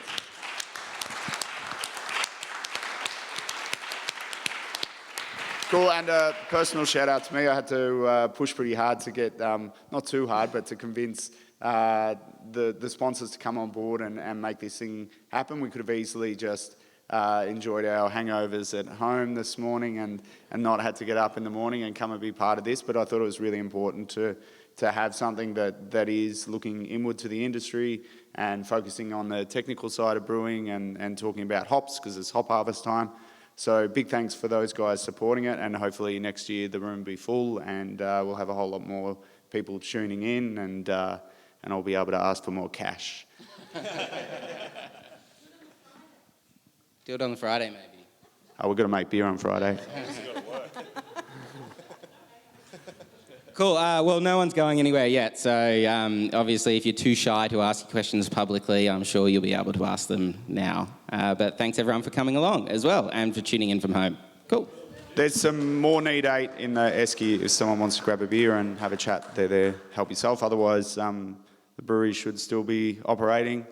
Cool, and a personal shout out to me. I had to push pretty hard to get, not too hard, but to convince the sponsors to come on board and make this thing happen. We could have easily just enjoyed our hangovers at home this morning and not had to get up in the morning and come and be part of this, but I thought it was really important to have something that is looking inward to the industry and focusing on the technical side of brewing and talking about hops, because it's hop harvest time. So big thanks for those guys supporting it, and hopefully next year the room will be full and we'll have a whole lot more people tuning in, and I'll be able to ask for more cash. Do it on the Friday, maybe. Oh, we've got to make beer on Friday. Cool. Well, no one's going anywhere yet, so obviously if you're too shy to ask your questions publicly, I'm sure you'll be able to ask them now. But thanks everyone for coming along as well and for tuning in from home. Cool. There's some more Need 8 in the esky if someone wants to grab a beer and have a chat. They're there. Help yourself. Otherwise, the brewery should still be operating.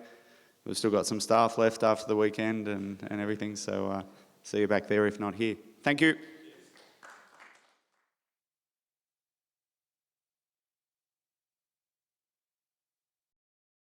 We've still got some staff left after the weekend and everything, so see you back there if not here. Thank you.